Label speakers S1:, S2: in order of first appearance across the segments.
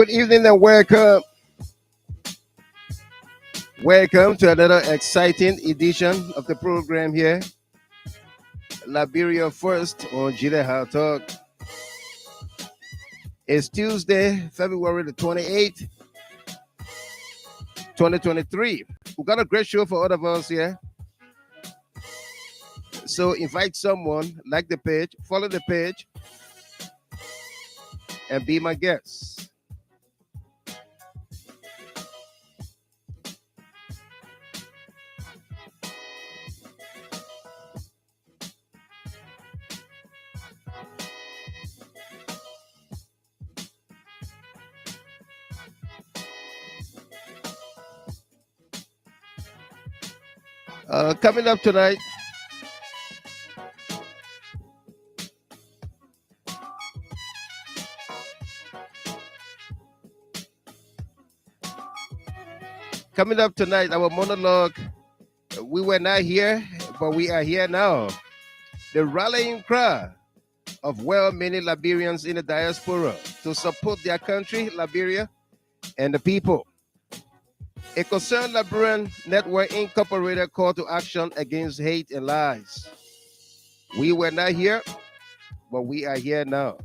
S1: Good evening and welcome. Welcome to another exciting edition of the program here. Liberia First on Jide Talk. It's Tuesday, February the 28th, 2023. We got a great show for all of us here. So invite someone, like the page, follow the page, and be my guest. Coming up tonight, our monologue. We were not here, but we are here now. The rallying cry of well-meaning Liberians in the diaspora to support their country, Liberia, and the people. A concerned Liberian Network Incorporated call to action against hate and lies. We were not here, but we are here now.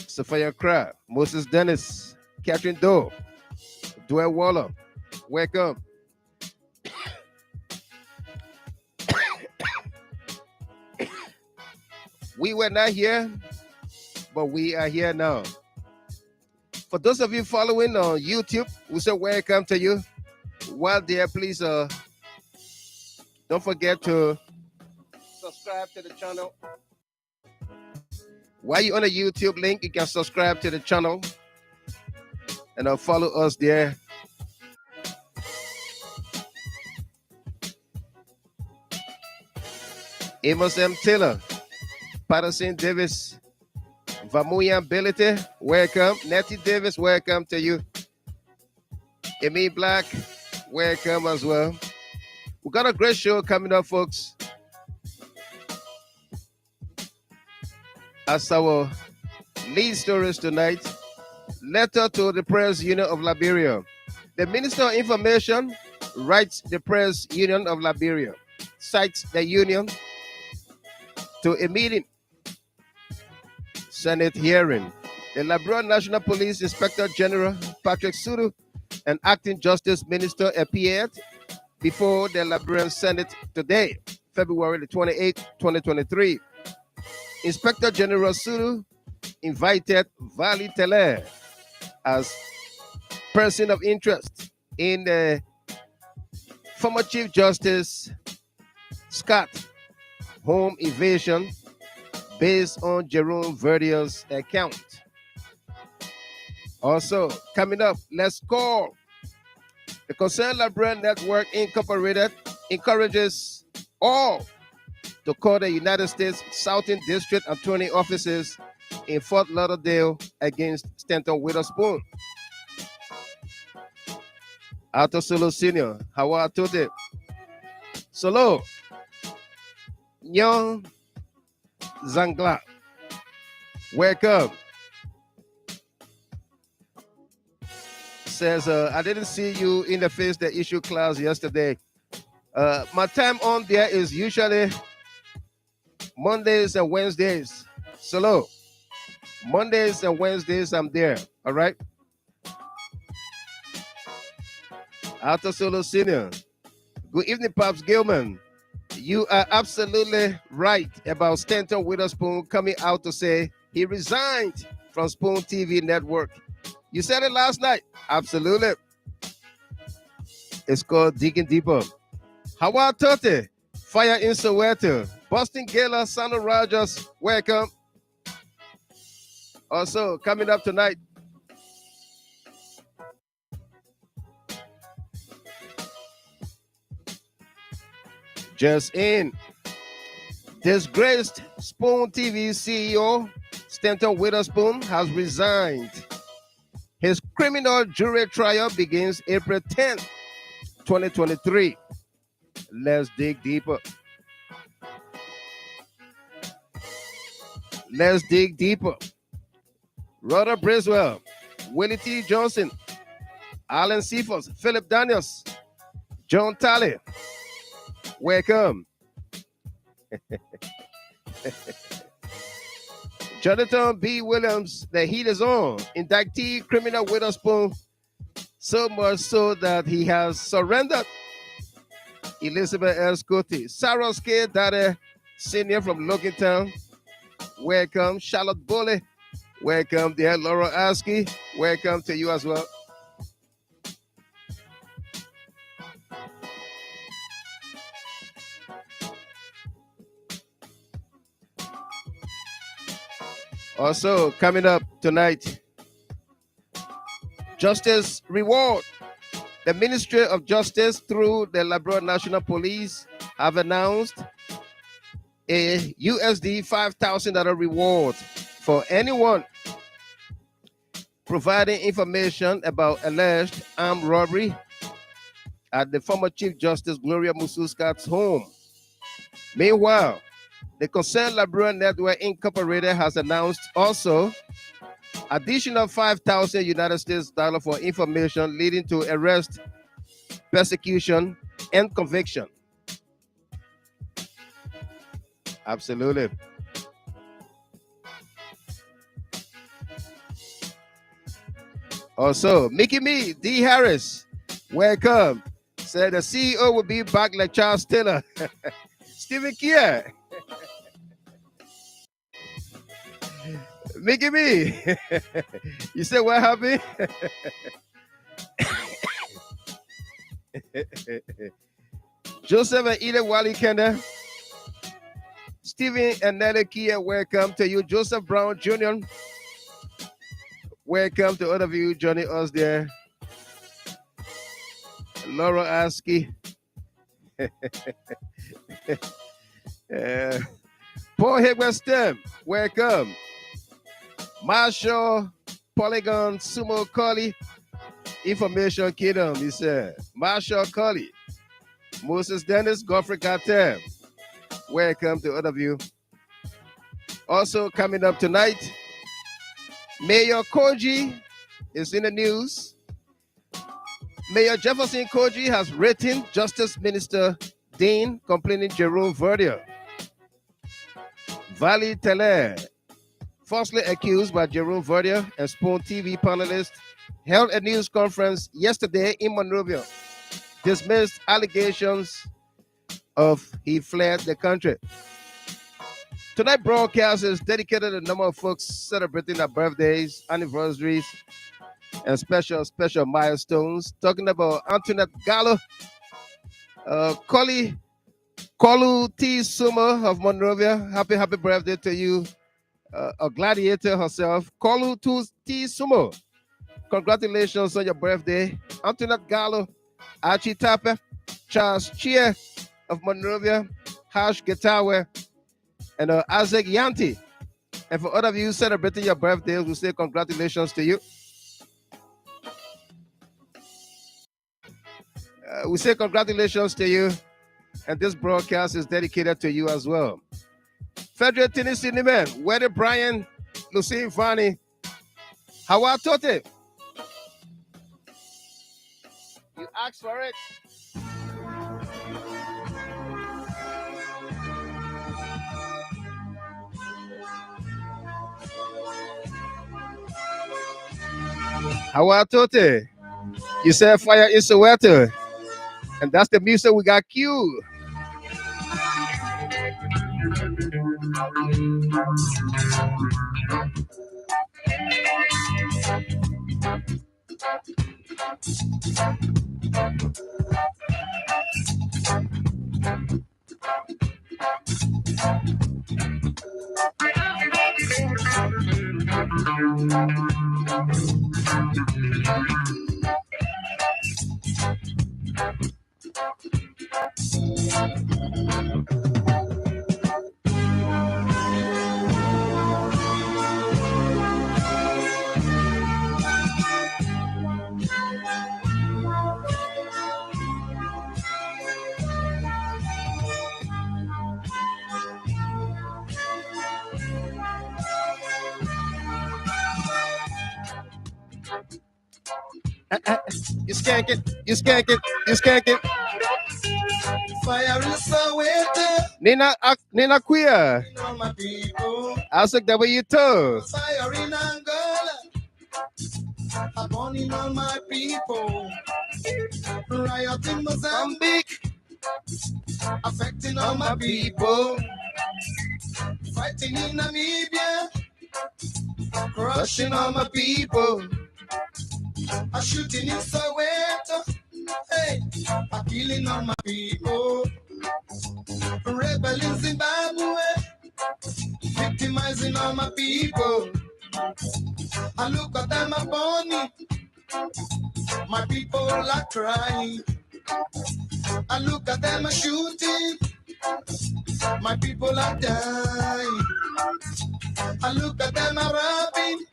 S1: Sophia Cra, Moses Dennis, Catherine Doe, Dwell Waller, welcome. We were not here, but we are here now. For those of you following on YouTube, we say welcome to you. While there, please don't forget to subscribe to the channel. While you're on the YouTube link, you can subscribe to the channel and follow us there. Amos M. Taylor, Patterson Davis, Vamuyan Ability, welcome. Nettie Davis, welcome to you. Amy Black, welcome as well. We got a great show coming up, folks. As our lead stories tonight, letter to the Press Union of Liberia. The Minister of Information writes the Press Union of Liberia, cites the union to a meeting, Senate hearing. The Liberian National Police Inspector General Patrick SUDUE and Acting Justice Minister appeared before the Liberian Senate today, February the 28th, 2023. Inspector General SUDUE invited Vali Tele as person of interest in the former Chief Justice Scott home evasion based on Jerome VERDIER'S account. Also, coming up, let's call. The Concerned Liberian Network Incorporated encourages all to call the United States Southern District Attorney offices in Fort Lauderdale against Stanton Witherspoon. Arthur Solo Sr., how are you? Solo, Nyon Zangla, welcome. Says, I didn't see you in the face the issue class yesterday. My time on there is usually Mondays and Wednesdays. Solo, Mondays and Wednesdays I'm there, all right? Arthur Solo Sr., good evening, Pops Gilman. You are absolutely right about Stanton Witherspoon coming out to say he resigned from Spoon TV Network. You said it last night. Absolutely. It's called Digging Deeper. Hawa Tote, Fire in Soweto, Boston Gala, Sandra Rogers, welcome. Also, coming up tonight, just in, disgraced Spoon TV CEO Stanton Witherspoon has resigned. His criminal jury trial begins April 10th, 2023. Let's dig deeper. Let's dig deeper. Rhoda Briswell, Willie T. Johnson, Alan Cephas, Philip Daniels, John Talley. Welcome. Jonathan B. Williams, the heat is on. Indictee criminal Witherspoon, so much so that he has surrendered. Elizabeth L. Scotty, Sarah K. Daddy Senior from Logantown. Welcome. Charlotte Bully. Welcome, dear Laura Askey. Welcome to you as well. Also, coming up tonight, Justice Reward. The Ministry of Justice through the Liberia National Police have announced a USD $5,000 reward for anyone providing information about alleged armed robbery at the former Chief Justice Gloria Mususkat's home. Meanwhile, the Concerned Liberian Network Incorporated has announced also additional 5,000 United States dollars for information leading to arrest, persecution, and conviction. Absolutely. Also, Mickey Me, D. Harris, welcome. Said the CEO will be back like Charles Taylor. Stephen Kier. Mickey Me. You said what happened? Joseph and Edith Wally Kenda. Stephen and Nelly Kia, welcome to you. Joseph Brown Jr., welcome to all of you joining us there. Laura Askey. Paul Higwestem, welcome. Marshall Polygon Sumo Collie, Information Kingdom, he said. Marshall Collie. Moses Dennis, Godfrey Carter. Welcome to all of you. Also coming up tonight, Mayor Koji is in the news. Mayor Jefferson Koji has written Justice Minister Dean complaining Jerome Verdier. Valley Teller, falsely accused by Jerome Verdier and Spoon TV panelist, held a news conference yesterday in Monrovia, dismissed allegations of he fled the country. Tonight's broadcast is dedicated to a number of folks celebrating their birthdays, anniversaries, and special milestones. Talking about Antoinette Gallo, Kolu T. Summer of Monrovia. Happy birthday to you. A gladiator herself, Kolu T. Summer. Congratulations on your birthday. Antoinette Gallo, Archie Tapper, Charles Chia of Monrovia, Hash Getawe, and Isaac Yanti. And for all of you celebrating your birthdays, we say congratulations to you. We say congratulations to you. And this broadcast is dedicated to you as well. Federal Tennessee man, Weddy Brian, Lucille Vani, Hawa Tote. You asked for it. Hawa Tote. You said fire in Soweto. And that's the music we got queued. You skank it, you skank it, you skank it.
S2: Fire is so wet.
S1: Nina Queer.
S2: My people.
S1: Ask W too.
S2: Fire in Angola. I'm burning on my people. Riot in Mozambique. Affecting all my people. Fighting in Namibia. Crushing all my people. A shooting in Soweto. Hey, a killing all my people. Rebel in Zimbabwe. Victimizing all my people. I look at them a bunny. My people are crying. I look at them a shooting. My people are dying. I look at them a robbing.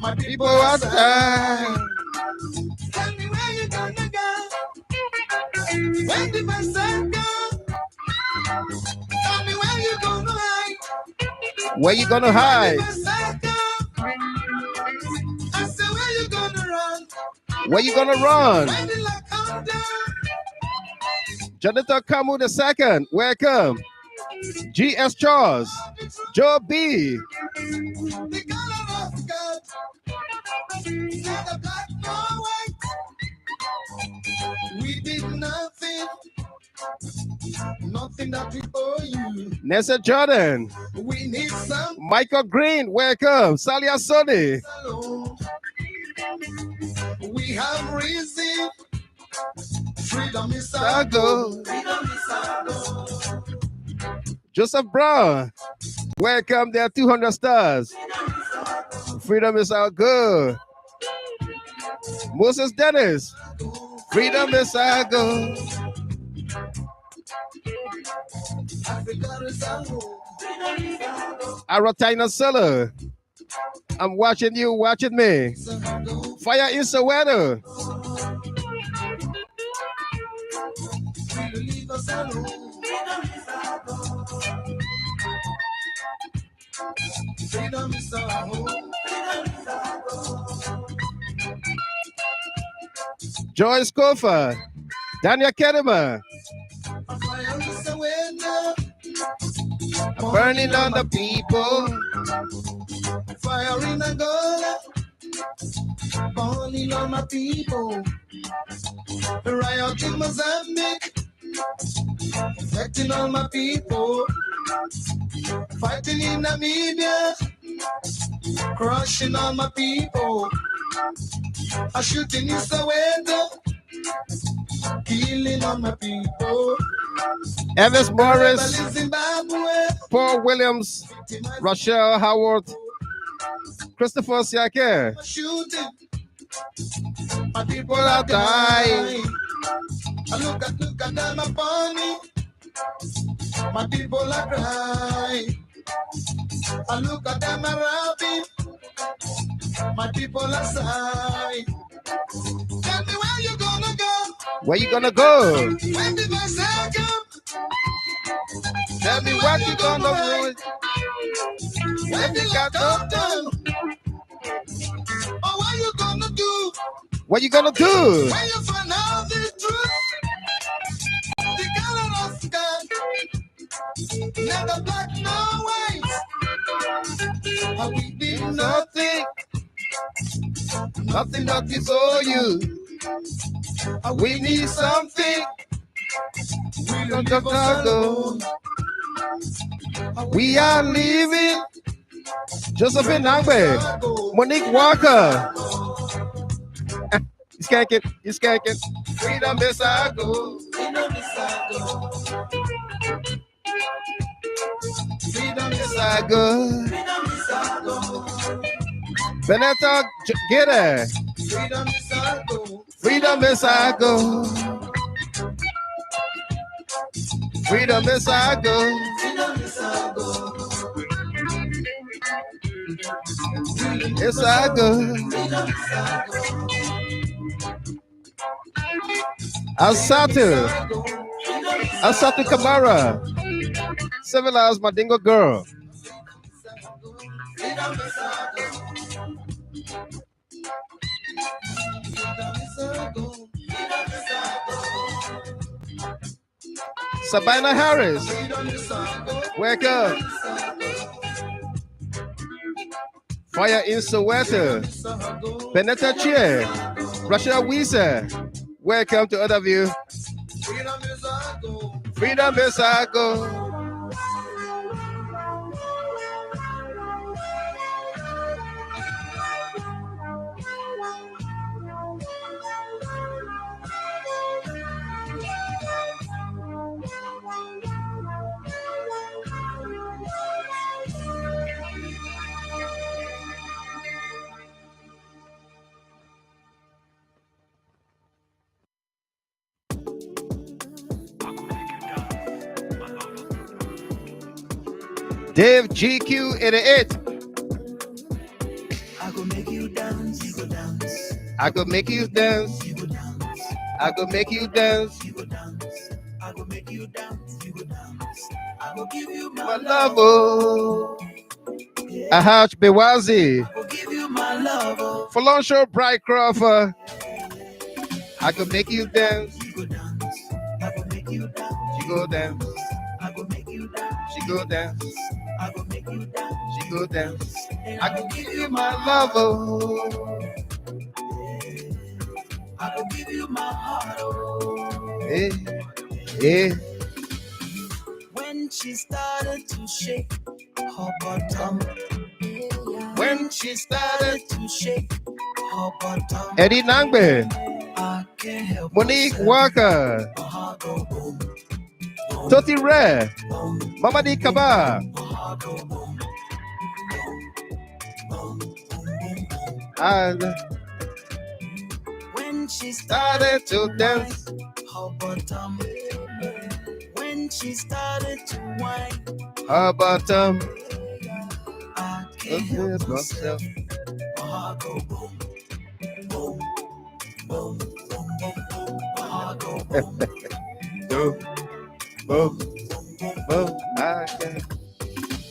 S2: My people are dying. Tell me where you gonna go. Where the bus go? Tell me where you gonna hide.
S1: Where you gonna hide?
S2: I said where you gonna run?
S1: Where you gonna run?
S2: When the light come down.
S1: Jonathan Kamu II, welcome. G.S. Charles, Joe B.
S2: The color of God. Neither black nor white. We did nothing. Nothing that we owe you.
S1: Nessa Jordan.
S2: We need some.
S1: Michael Green, welcome. Salia Sodi.
S2: We have risen. Freedom is our
S1: Our
S2: goal.
S1: goal.
S2: Freedom is our goal.
S1: Joseph Brown, welcome there, 200 stars. Freedom is our goal. Moses Dennis, freedom is our goal.
S2: Africa is our goal.
S1: Aratina Solo, I'm watching you, watching me. Fire in Soweto.
S2: Leave us alone. Freedom is our home.
S1: Joyce Kofa, Daniel Kedema,
S2: Fire is a window.
S1: burning on the people.
S2: Fire in Angola. Burning on my people. Riot in Mozambique. Affecting all my people. Fighting in Namibia. Crushing all my people. A shooting in Soweto. Killing all my people.
S1: Evans
S2: Rebel
S1: Morris,
S2: in Zimbabwe.
S1: Paul Williams, Rochelle Howard, Christopher Siake.
S2: Shooting. My people are dying. I look at them a bunny. My people are crying. I look at them a rabbit. My people are sighing. Tell me where you gonna go.
S1: Where you gonna go?
S2: When the bus come.
S1: Tell me what you gonna do.
S2: When the light come down. Oh, what you gonna do?
S1: What you gonna do?
S2: When you find out the truth. The color of God. Neither black nor white. We did nothing.
S1: Nothing that is all you.
S2: We need something. We don't
S1: Don't go. We are leaving. Josephine Nangbe, Monique Walker. You skank it, you skank it. Freedom is our goal.
S2: Freedom is our goal. Freedom
S1: It's our goal.
S2: Freedom is our goal.
S1: Benetta Gide.
S2: Freedom is our goal.
S1: Freedom is our goal. Freedom is our goal.
S2: Freedom is our goal.
S1: It's our goal.
S2: Freedom is our goal.
S1: Asatu. Asatu Kamara. Civilized Madingo girl.
S2: Freedom is our goal.
S1: Sabina Harris. Welcome. Fire in Soweto. Benetta Chie. Rashida Wisa. Welcome to other view. Freedom is our goal. Dave GQ88.
S2: I go make you dance, you go dance.
S1: I go make you dance.
S2: You go dance.
S1: I go make you dance.
S2: You go dance. I go make you dance. You go dance. I go give you
S1: My
S2: my
S1: love,
S2: love.
S1: oh. Ahaj Bewazi.
S2: I go give you my love. Oh.
S1: Falonsho Bright Crawford. I go make you dance.
S2: You go dance. I go make you dance.
S1: She go dance.
S2: I go make you dance.
S1: She go dance.
S2: I go make you dance.
S1: She go dance.
S2: And
S1: I go give you my love, oh.
S2: I go give you my heart. Oh.
S1: Hey, hey.
S2: When she started to shake her bottom.
S1: When
S2: she started to shake her bottom.
S1: Eddie Nangbe.
S2: I can't help
S1: Monique
S2: myself.
S1: Walker.
S2: My heart go boom, boom,
S1: Toti Rare.
S2: boom,
S1: Mamadi Kaba.
S2: my heart go boom, boom, boom, boom, boom, boom.
S1: And
S2: When she
S1: started to dance.
S2: her bottom. When she started to whine,
S1: Her bottom.
S2: I can't help
S1: Help
S2: myself.
S1: myself.
S2: My heart go boom, boom, boom, boom, boom, boom. My heart go boom,
S1: Boom, boom, boom. I can.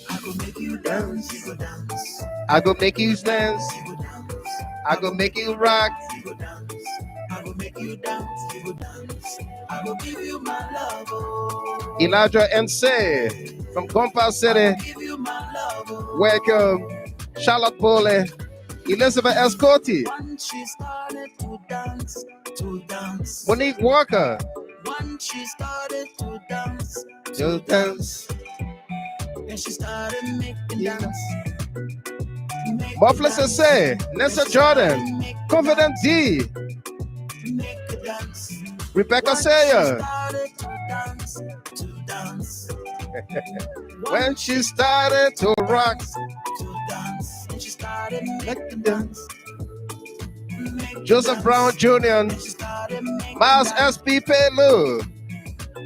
S2: I go make you dance, you go dance.
S1: I go make you dance.
S2: You go dance.
S1: I go make you rock.
S2: You go dance. I go make you dance. You go dance. I go give you my love. Oh.
S1: Elijah MC from Compound City.
S2: Give you my love. Oh.
S1: Welcome. Charlotte Bole. Elizabeth Escorti.
S2: Once she started to dance, to dance.
S1: Monique Walker.
S2: Once she started to dance,
S1: To dance.
S2: and she started making dance.
S1: Muffler say. Nessa Jordan. Confident D.
S2: Make a dance.
S1: Rebecca Sayer.
S2: Started to dance, to dance.
S1: When she started to rock.
S2: To dance, and she started making
S1: dance.
S2: Make
S1: Joseph
S2: dance.
S1: Brown Jr.
S2: She started making
S1: Miles
S2: dance.
S1: SP Pelu.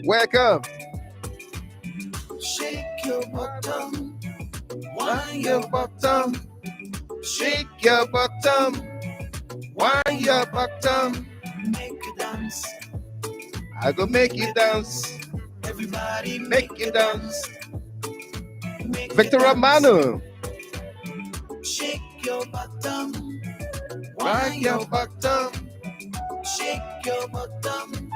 S1: Welcome.
S2: Shake your bottom,
S1: Wind your bottom. Shake your bottom. Wind your bottom.
S2: make a dance.
S1: I go make you dance.
S2: Everybody
S1: Make you dance.
S2: make a
S1: Victor
S2: dance.
S1: Romano.
S2: Shake your bottom,
S1: Wind your bottom.
S2: shake your bottom,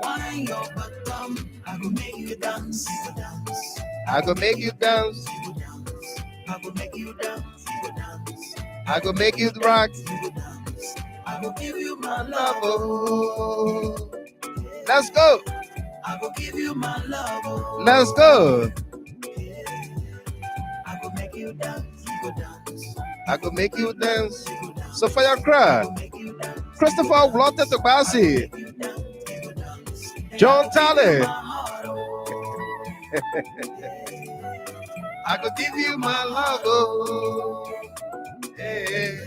S2: wind your bottom. I go make you dance, you go dance.
S1: I go make you dance.
S2: You go dance. I go make you dance, you go dance.
S1: I go make you rock.
S2: You go dance. I go give you my
S1: Love,
S2: love.
S1: oh. Let's go.
S2: I go give you my love. Oh.
S1: Let's go.
S2: I go make you dance, you go dance.
S1: I go make you dance.
S2: You go dance.
S1: Sophia Cra.
S2: I go make you dance.
S1: Christopher Walter Tobasi.
S2: You dance, you go dance. And
S1: John
S2: I go give you
S1: Talley.
S2: my heart, oh.
S1: I could give you my love. Oh. Hey.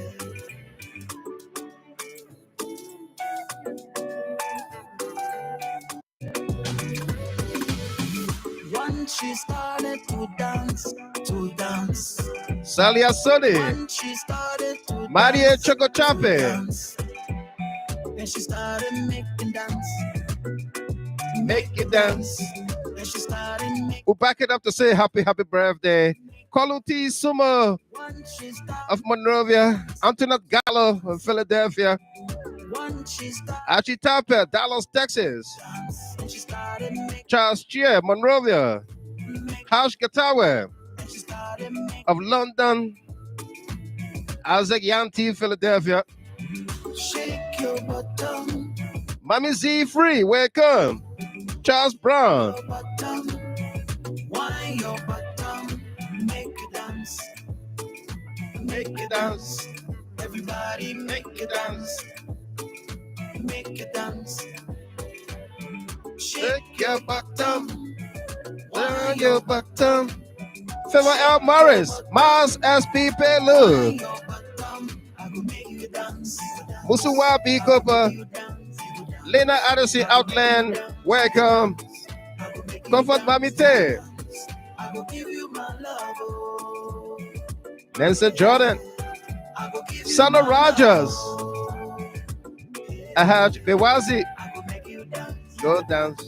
S2: Once she started to dance, to dance.
S1: Salia Sodi.
S2: Once she started to
S1: Maria
S2: dance,
S1: Choco
S2: to
S1: Chape.
S2: dance. Then she started making dance.
S1: Make it dance.
S2: Then she started making.
S1: We'll back it up to say happy birthday. Coluti Sumo
S2: Once she started
S1: of Monrovia. Antoinette Gallo of Philadelphia. Archie Tapper, Dallas, Texas. Charles Cheer, Monrovia. House Gatawe of London. Isaac Yanti, Philadelphia. Mommy Z Free, welcome. Charles Brown. Make it dance. Everybody make it dance. Make it dance. Shake your bottom. Turn your bottom. Phil L. Morris. Mars SP Pelu. Musuwa B. Cooper. Lena Addison Outland. Welcome. Comfort Mamite. Nelson Jordan. Sana Rogers. Ahaj Bewazi. Go dance.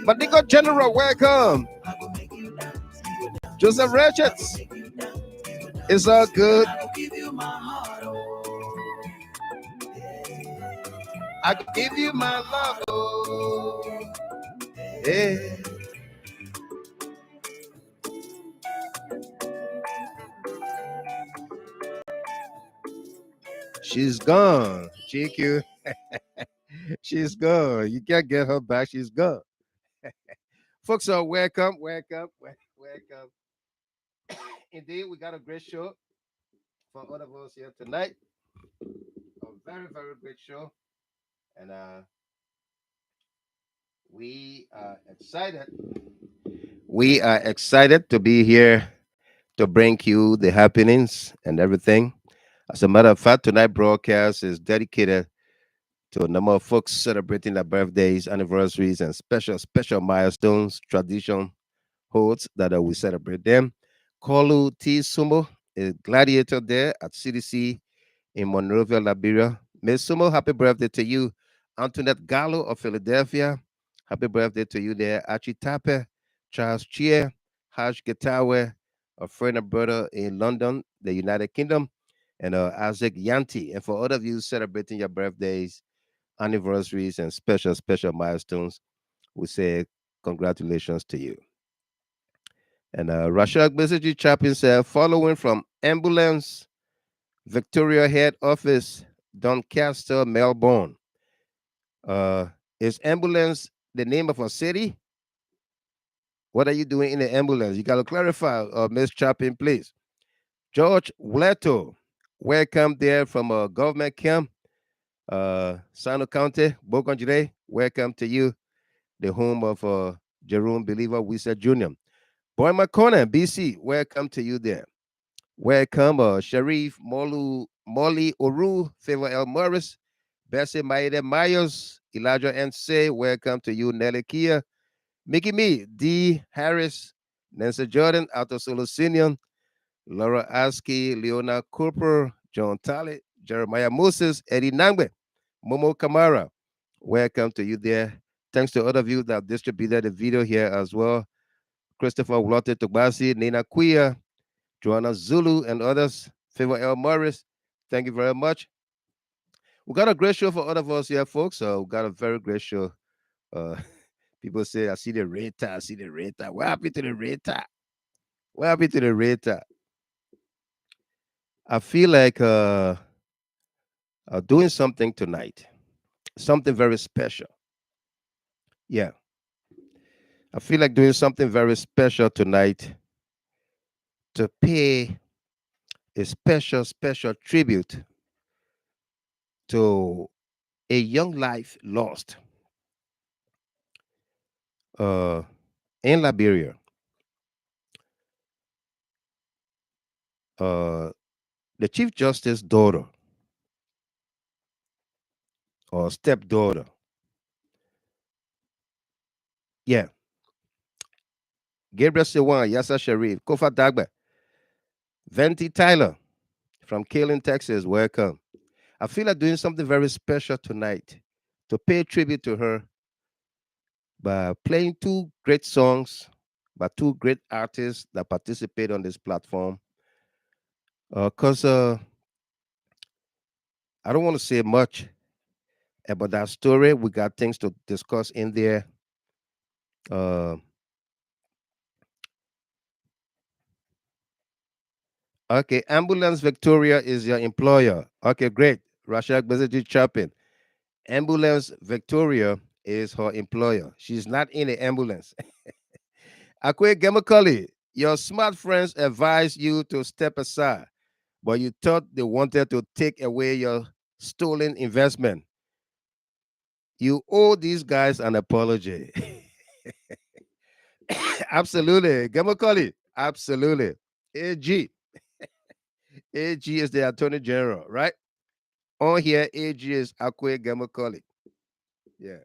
S1: Manico General, welcome. Joseph Richards. It's all good. I give you my love. Oh. Yeah. She's gone, GQ. She's gone. You can't get her back. She's gone. Folks are welcome. Indeed, we got a great show for all of us here tonight. A very, very great show. And we are excited. We are excited to be here to bring you the happenings and everything. As a matter of fact, tonight's broadcast is dedicated to a number of folks celebrating their birthdays, anniversaries, and special milestones, tradition holds that we celebrate them. Kolu T. Sumo, a gladiator there at CDC in Monrovia, Liberia. Miss Sumo, happy birthday to you. Antoinette Gallo of Philadelphia, happy birthday to you there. Archie Tape, Charles Cheer, Haj Getawe, a friend and brother in London, the United Kingdom, and Isaac Yanti. And for all of you celebrating your birthdays, anniversaries, and special milestones, we say congratulations to you. And Rashad Message Chapin said, following from ambulance, Victoria Head Office, Doncaster, Melbourne. Is ambulance the name of a city? What are you doing in the ambulance? You got to clarify, Miss Chapin, please. George Wleto, welcome there from a government camp, Sano County, Boconjire. Welcome to you, the home of Jerome Believer Wisa Jr. Boy McConnell, BC, welcome to you there. Welcome, Sharif Molly Oru, Favor L. Morris, Bessie Maide Myers, Elijah N.C., welcome to you, Nelly Kia, Mickey Me, D. Harris, Nancy Jordan, Alto Solucinian, Laura Askey, Leona Cooper, John Talley, Jeremiah Moses, Eddie Nangbe, Momo Kamara, welcome to you there. Thanks to all of you that distributed the video here as well. Christopher Wlote Tobasi, Nina Quia, Joanna Zulu, and others. Favor L. Morris, thank you very much. We got a great show for all of us here, folks. We got a very great show. People say, I see the Rita, I see the Rita. What happened to the Rita? What happened to the Rita? I feel like doing something tonight, something very special. Yeah. I feel like doing something very special tonight to pay a special tribute to a young life lost in Liberia. The Chief Justice's daughter or stepdaughter. Yeah. Gabriel Sewan, Yassa Sharif, Kofa Dagba, Venti Tyler from Kaylin, Texas. Welcome. I feel like doing something very special tonight to pay tribute to her by playing two great songs by two great artists that participate on this platform. Because I don't want to say much about that story. We got things to discuss in there. Okay, Ambulance Victoria is your employer. Okay, great. Rashad Bezeji Chapin. Ambulance Victoria is her employer. She's not in the ambulance. Akwe Gemakali, your smart friends advise you to step aside, but you thought they wanted to take away your stolen investment. You owe these guys an apology. Absolutely. Gemakali, absolutely. AG. AG is the Attorney General, right? On here, AG is Akwe Gemakali. Yeah.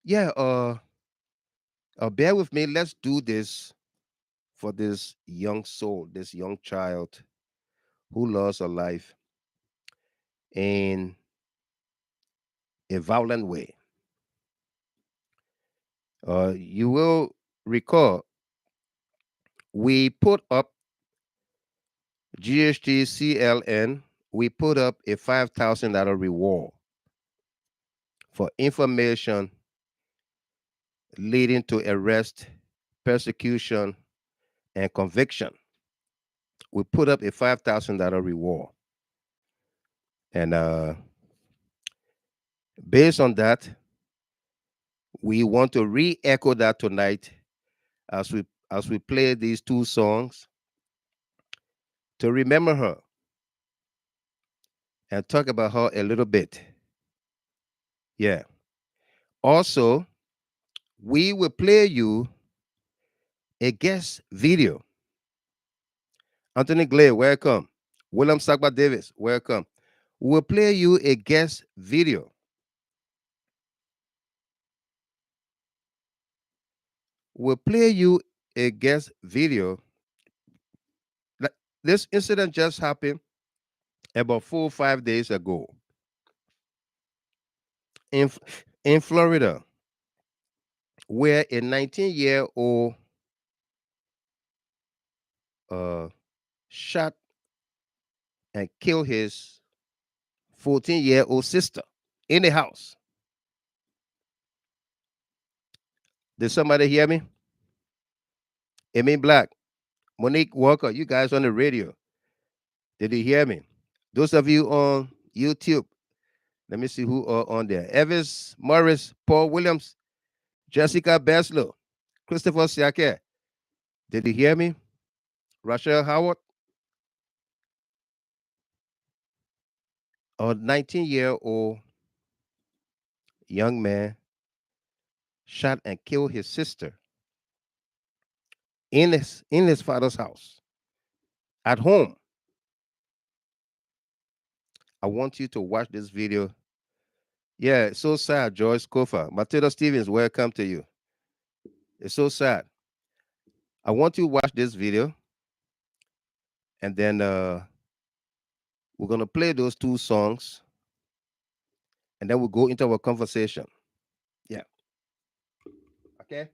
S1: Yeah, bear with me. Let's do this for this young soul, this young child who lost her life in a violent way. You will recall we put up GHT we put up a $5,000 reward for information leading to arrest, persecution, and conviction. We put up a $5,000 reward. And based on that, we want to re-echo that tonight as we play these two songs to remember her and talk about her a little bit. Yeah. Also, we will play you a guest video. Anthony Glay, welcome. William Sagba Davis, welcome. We'll play you a guest video. We'll play you a guest video. This incident just happened about 4 or 5 days ago in Florida, where a 19-year-old shot and killed his 14-year-old sister in the house. Did somebody hear me? Emin Black, Monique Walker, you guys on the radio. Did you hear me? Those of you on YouTube, let me see who are on there. Evans Morris, Paul Williams, Jessica Beslow, Christopher Siake. Did you hear me? Rachel Howard. A 19-year-old young man shot and killed his sister in his father's house at home. I want you to watch this video. Yeah, it's so sad, Joyce Kofa. Matilda Stevens, welcome to you. It's so sad. I want you to watch this video, and then we're going to play those two songs, and then we'll go into our conversation. Yeah. Okay?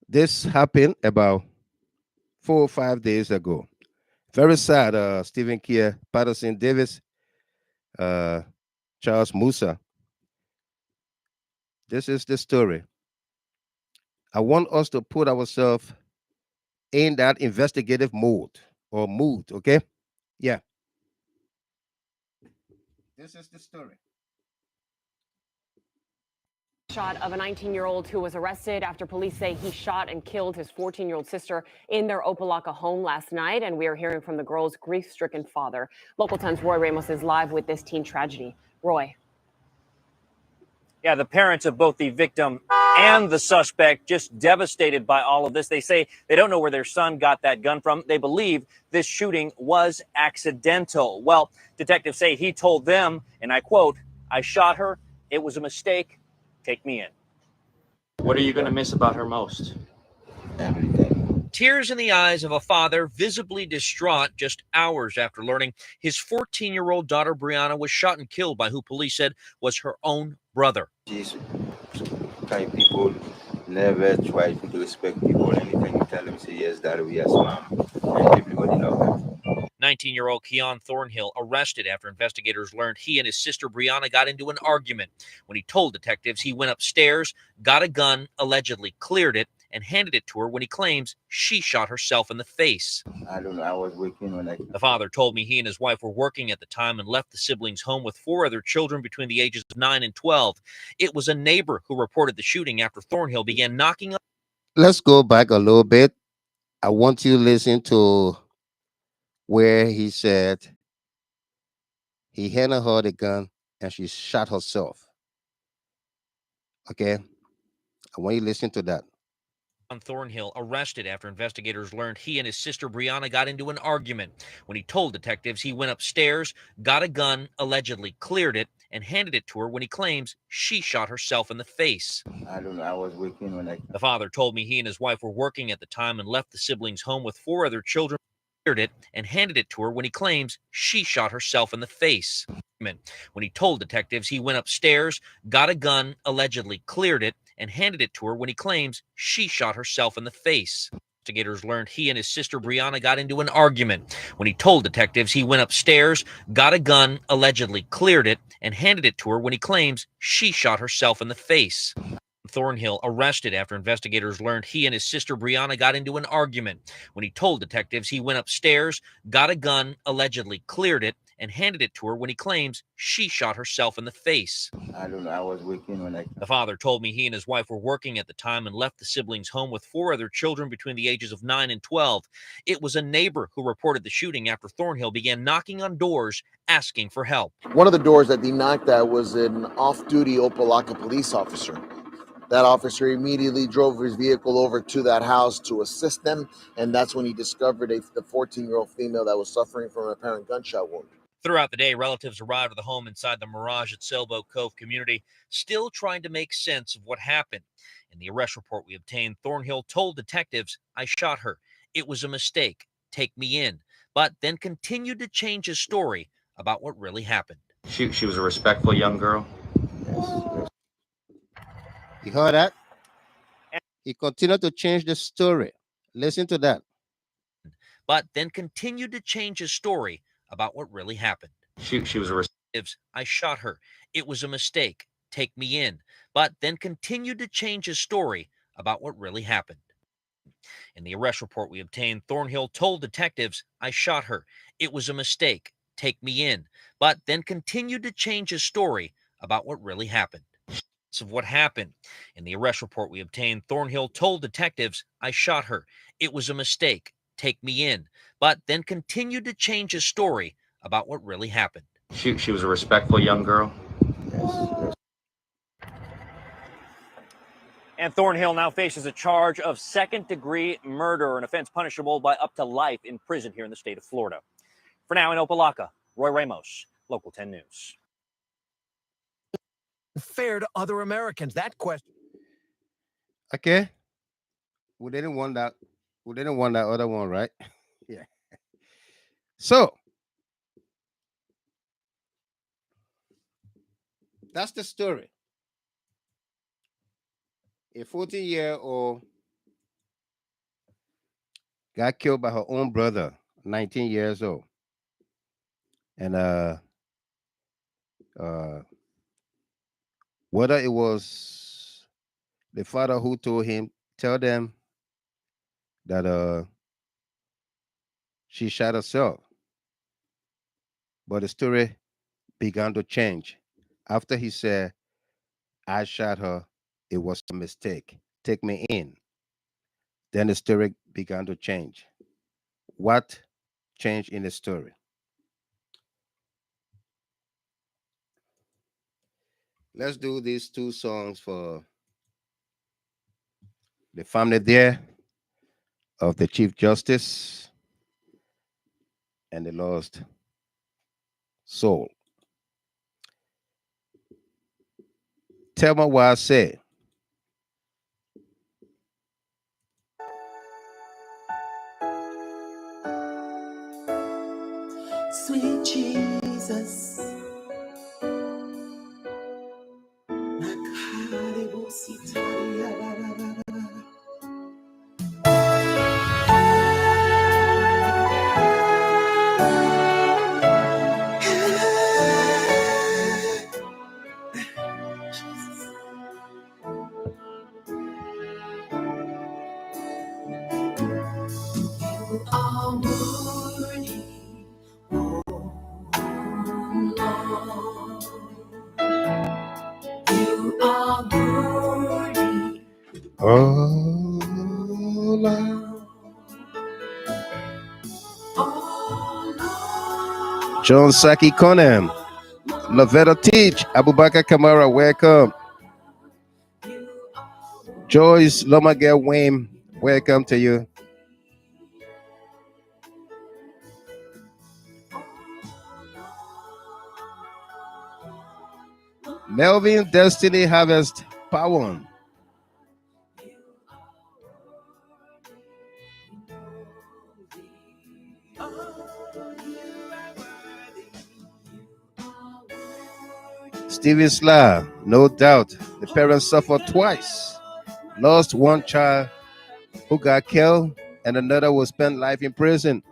S1: This happened about 4 or 5 days ago. Very sad. Stephen Kier, Patterson Davis, Charles Musa. This is the story. I want us to put ourselves in that investigative mode or mood, okay? Yeah. This is the story.
S3: Shot of a 19-year-old who was arrested after police say he shot and killed his 14-year-old sister in their Opelika home last night. And we are hearing from the girl's grief-stricken father. Local 10's Roy Ramos is live with this teen tragedy. Roy.
S4: Yeah, the parents of both the victim and the suspect just devastated by all of this. They say they don't know where their son got that gun from. They believe this shooting was accidental. Well, detectives say he told them, and I quote, "I shot her. It was a mistake. Take me in."
S5: What are you going to miss about her most?
S6: Everything. Tears in the eyes of a father visibly distraught just hours after learning his 14-year-old daughter Brianna was shot and killed by who police said was her own brother.
S5: She's kind people
S7: never try to disrespect people. Anything you tell him, say yes, daddy, yes, mom. And everybody love him.
S6: 19-year-old Keon Thornhill arrested after investigators learned he and his sister Brianna got into an argument. When he told detectives he went upstairs, got a gun, allegedly cleared it, and handed it to her when he claims she shot herself in the face.
S7: I don't know. I was working when I.
S6: The father told me he and his wife were working at the time and left the siblings home with 4 other children between the ages of 9 and 12. It was a neighbor who reported the shooting after Thornhill began knocking on.
S1: Let's go back a little bit. I want you to listen to where he said he handed her the gun and she shot herself. Okay? I want you to listen to that.
S6: Thornhill arrested after investigators learned he and his sister Brianna got into an argument. When he told detectives he went upstairs, got a gun, allegedly cleared it, and handed it to her when he claims she shot herself in the face.
S7: I don't know. I was working when I.
S6: The father told me he and his wife were working at the time and left the siblings home with 4 other children, cleared it, and handed it to her when he claims she shot herself in the face. When he told detectives he went upstairs, got a gun, allegedly cleared it, and handed it to her when he claims she shot herself in the face. Investigators learned he and his sister Brianna got into an argument. When he told detectives he went upstairs, got a gun, allegedly cleared it, and handed it to her when he claims she shot herself in the face. Thornhill arrested after investigators learned he and his sister Brianna got into an argument. When he told detectives he went upstairs, got a gun, allegedly cleared it, and handed it to her when he claims she shot herself in the face.
S7: I don't know. I was working when I.
S6: The father told me he and his wife were working at the time and left the siblings home with 4 other children between the ages of 9 and 12. It was a neighbor who reported the shooting after Thornhill began knocking on doors asking for help.
S8: One of the doors that he knocked at was an off-duty Opelika police officer. That officer immediately drove his vehicle over to that house to assist them, and that's when he discovered the 14-year-old female that was suffering from an apparent gunshot wound.
S6: Throughout the day, relatives arrived at the home inside the Mirage at Sailboat Cove community, still trying to make sense of what happened. In the arrest report we obtained, Thornhill told detectives, "I shot her. It was a mistake. Take me in," but then continued to change his story about what really happened.
S5: She was a respectful young girl.
S1: You heard that? He continued to change the story. Listen to that.
S6: But then continued to change his story about what really happened.
S5: She was a
S6: I shot her. It was a mistake. Take me in. But then continued to change his story about what really happened. In the arrest report we obtained, Thornhill told detectives, "I shot her. It was a mistake. Take me in." But then continued to change his story about what really happened. Of what happened. In the arrest report we obtained, Thornhill told detectives, "I shot her. It was a mistake. Take me in." But then continued to change his story about what really happened.
S5: she was a respectful young girl.
S4: And Thornhill now faces a charge of second-degree murder, an offense punishable by up to life in prison here in the state of Florida. For now, in Opelika, Roy Ramos, Local 10 News.
S9: Fair to other Americans? That question.
S1: Okay. We didn't want that. We didn't want that other one, right? Yeah. So that's the story. A 14-year-old got killed by her own brother, 19 years old. And whether it was the father who told him, tell them that she shot herself. But the story began to change. After he said, "I shot her, it was a mistake. Take me in." Then the story began to change. What changed in the story? Let's do these 2 songs for the family there of the Chief Justice and the lost soul. Tell me what I say.
S2: Sweet Jesus. are worthy, oh Lord. You are worthy,
S1: Oh, Lord.
S2: oh Lord.
S1: John Saki Conan, Lavetta Teach, Abubakar Kamara, welcome. Joyce Lomagel Wayne, welcome to you. Melvin Destiny Harvest Pawon. Stephen Sla, no doubt. The parents suffered twice. Lost one child who got killed, and another will spend life in prison.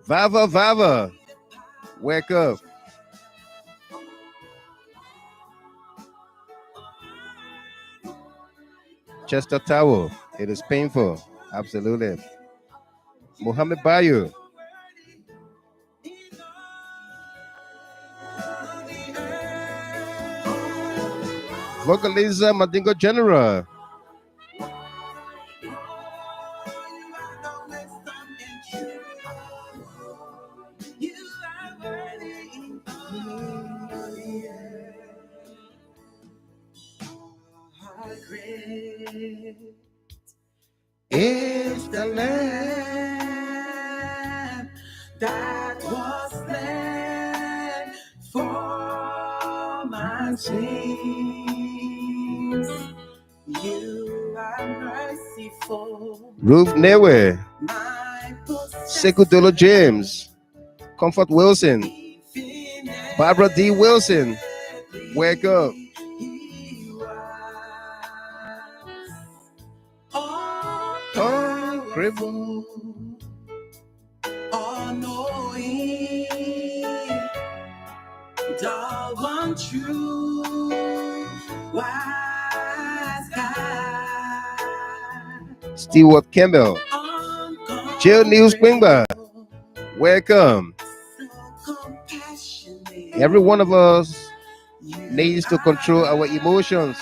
S1: Vava, wake up. Chester Tower, it is painful. Absolutely. Mohammed Bayu. Vocaliza Madingo General.
S2: Is the Lamb that was slain for my sins. You are merciful.
S1: Ruth Newe.
S2: My
S1: Sekudolo James. Comfort Wilson. Barbara D. Wilson. Wake up.
S2: Uncrible, all-knowing, the one true wise God.
S1: Stewart Campbell. Jill News Springbar. Welcome. Every one of us needs to control our emotions.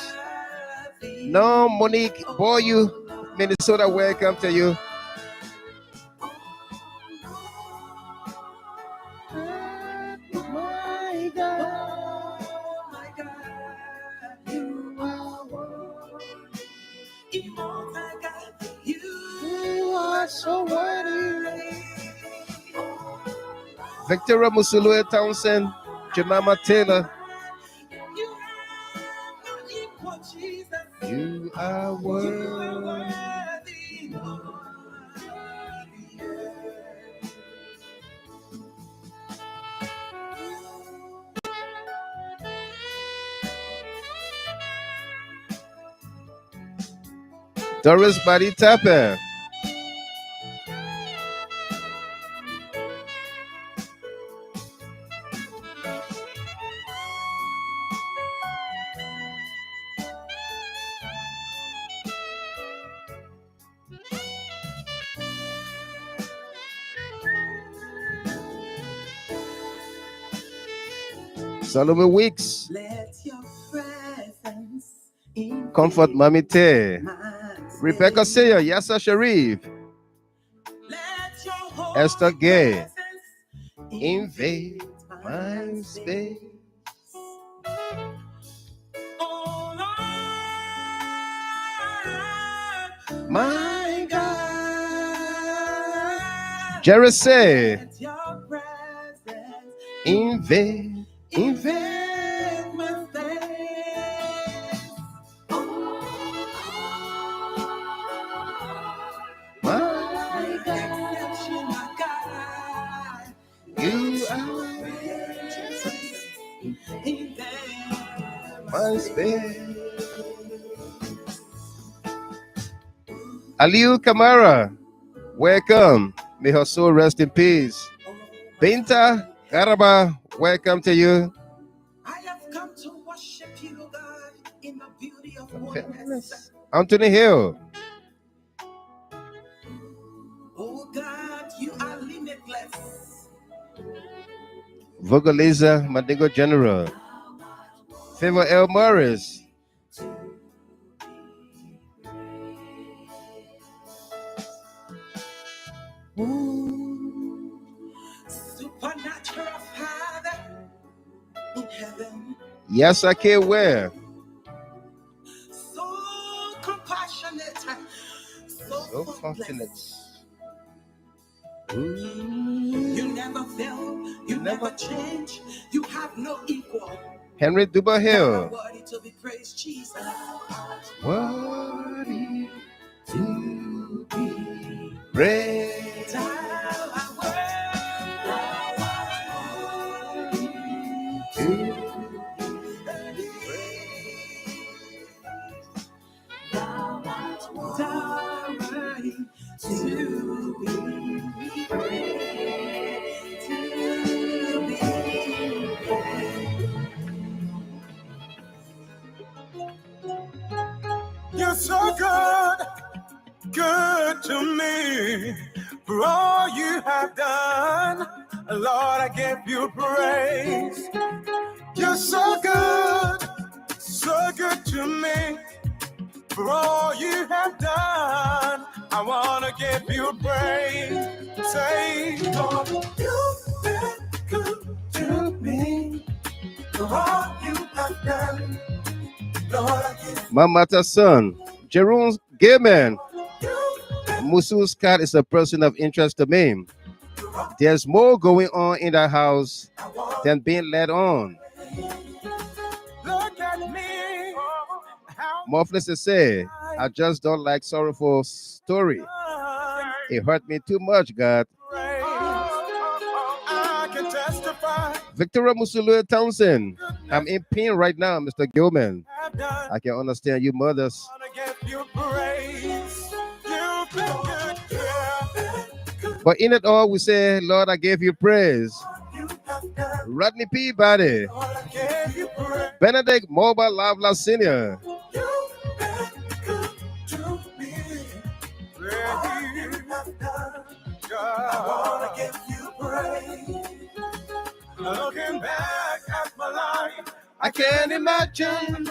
S1: No, Monique Boyu, Minnesota, welcome to you.
S2: My God, you are worthy. Immortal God, you are so worthy.
S1: Victoria Musulue Townsend, Jemima Taylor. You are worthy. Doris Body Tapper. Solomon Weeks. Comfort Mami Tay. Rebecca Sayer, Yassa Sharif. Esther Gay. Invade my space. My God. Jerry say. Invade my space. My God. You are my space. Aliu Kamara, welcome. May her soul rest in peace. Binta Garaba, welcome to you.
S2: I have come to worship you, God, in the beauty of holiness.
S1: Anthony Hill.
S2: Oh God,
S1: Vogeliza Mandingo General, Favor L. Morris,
S2: Supernatural Father in heaven,
S1: Yes, I Can Wear,
S2: so compassionate,
S1: so fortunate.
S2: You never fail, you never change, you have no equal.
S1: Henry Duba Hill,
S2: Worthy to be praised, Jesus.
S1: worthy to be praised.
S2: Thou art worthy to be praised. Thou art worthy to be praised. To be praised. You're so good, good to me. For all you have done, Lord, I give you praise. You're so good to me. For all you have done, I want to give you praise. Say, Lord, you've been good to me. For all you have done, Lord, I give you
S1: Mamata's son, Jerome Gaiman. Musu's cat is a person of interest to me. There's more going on in that house than being led on.
S2: Look at me.
S1: Muffless to say, I just don't like sorrowful story. It hurt me too much, God.
S2: I can testify.
S1: Victoria Musulu Townsend, I'm in pain right now, Mr. Gilman. I can understand you mothers. But in it all, we say, Lord, I gave you praise. Rodney Peabody, Benedict Mobile Lavla Sr.,
S2: Looking back at my life,
S1: I can't imagine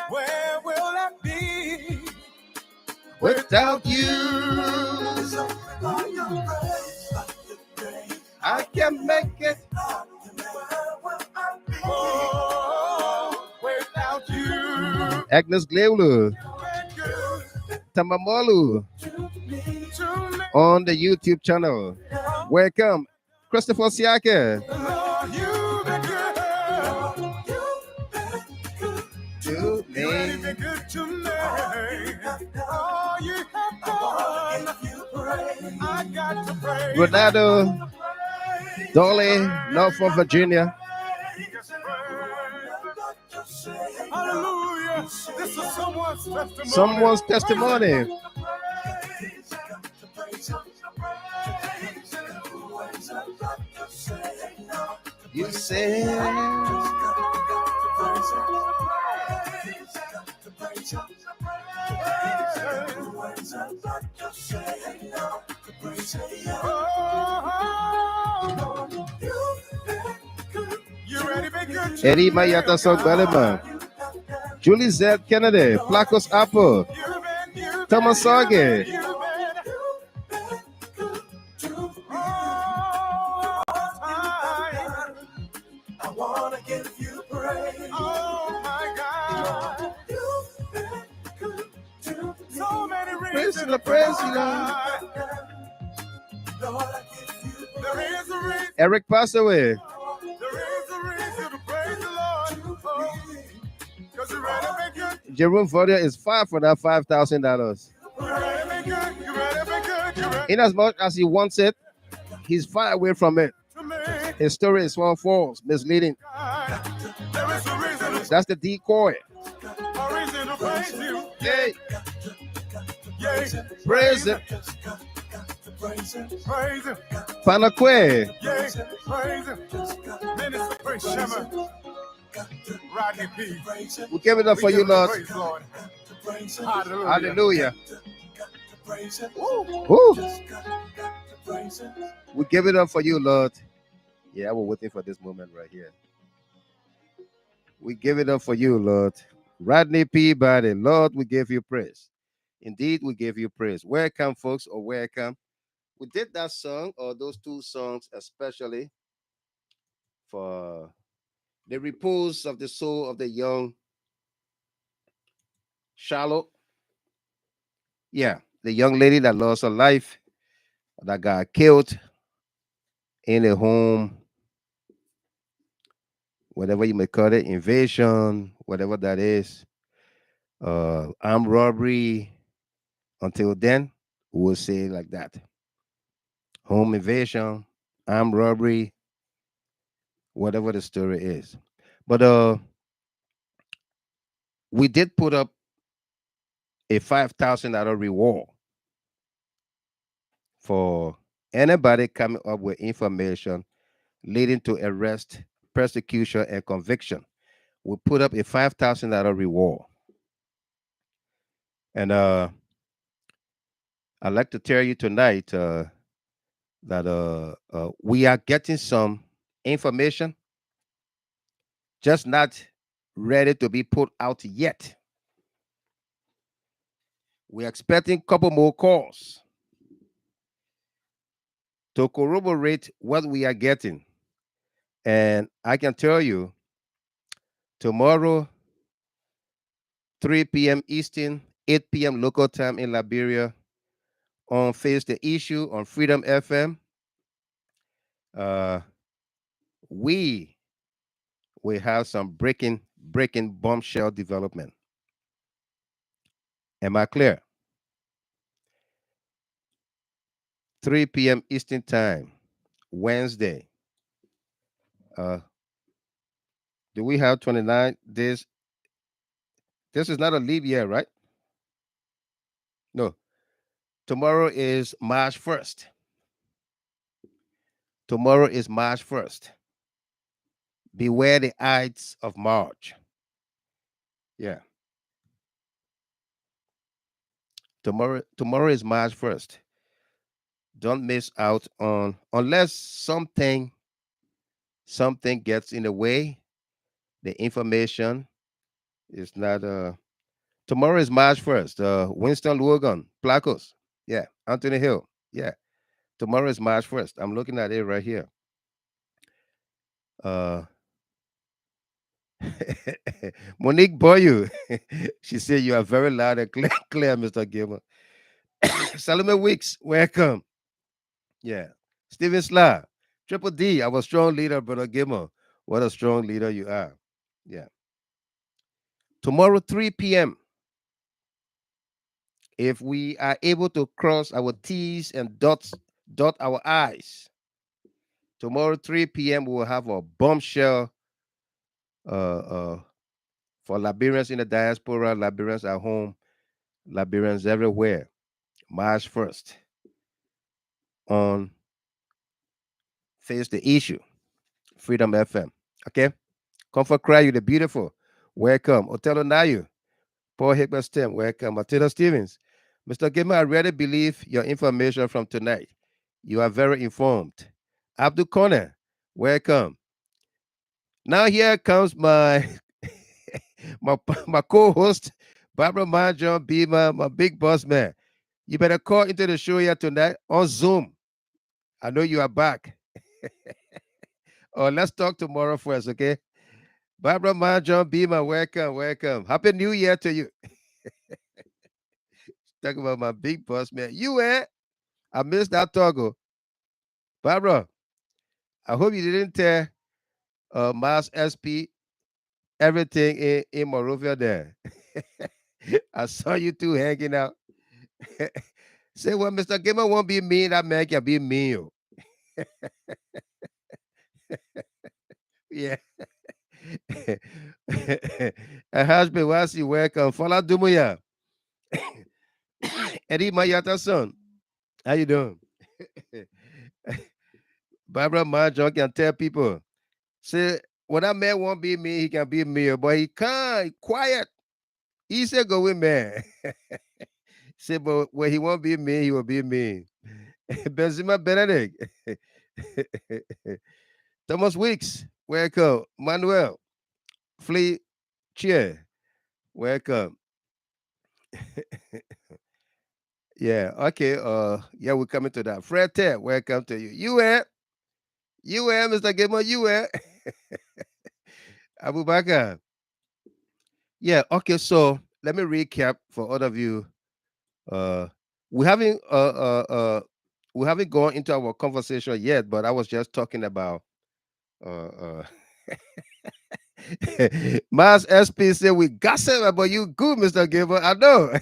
S2: where will I be
S1: without you. I can make it.
S2: Oh, without you.
S1: Agnes Glewlu, Tamamolu on the YouTube channel. Welcome, Christopher Siaka. To me.
S2: To me. All you have done, I got to praise.
S1: Ronaldo Dolly, Norfolk, Virginia.
S2: Hallelujah. This is someone's testimony.
S1: Someone's testimony. You say Eddie Mayata Sogbalema, Julie Z. Kennedy, Placos Apple, Thomas Sage,
S2: I wanna give you praise. Oh my God. You've been good to me. So many reasons
S1: to praise you,
S2: Lord. Lord, I give you there is a reason.
S1: Eric passed away.
S2: There is a reason to praise the Lord. Because you ready to be good.
S1: Jerome Verdier is fired for that $5,000.
S2: You ready to be good. You ready to be good. You ready
S1: In as much as he wants it, he's far away from it.
S2: to me.
S1: His story is one false, misleading.
S2: There is a reason.
S1: That's the decoy.
S2: A reason to praise you.
S1: Yay,
S2: Yay.
S1: praise it.
S2: Praise him.
S1: Panakwe,
S2: Yay. Praise him. Minister Prince Shema. Rodney P.
S1: we give it up for you, Lord.
S2: Praise Lord. Hallelujah.
S1: Hallelujah. Woo. We give it up for you, Lord. Yeah, I was waiting for this moment right here. We give it up for you, Lord. Rodney Peabody, Lord, we give you praise. Indeed, we give you praise. Welcome, folks, or welcome. We did that song, or those two songs, especially for the repose of the soul of the young Charlotte. Yeah, the young lady that lost her life, that got killed in a home, whatever you may call it, invasion, whatever that is, armed robbery. Until then, we will say it like that: home invasion, armed robbery, whatever the story is. But we did put up a $5,000 reward for anybody coming up with information leading to arrest, persecution, and conviction. We put up a $5,000 reward. And I'd like to tell you tonight that we are getting some information, just not ready to be put out yet. We're expecting a couple more calls to corroborate what we are getting. And I can tell you, tomorrow, 3 p.m. Eastern, 8 p.m. local time in Liberia, on Face the Issue on Freedom FM, we will have some breaking bombshell development. Am I clear? 3 p.m. Eastern time, Wednesday. Do we have 29 days? This is not a leap year, right? No. Tomorrow is March 1st. Tomorrow is March 1st. Beware the Ides of March. Yeah. Tomorrow is March 1st. Don't miss out on, unless something gets in the way, the information is not tomorrow is March 1st. Winston Logan, Placos. Yeah. Anthony Hill. Yeah. Tomorrow is March 1st. I'm looking at it right here. Monique Boyu, she said you are very loud and clear, Mr. Gilmer. Salome Weeks, welcome. Yeah. Stephen Sla, Triple D, our strong leader, Brother Gilmer. What a strong leader you are. Yeah. Tomorrow, 3 p.m. If we are able to cross our T's and dot our I's, tomorrow, 3 p.m., we will have a bombshell for Liberians in the diaspora, Liberians at home, Liberians everywhere. March 1st on Face the Issue, Freedom FM. Okay? Comfort Cry, you the beautiful. Welcome. Otelo Nayu, Paul Hickman Stem, welcome. Matilda Stevens. Mr. Gilmer, I really believe your information from tonight. You are very informed. Abdul Kone, welcome. Now here comes my my co-host, Barbara Manjon Beamer, my big boss man. You better call into the show here tonight on Zoom. I know you are back. Oh, let's talk tomorrow first, okay? Barbara Manjon Beamer, welcome. Happy New Year to you. Talk about my big boss man. You I missed that toggle. Barbara, I hope you didn't tell Miles SP everything in Morovia there. I saw you two hanging out. Say, well, Mr. Gamer won't be mean. That man can be mean. Yeah. A husband, was you welcome. Fala Dumuya. Eddie Mayata son. How you doing? Barbara Marjon can tell people. Say, when that man won't be me, he can be me, but he can't. He quiet. He said, go with man. Say, but when he won't be me, he will be me. Benzema Benedict. Thomas Weeks, welcome. Manuel Flea Cheer, welcome. Yeah, okay. Yeah, we're coming to that. Fred Ted, welcome to you. Mr. Gamer, Abubakar. Yeah, okay. So let me recap for all of you. Uh, we haven't we haven't gone into our conversation yet, but I was just talking about uh Mars SP said we gossip about you good, Mr. Giver. I know.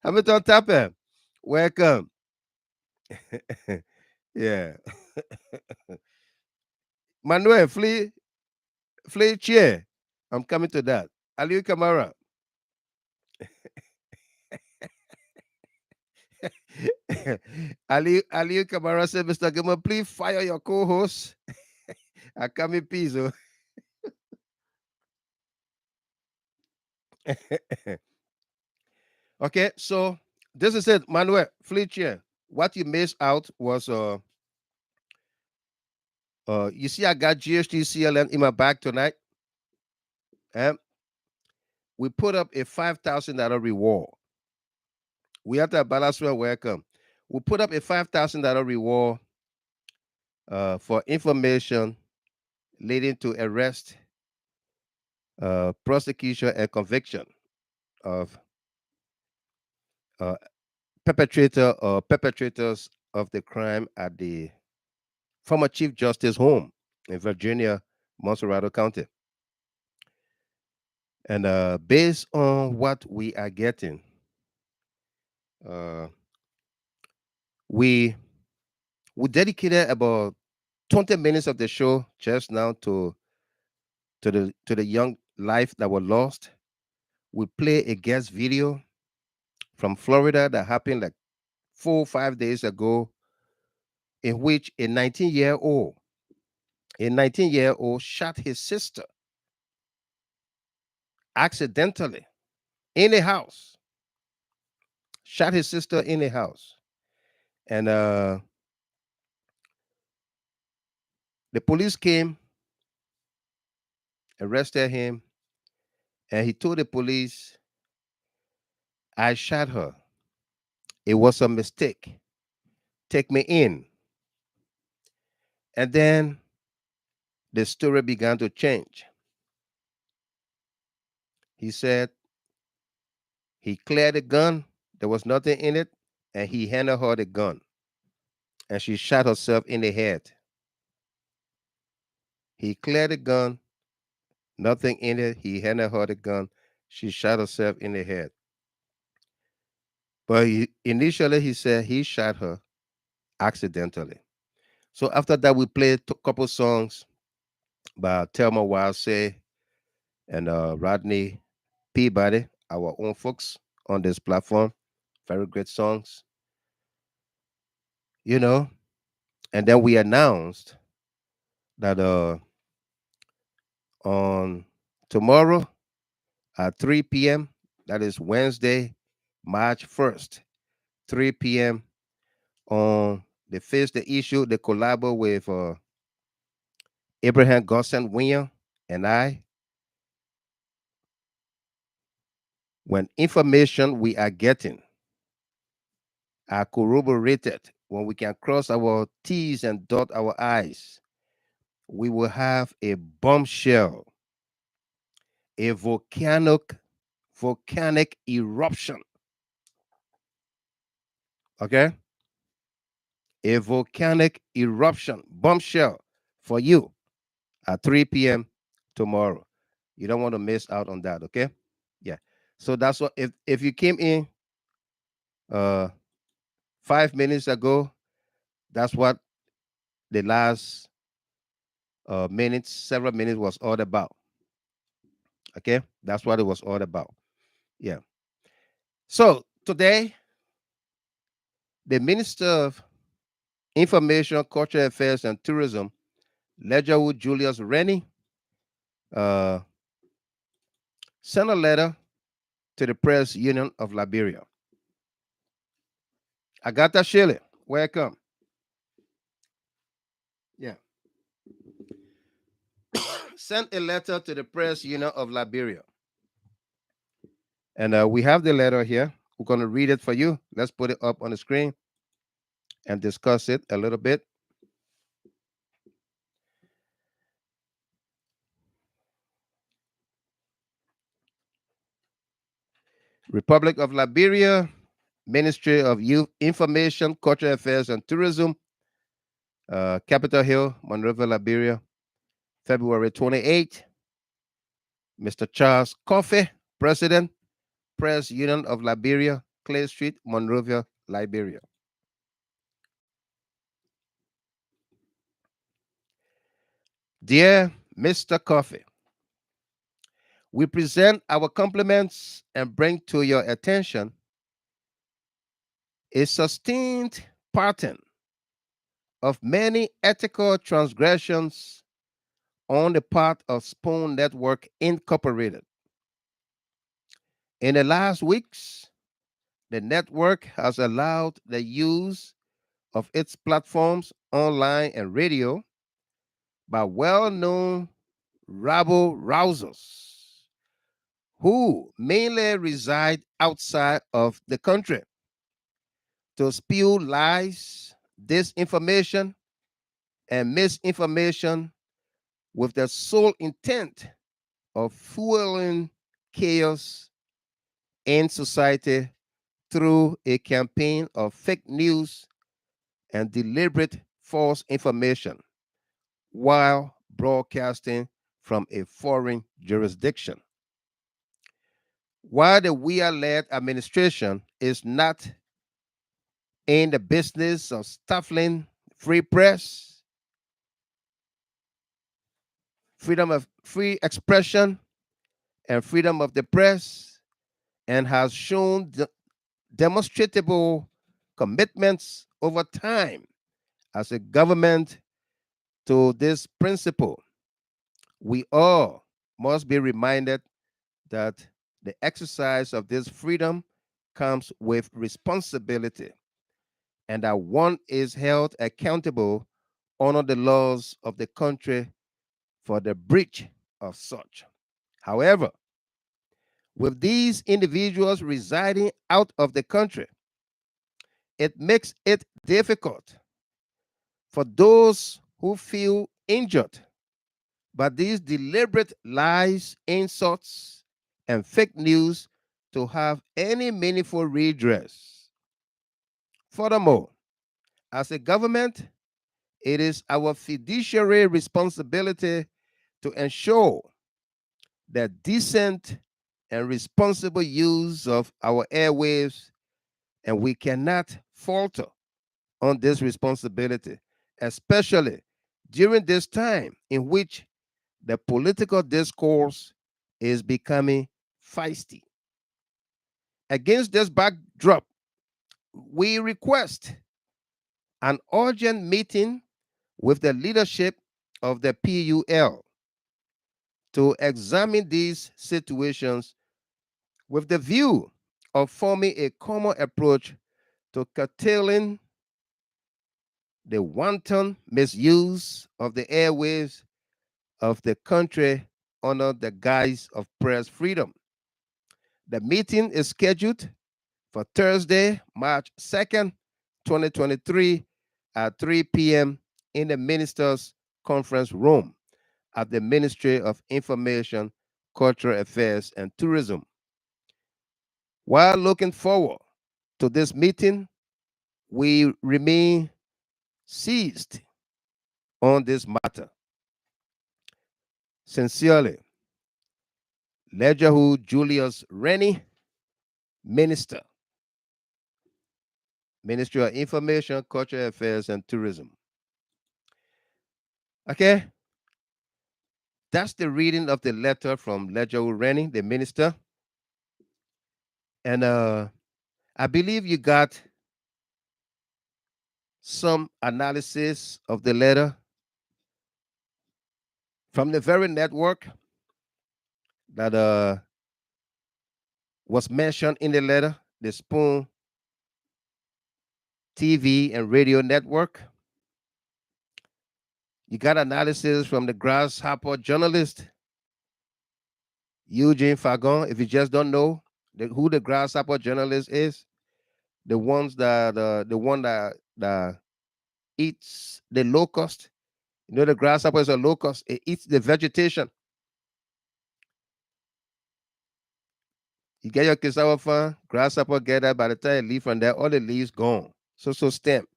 S1: Hamilton Tapper, welcome. Yeah. Manuel, flee chair. I'm coming to that. Aliu Kamara. Aliu Kamara said, Mr. Gilmer, please fire your co-host. I come in peace. Oh. Okay, so this is it, Manuel, flee chair. What you missed out was you see I got GHT CLN in my bag tonight. And we put up a $5,000 reward. We have to balance well welcome. We put up a $5,000 reward for information leading to arrest, prosecution, and conviction of perpetrator or perpetrators of the crime at the former Chief Justice home in Virginia, Monserrato County. And based on what we are getting, we dedicated about 20 minutes of the show just now to the young life that was lost. We play a guest video from Florida that happened like 4 or 5 days ago, in which a 19-year-old shot his sister accidentally in a house. Shot his sister in a house. And the police came, arrested him, and he told the police, I shot her. It was a mistake. Take me in. And then the story began to change. He said he cleared the gun, there was nothing in it, and he handed her the gun. And she shot herself in the head. He cleared the gun, nothing in it. He handed her the gun. She shot herself in the head. But initially, he said he shot her accidentally. So after that, we played a couple songs by Thelma Wildsey and Rodney Peabody, our own folks on this platform. Very great songs. You know, and then we announced that on tomorrow at 3 p.m., that is Wednesday, March 1st, 3 p.m., on the Face the Issue, the collabo with Abraham Gosson William and I. When information we are getting are corroborated, when we can cross our T's and dot our I's, we will have a bombshell, a volcanic eruption. Okay? A volcanic eruption bombshell for you at 3 p.m. tomorrow. You don't want to miss out on that, okay? Yeah. So that's what if you came in 5 minutes ago, that's what the last several minutes was all about. Okay? That's what it was all about. Yeah. So today, the Minister of Information, Cultural Affairs, and Tourism, Legerwood Julius Rennie, sent a letter to the Press Union of Liberia. Agatha Shelley, welcome. Yeah. Sent a letter to the Press Union of Liberia. And we have the letter here. We're going to read it for you. Let's put it up on the screen and discuss it a little bit. Republic of Liberia, Ministry of Youth, Information, Cultural Affairs, and Tourism, Capitol Hill, Monrovia, Liberia, February 28. Mr. Charles Coffey, President, Press Union of Liberia, Clay Street, Monrovia, Liberia. Dear Mr. Coffey, we present our compliments and bring to your attention a sustained pattern of many ethical transgressions on the part of Spoon Network Incorporated. In the last weeks, the network has allowed the use of its platforms online and radio by well-known rabble-rousers who mainly reside outside of the country to spew lies, disinformation, and misinformation with the sole intent of fueling chaos in society through a campaign of fake news and deliberate false information while broadcasting from a foreign jurisdiction. While the WEA-led administration is not in the business of stifling free press, freedom of free expression, and freedom of the press, and has shown demonstrable commitments over time as a government to this principle, we all must be reminded that the exercise of this freedom comes with responsibility, and that one is held accountable under the laws of the country for the breach of such. However, with these individuals residing out of the country, it makes it difficult for those who feel injured by these deliberate lies, insults, and fake news to have any meaningful redress. Furthermore, as a government, it is our fiduciary responsibility to ensure that decent and responsible use of our airwaves, and we cannot falter on this responsibility, especially during this time in which the political discourse is becoming feisty. Against this backdrop, we request an urgent meeting with the leadership of the PUL to examine these situations with the view of forming a common approach to curtailing the wanton misuse of the airwaves of the country under the guise of press freedom. The meeting is scheduled for Thursday, March 2nd, 2023 at 3 p.m. in the Ministers' Conference Room at the Ministry of Information, Cultural Affairs, and Tourism. While looking forward to this meeting, we remain seized on this matter. Sincerely, Lejahu Julius Rennie, Minister, Ministry of Information, Cultural Affairs, and Tourism. Okay, that's the reading of the letter from Lejahu Rennie, the minister. And I believe you got some analysis of the letter from the very network that was mentioned in the letter, the Spoon TV and radio network. You got analysis from the Grasshopper journalist, Eugene Fagon. If you just don't know who the Grasshopper journalist is, the ones that the one that eats the locust. You know, the grasshopper is a locust. It eats the vegetation. You get your cassava farm, grasshopper get that. By the time you leave from there, all the leaves gone. So stem.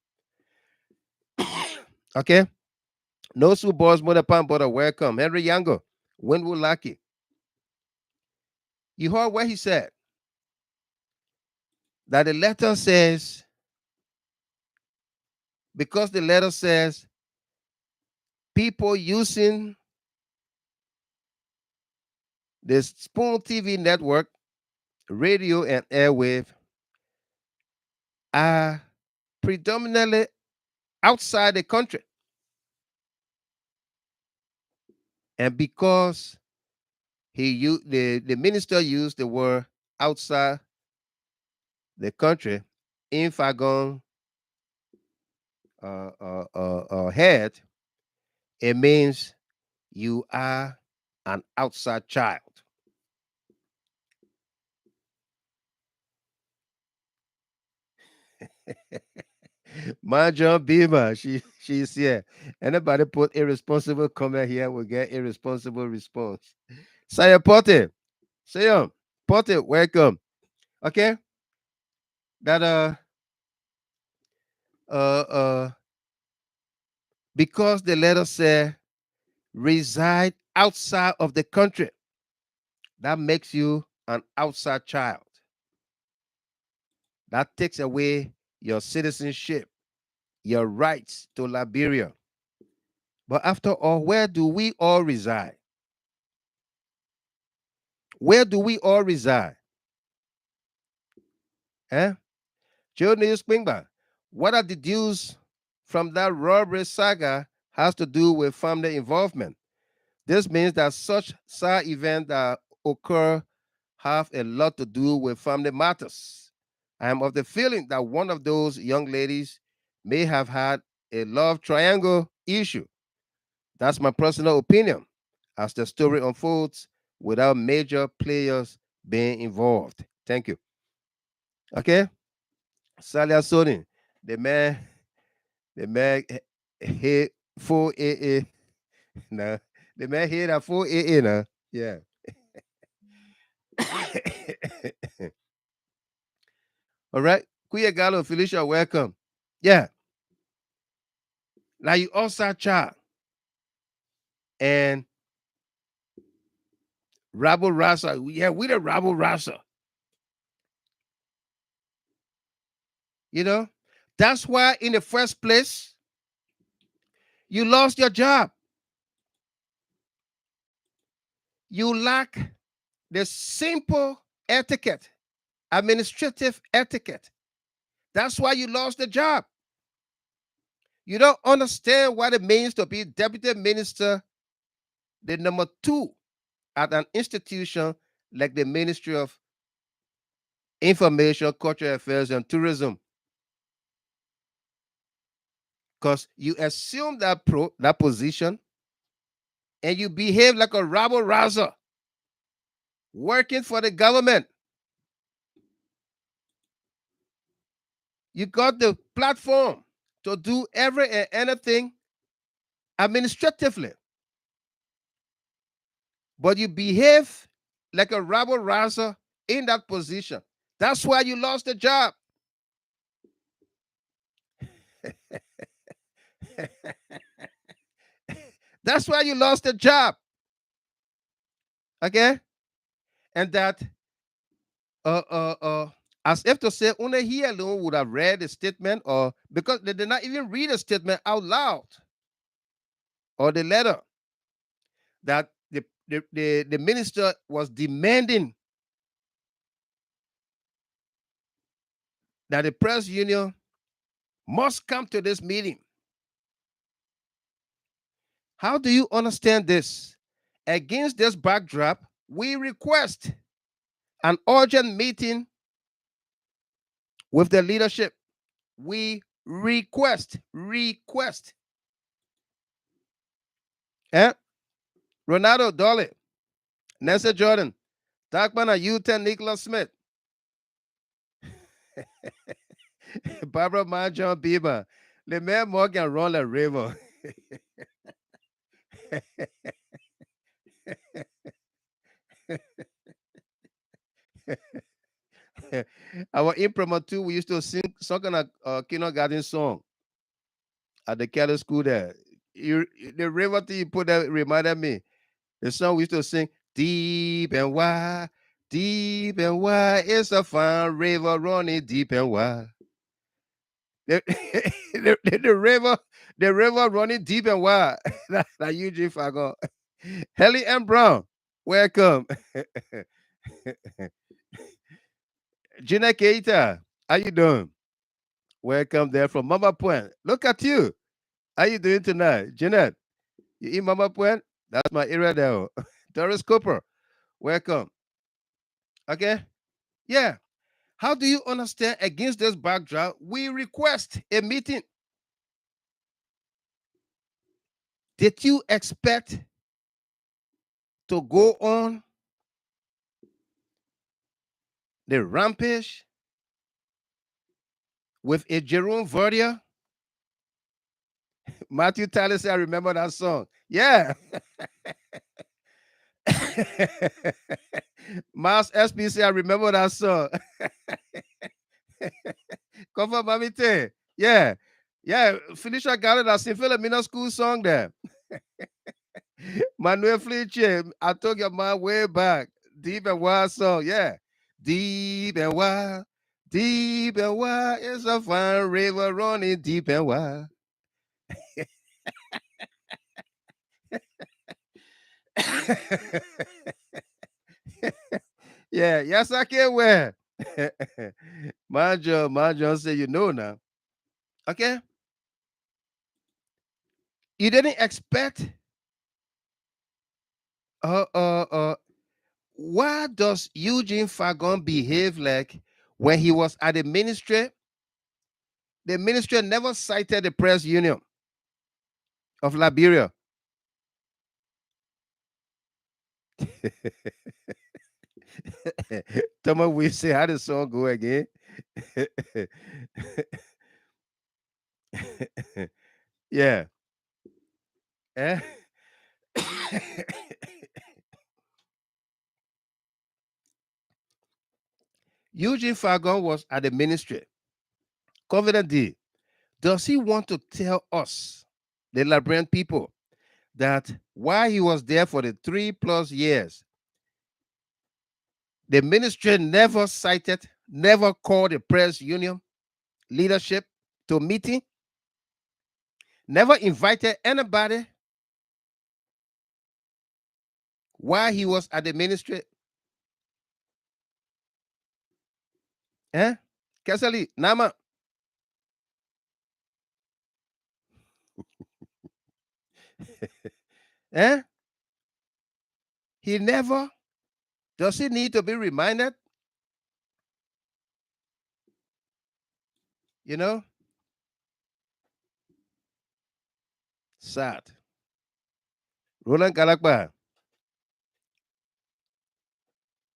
S1: Okay. No Sioux boys, mother pan, brother, welcome. Henry Yango, Winwood Lucky. You heard what he said? That the letter says, because the letter says people using the Spoon TV network, radio, and airwave are predominantly outside the country. And because the minister used the word outside the country in Fagon head, it means you are an outside child. Marjorie Beaver, she's here. Anybody put irresponsible comment here will get irresponsible response. Saya Pote, Sayam Pote, welcome. Okay, that because the letter said reside outside of the country, that makes you an outside child. That takes away your citizenship, your rights to Liberia. But after all, where do we all reside? Where do we all reside? Eh? Joe News Springback, what I deduce from that robbery saga has to do with family involvement. This means that such side events that occur have a lot to do with family matters. I am of the feeling that one of those young ladies may have had a love triangle issue. That's my personal opinion as the story unfolds without major players being involved. Thank you. Okay? Salia Sony, the man hit full AA. No, the man hit a full AA now. Yeah. All right. Kuya Gallo, Felicia, welcome. Yeah. Now you outside child. And rabble rasa. Yeah, we the rabble rasa. You know, that's why in the first place, you lost your job. You lack the simple etiquette, administrative etiquette. That's why you lost the job. You don't understand what it means to be deputy minister, the number 2 at an institution like the Ministry of Information, Cultural Affairs, and Tourism. Because you assume that position and you behave like a rabble rouser working for the government. You got the platform to do every and anything administratively. But you behave like a rabble rouser in that position. That's why you lost the job. That's why you lost the job. Okay? And that as if to say only he alone would have read the statement, or because they did not even read the statement out loud, or the letter that the minister was demanding that the press union must come to this meeting. How do you understand this? Against this backdrop, we request an urgent meeting with the leadership. We request Eh? Ronaldo Dolly, Nessa Jordan, Takmana U10 Nicholas Smith, Barbara Ma John Bieber, Le Maire Morgan Ron Le River. Our impromptu, we used to sing some kind of kindergarten song at the Catholic school there. The river thing you put that reminded me. The song we used to sing, deep and wide, it's a fine river running deep and wide. The, the river running deep and wide. That Eugene Fagon. Helly M. Brown, welcome. Gina Keita, how you doing? Welcome there from Mama Point. Look at you. How you doing tonight? Jeanette, you eat Mama Point? That's my area there. Doris Cooper, welcome. Okay? Yeah. How do you understand against this backdrop? We request a meeting. Did you expect to go on the rampage with a Jerome Verdier? Matthew Tyler said, I remember that song. Yeah. Miles SB said, I remember that song. Cover Mamite. Yeah. Yeah. Felicia Gallen, I sing Philomena school song there. Manuel Fletcher, I took your mind way back. Deep and Wild song. Yeah. Deep and wild. Deep and wild. It's a fine river running deep and wild. Yeah, yes, I can wear. My John say you know now. Okay. You didn't expect. Why does Eugene Fagon behave like when he was at the ministry? The ministry never cited the press union of Liberia. Thomas, we say, how the song go again? Yeah. Eh? Eugene Fagon was at the ministry. Covenant D. Does he want to tell us, the Liberian people, that while he was there for the 3+ years, the ministry never cited, never called the press union leadership to meeting, never invited anybody while he was at the ministry? Eh? Kesali, Nama. Eh? He never. Does he need to be reminded? You know? Sad. Roland Galakba.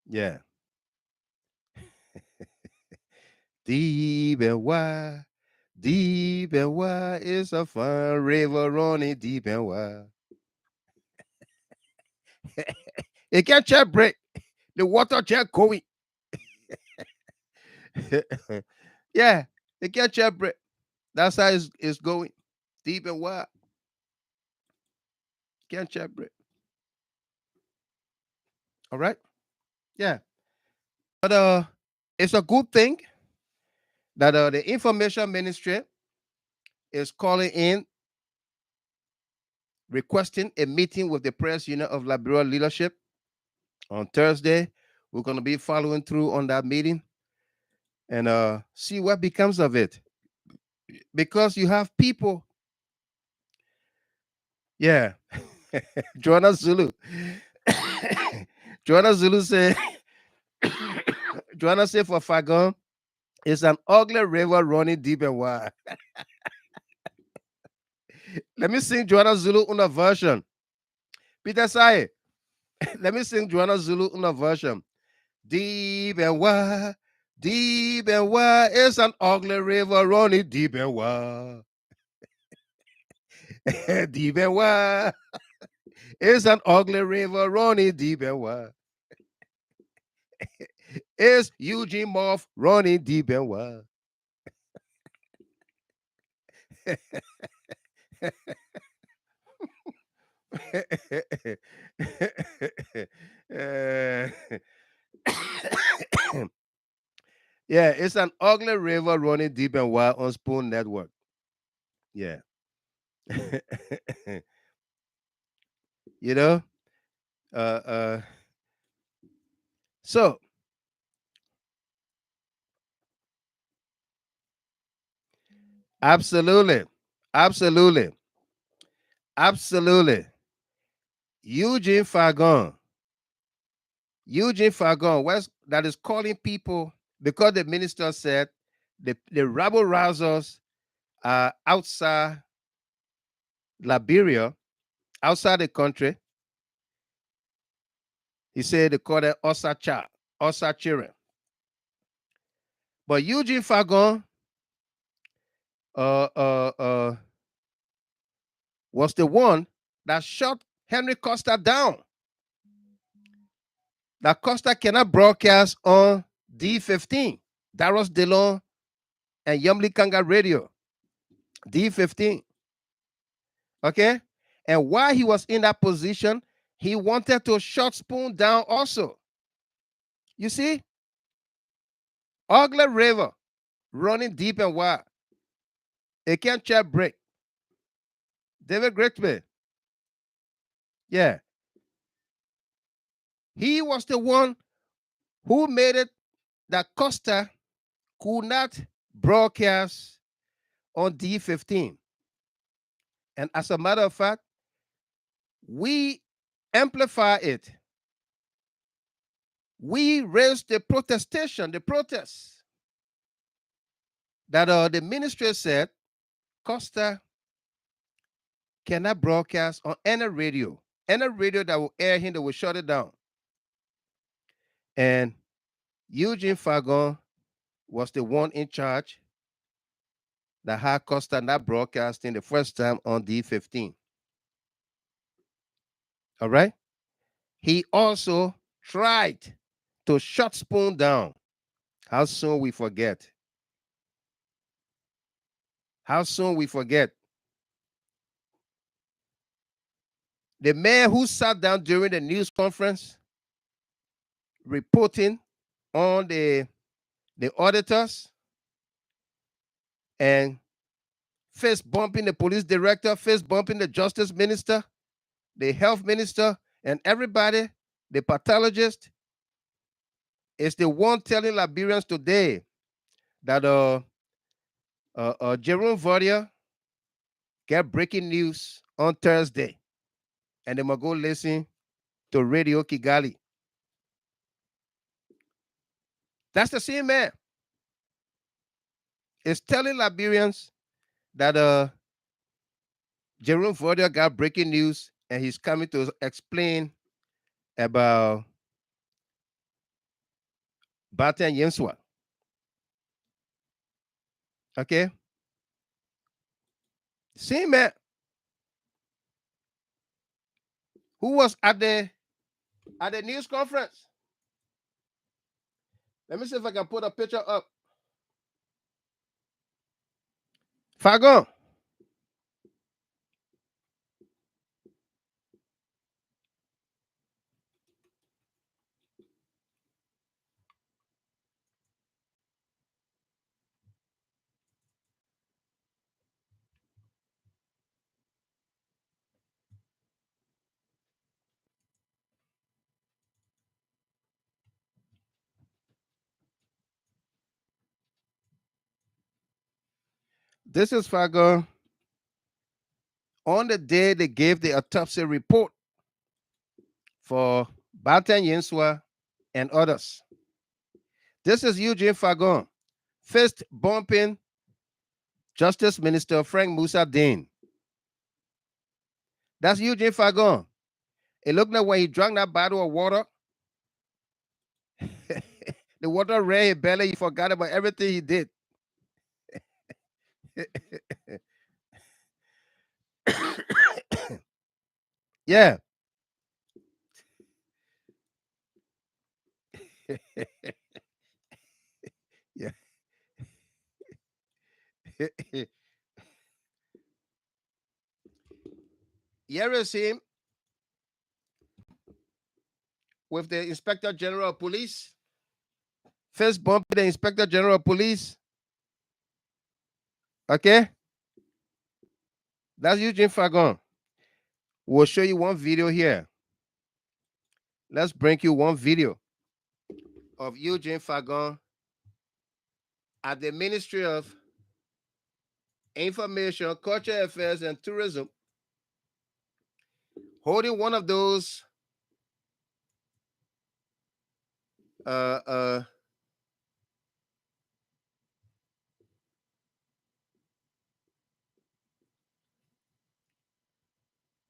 S1: Yeah. Deep and wide is a fine river running deep and wide. It can't check break. The water check going. Yeah, it can't check break. That's how it's going. Deep and wide. Can't check break. All right? Yeah. But it's a good thing that the information ministry is calling in, requesting a meeting with the press union of Liberia leadership on Thursday. We're going to be following through on that meeting and see what becomes of it. Because you have people. Yeah. Joanna Zulu. Joanna Zulu said, Joanna said for Fagon, it's an ugly river running deep and wide. Let me sing Joanna Zulu on a version. Peter Sai. Let me sing Joanna Zulu in a version. Deep and wide is an ugly river running deep and wide. Deep and wide is an ugly river running deep and wide. Is Eugene Moff running deep and wide. Yeah, it's an ugly river running deep and wide on Spoon Network. Yeah. You know? So absolutely. Absolutely. Absolutely. Eugene Fagon, that is calling people because the minister said the rabble rousers are outside Liberia, outside the country. He said they call it Osachire. But Eugene Fagon was the one that shot Henry Costa down. That Costa cannot broadcast on D15, Daros Delon and Yumli Kanga Radio, D15. Okay? And while he was in that position, he wanted to shut Spoon down also. You see? Ugly River running deep and wide. It can't check break. David Grigsby. Yeah. He was the one who made it that Costa could not broadcast on D15. And as a matter of fact, we amplify it. We raised the protestation, the protests that the ministry said Costa cannot broadcast on any radio. Any radio that will air him, they will shut it down. And Eugene Fagon was the one in charge that had Costa not broadcasting the first time on D15. All right? He also tried to shut Spoon down. How soon we forget. How soon we forget. The man who sat down during the news conference reporting on the auditors and fist bumping the police director, fist bumping the justice minister, the health minister, and everybody, the pathologist, is the one telling Liberians today that Jerome Verdier get breaking news on Thursday, and they must go listen to Radio Kigali. That's the same man. Is telling Liberians that Jerome Verdier got breaking news, and he's coming to explain about Baten Yenswa. Okay? Same man who was at the news conference. Let me see if I can put a picture up. Fagon. This is Fagon on the day they gave the autopsy report for Baten Yenswa and others. This is Eugene Fagon, fist bumping Justice Minister Frank Musa Dean. That's Eugene Fagon. It looked like when he drank that bottle of water, the water ran his belly. He forgot about everything he did. Yeah. Yeah. Here is him with the Inspector General of Police. First bumping the Inspector General of Police. Okay? That's Eugene Fagon. We'll show you one video here. Let's bring you one video of Eugene Fagon at the Ministry of Information, Culture Affairs, and Tourism, holding one of those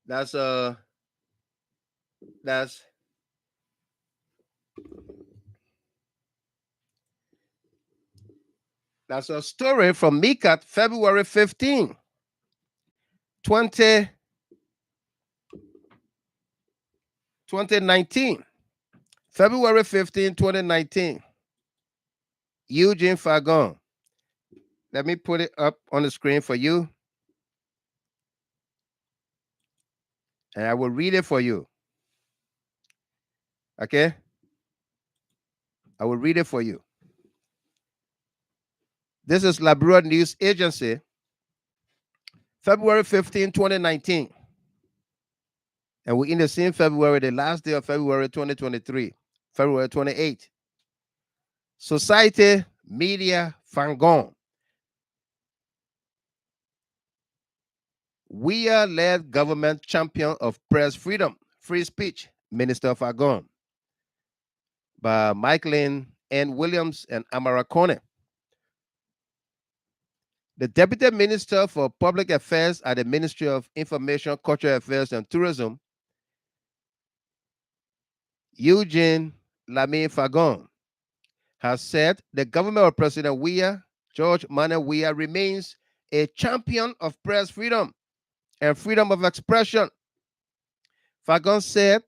S1: that's a story from MICAT, February 15, 2019. February 15, 2019. Eugene Fagon. Let me put it up on the screen for you. And I will read it for you. Okay? I will read it for you. This is Liberia News Agency, February 15, 2019. And we're in the same February, the last day of February 2023, February 28. Society Media Fagon. We are led government champion of press freedom, free speech, Minister Fagon, by Michaelin N. Williams and Amara Kone. The Deputy Minister for Public Affairs at the Ministry of Information, Cultural Affairs, and Tourism, Eugene Lamy Fagon, has said the government of President Weah, George Manuel Weah, remains a champion of press freedom and freedom of expression. Fagon said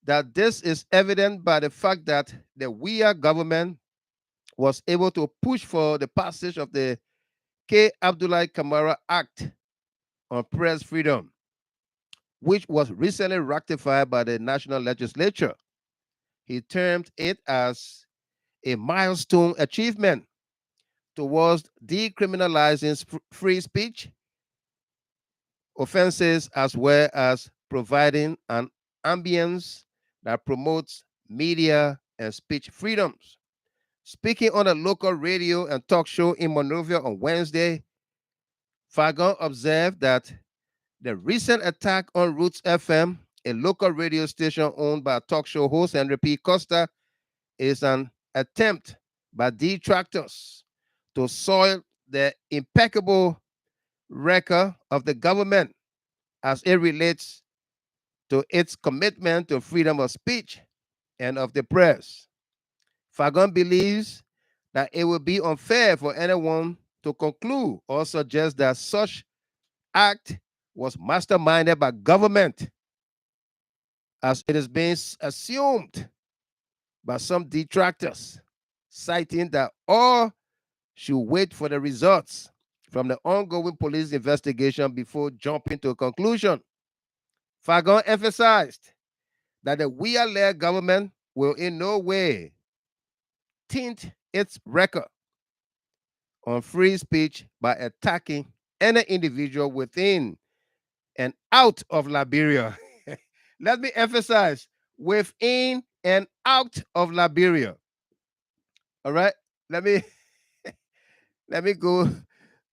S1: that this is evident by the fact that the Weah government was able to push for the passage of the K. Abdullahi Kamara Act on Press Freedom, which was recently ratified by the National Legislature. He termed it as a milestone achievement towards decriminalizing free speech offenses, as well as providing an ambience that promotes media and speech freedoms. Speaking on a local radio and talk show in Monrovia on Wednesday, Fagon observed that the recent attack on Roots FM, a local radio station owned by talk show host Henry P. Costa, is an attempt by detractors to soil the impeccable record of the government as it relates to its commitment to freedom of speech and of the press. Fagon believes that it would be unfair for anyone to conclude or suggest that such act was masterminded by government, as it is being assumed by some detractors, citing that all should wait for the results from the ongoing police investigation before jumping to a conclusion. Fagon emphasized that the Weah-led government will in no way tint its record on free speech by attacking any individual within and out of Liberia. Let me emphasize, within and out of Liberia. All right, let me go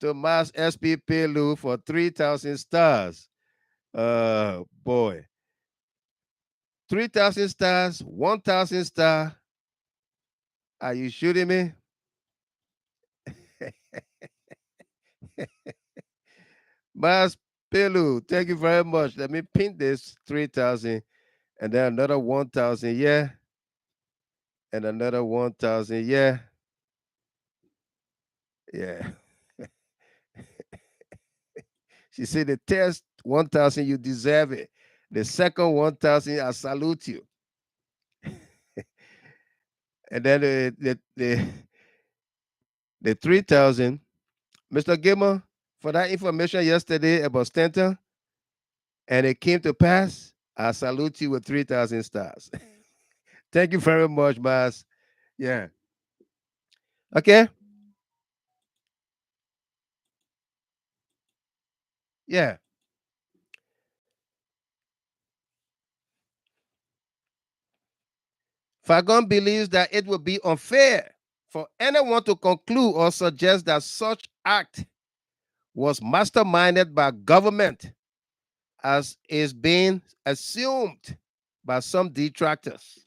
S1: to Mass SP Pelu for 3,000 stars. Boy, 3,000 stars, 1,000 star. Are you shooting me? Mass Pelu, thank you very much. Let me pin this 3,000. And then another 1,000, yeah. And another 1,000, yeah. Yeah. She said the test 1,000, you deserve it. The second 1,000, I salute you. And then the 3,000, Mr. Gilmer, for that information yesterday about Stanton, and it came to pass, I salute you with 3,000 stars. Thank you very much, Mas. Yeah. Okay. Yeah. Fagon believes that it would be unfair for anyone to conclude or suggest that such act was masterminded by government, as is being assumed by some detractors.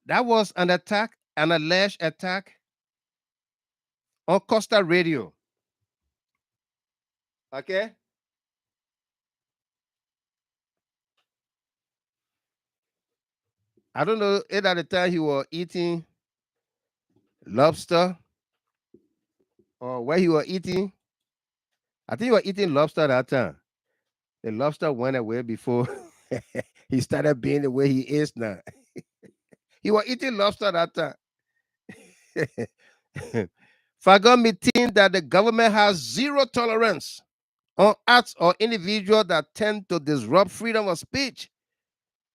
S1: That was an attack, an alleged attack on Costa Radio. Okay? I don't know if at the time he was eating lobster or where he was eating. I think he was eating lobster that time. The lobster went away before he started being the way he is now. He was eating lobster that time. Fagon maintained that the government has zero tolerance on acts or individuals that tend to disrupt freedom of speech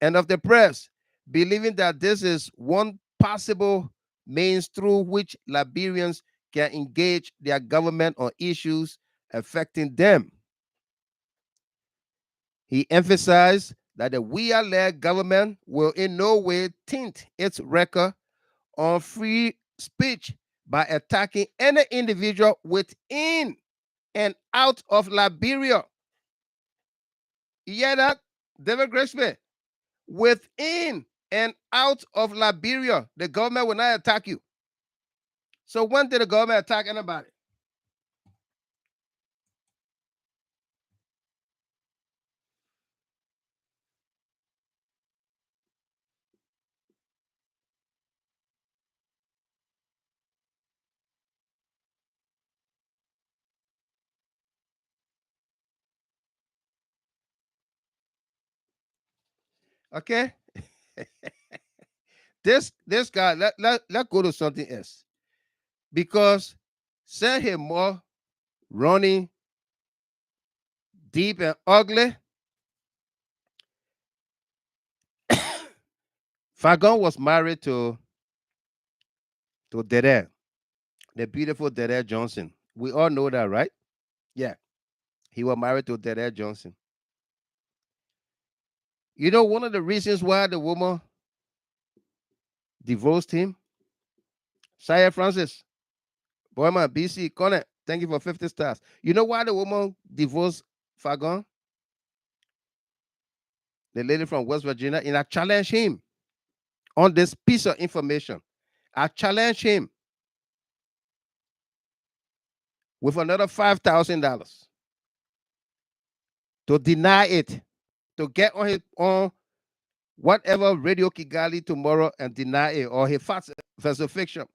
S1: and of the press, believing that this is one possible means through which Liberians can engage their government on issues affecting them. He emphasized that the WIA-led government will in no way taint its record on free speech by attacking any individual within and out of Liberia. You hear that, David Grisby? Within and out of Liberia, the government will not attack you. So when did the government attack anybody? Okay. This guy, let go to something else. Because send him more running deep and ugly. Fagon was married to Dede, the beautiful Dede Johnson. We all know that, right? Yeah. He was married to Dede Johnson. You know, one of the reasons why the woman divorced him? Saya Francis, Boyman, BC, Connect, thank you for 50 stars. You know why the woman divorced Fagon? The lady from West Virginia, and I challenge him on this piece of information. I challenge him with another $5,000 to deny it, to get on his on whatever Radio Kigali tomorrow and deny it, or his falsification.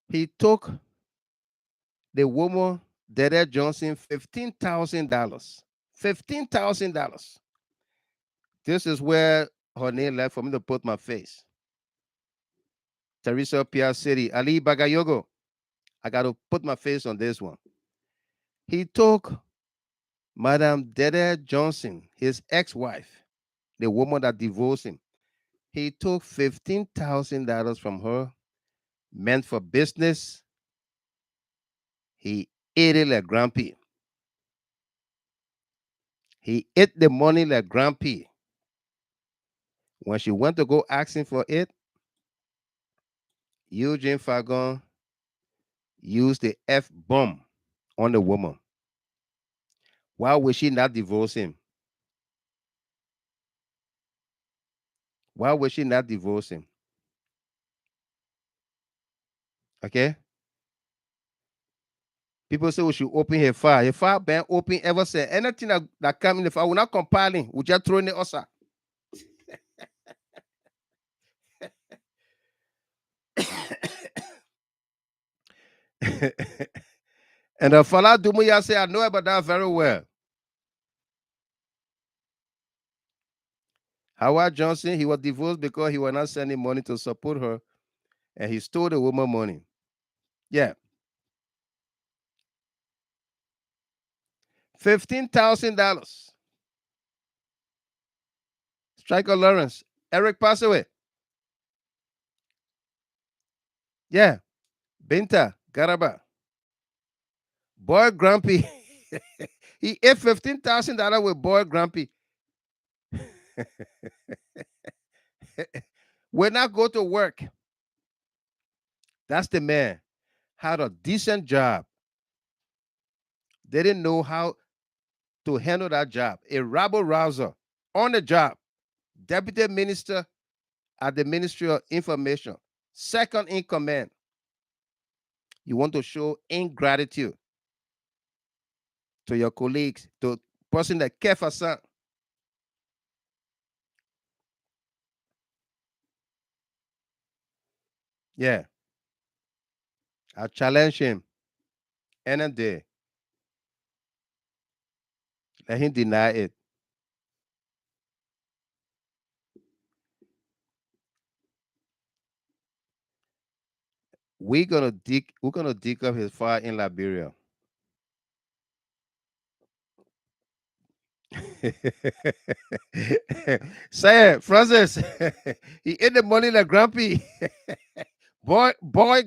S1: He took the woman, Dede Johnson, $15,000. $15,000. This is where her name left for me to put my face. Teresa Pia City, Ali Bagayogo. I got to put my face on this one. He took Madam Dede Johnson, his ex-wife, the woman that divorced him. He took $15,000 from her, meant for business. He ate it like Grumpy. He ate the money like Grumpy. When she went to go asking for it, Eugene Fagon used the F-bomb on the woman. Why would she not divorce him? Why would she not divorce him? Okay? People say we should open her file. Her file been open ever since. Anything that come in the file, we're not compiling. We just throwing it outside. And the fella Dumuya say, I know about that very well. Howard Johnson, he was divorced because he was not sending money to support her, and he stole the woman money. Yeah. $15,000. Striker Lawrence. Eric passed away. Yeah. Binta Garaba. Boy Grumpy. He ate $15,000 with Boy Grumpy. When I go to work, that's the man. Had a decent job. They didn't know how to handle that job. A rabble rouser on the job. Deputy Minister at the Ministry of Information. Second in command. You want to show ingratitude to your colleagues, to person that care for son. Yeah. I challenge him any day. Let him deny it. We're gonna dig up his file in Liberia. Say it, Francis. He ate the money like Grumpy. boy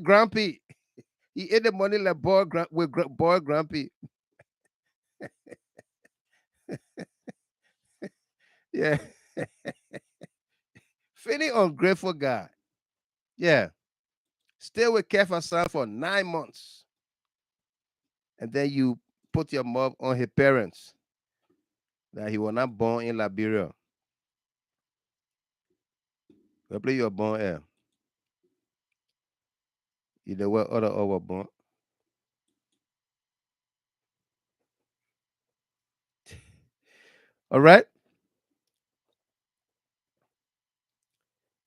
S1: Grumpy. He ate the money like boy Grumpy. Yeah. Feeling ungrateful guy. Yeah. Stay with Kefa son for 9 months. And then you put your mouth on his parents that he was not born in Liberia. Where play you were born at? You know where other were born? All right.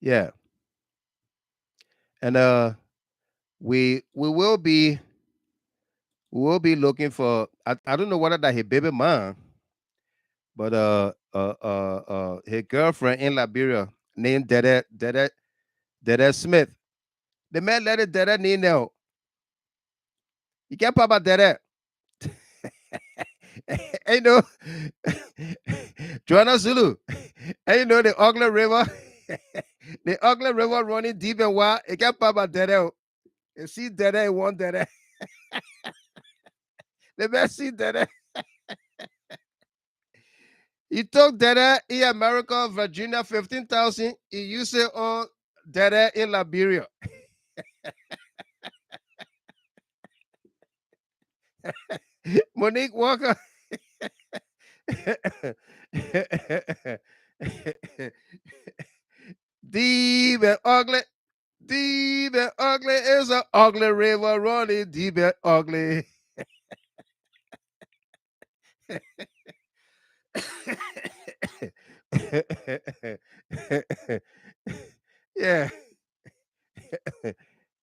S1: Yeah. And we will be looking for I don't know whether that his baby mom, but his girlfriend in Liberia named Dede Smith. The man let it Dede name now. You can't pop about Dede. Ain't no Joanna Zulu. Ain't no the ugly river. The ugly river running deep and wide. You can't pop about Dede. You see Dede, you want Dede. The man see Dede. He took Dede in America, Virginia, 15,000. He used it on Dede in Liberia. Monique Walker. Deep and ugly. Deep and ugly is an ugly river running deep and ugly. Yeah.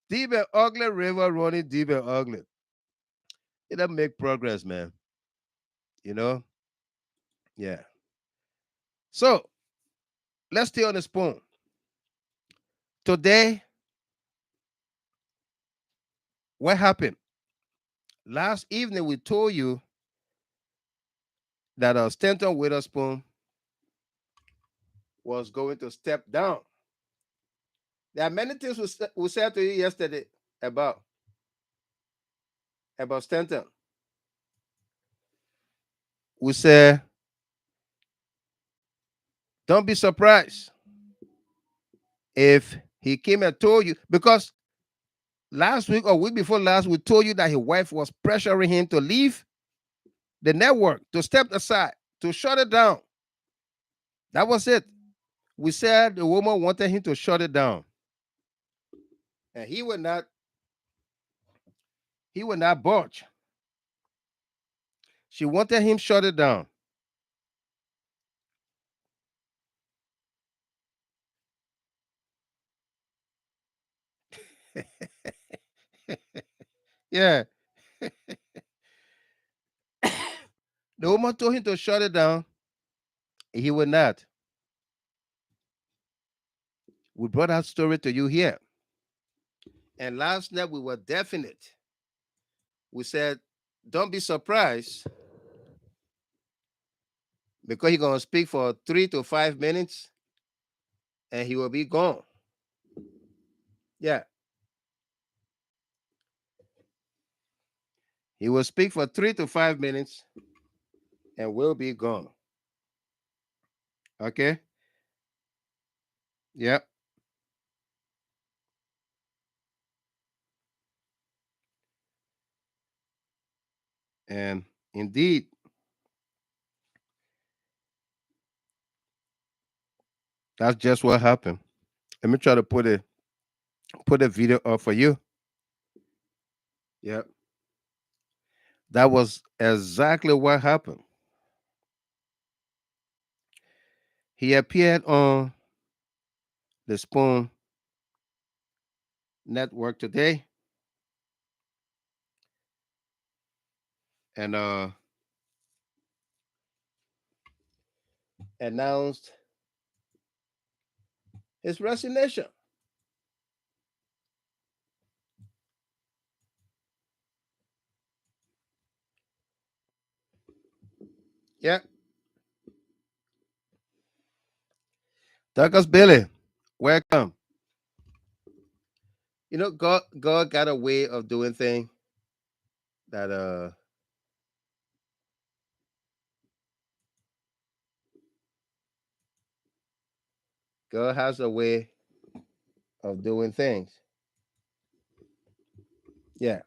S1: Deep and ugly river running deep and ugly. It doesn't make progress, man. You know? Yeah. So let's stay on the spoon. Today, what happened? Last evening, we told you that Stanton Witherspoon was going to step down. There are many things we said to you yesterday about Stanton. We said, don't be surprised if he came and told you, because last week or week before last, we told you that his wife was pressuring him to leave the network, to step aside, to shut it down. That was it. We said the woman wanted him to shut it down. And he would not budge. She wanted him shut it down. Yeah. The woman told him to shut it down. He would not. We brought that story to you here. And last night we were definite. We said, don't be surprised because he's going to speak for 3 to 5 minutes and he will be gone. Yeah. He will speak for 3 to 5 minutes and will be gone. Okay? Yep. And indeed, that's just what happened. Let me try to put a video up for you. Yep. That was exactly what happened. He appeared on the Spoon Network today and announced his resignation. Yeah. Douglas Billy, welcome. You know, God got a way of doing things that God has a way of doing things. Yeah.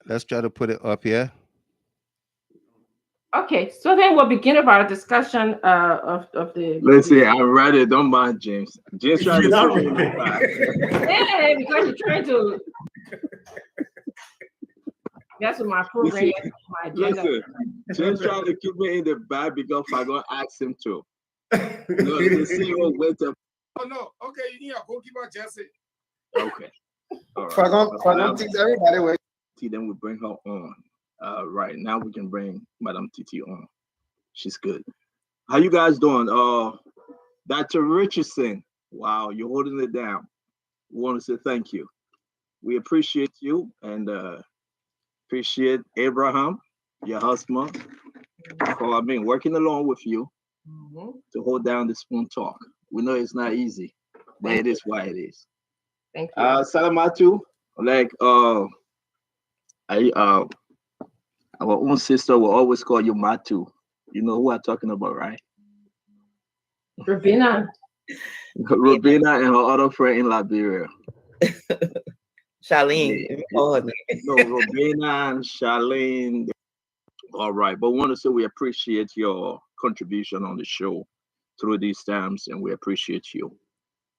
S1: Let's try to put it up here.
S10: Okay, so then we'll begin our discussion of the.
S11: Let's see, I'm ready. Don't mind James. James trying to
S10: Yeah, because you're trying to. That's what my program. My agenda.
S11: Listen, James trying to keep me in the back because I'm gonna ask him to. The CEO went up.
S12: Oh no, okay, you need a goalkeeper, Jesse.
S11: Okay. All right.
S12: Fagon thinks everybody will.
S11: Then we bring her on. Right now we can bring Madam Titi on. She's good. How you guys doing? Dr. Richardson. Wow, you're holding it down. We want to say thank you. We appreciate you and appreciate Abraham, your husband, for working along with you to hold down the Spoon Talk. We know it's not easy, but it is why it is.
S10: Thank you.
S11: Salamatu, our own sister will always call you Matu. You know who I'm talking about, right?
S10: Robina.
S11: Robina and her other friend in Liberia.
S13: Charlene.
S11: No, Robina and Charlene. All right, but we want to say we appreciate your contribution on the show through these times, and we appreciate you.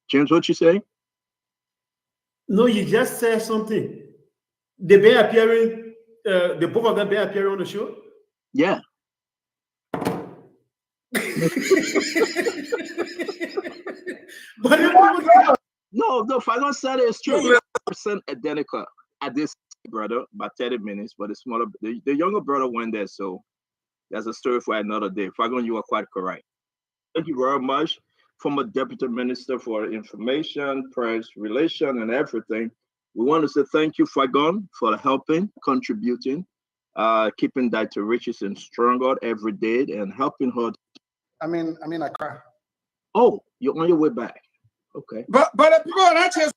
S11: James, what you say?
S14: No, you just said something. They been appearing. The both of them been appearing on the show.
S11: Yeah.
S14: But
S11: no, Fagon said it's true. 100% identical at this brother by 30 minutes, but the younger brother went there, so that's a story for another day. Fagon, you are quite correct. Thank you very much, former Deputy Minister for Information, Press Relation, and everything. We want to say thank you, Fagon, for helping, contributing, keeping Dr. Richardson stronger every day and helping her.
S12: I mean, Accra.
S11: Oh, you're on your way back. Okay.
S12: But the people are not just.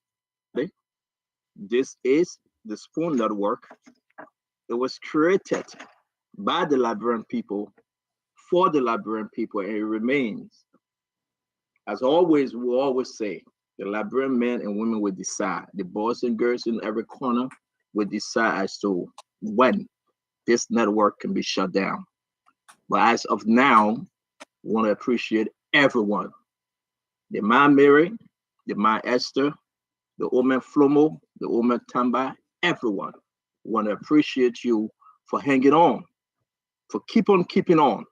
S11: This is the Spoon Network. It was created by the Liberian people, for the Liberian people, and it remains. As always, we always say, The Liberian men and women will decide. The boys and girls in every corner will decide as to when this network can be shut down. But as of now, we want to appreciate everyone. The man Mary, the man Esther, the woman Flomo, the woman Tamba, everyone. We want to appreciate you for hanging on, for keep on keeping on.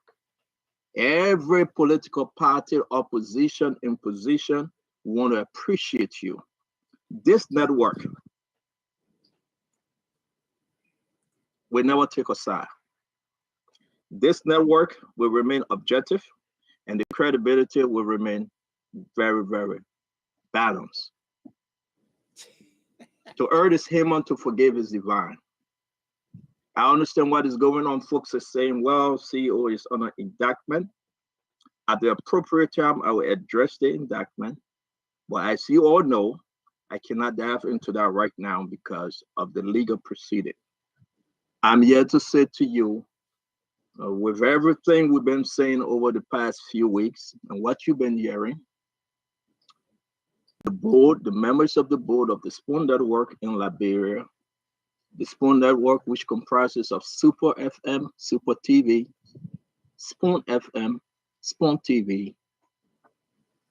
S11: Every political party, opposition, in position, we want to appreciate you. This network will never take a side. This network will remain objective, and the credibility will remain very, very balanced. To urge is human, to forgive is divine. I understand what is going on. Folks are saying, well, CEO is on an indictment. At the appropriate time, I will address the indictment. But as you all know, I cannot dive into that right now because of the legal proceeding. I'm here to say to you, with everything we've been saying over the past few weeks and what you've been hearing, the board, the members of the board of the Spoon Network in Liberia, the Spoon Network, which comprises of Super FM, Super TV, Spoon FM, Spoon TV,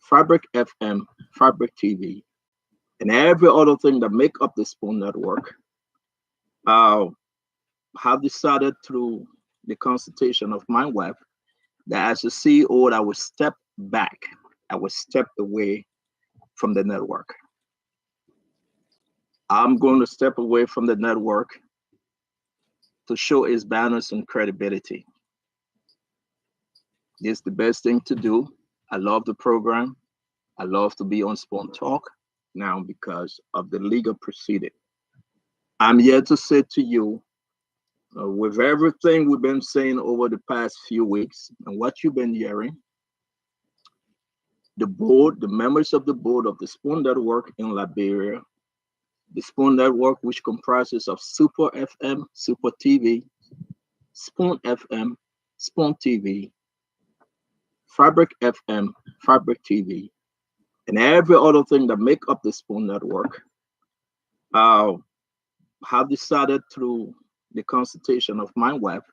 S11: Fabric FM, Fabric TV, and every other thing that make up the Spoon Network, have decided through the consultation of my wife that as a CEO, I will step back. I will step away from the network. I'm going to step away from the network to show its balance and credibility. It's the best thing to do. I love the program. I love to be on Spoon Talk now because of the legal proceeding. I'm here to say to you, with everything we've been saying over the past few weeks and what you've been hearing, the board, the members of the board of the Spoon Network in Liberia, the Spoon Network, which comprises of Super FM, Super TV, Spoon FM, Spoon TV, Fabric FM, Fabric TV, and every other thing that make up the Spoon Network, have decided through the consultation of my wife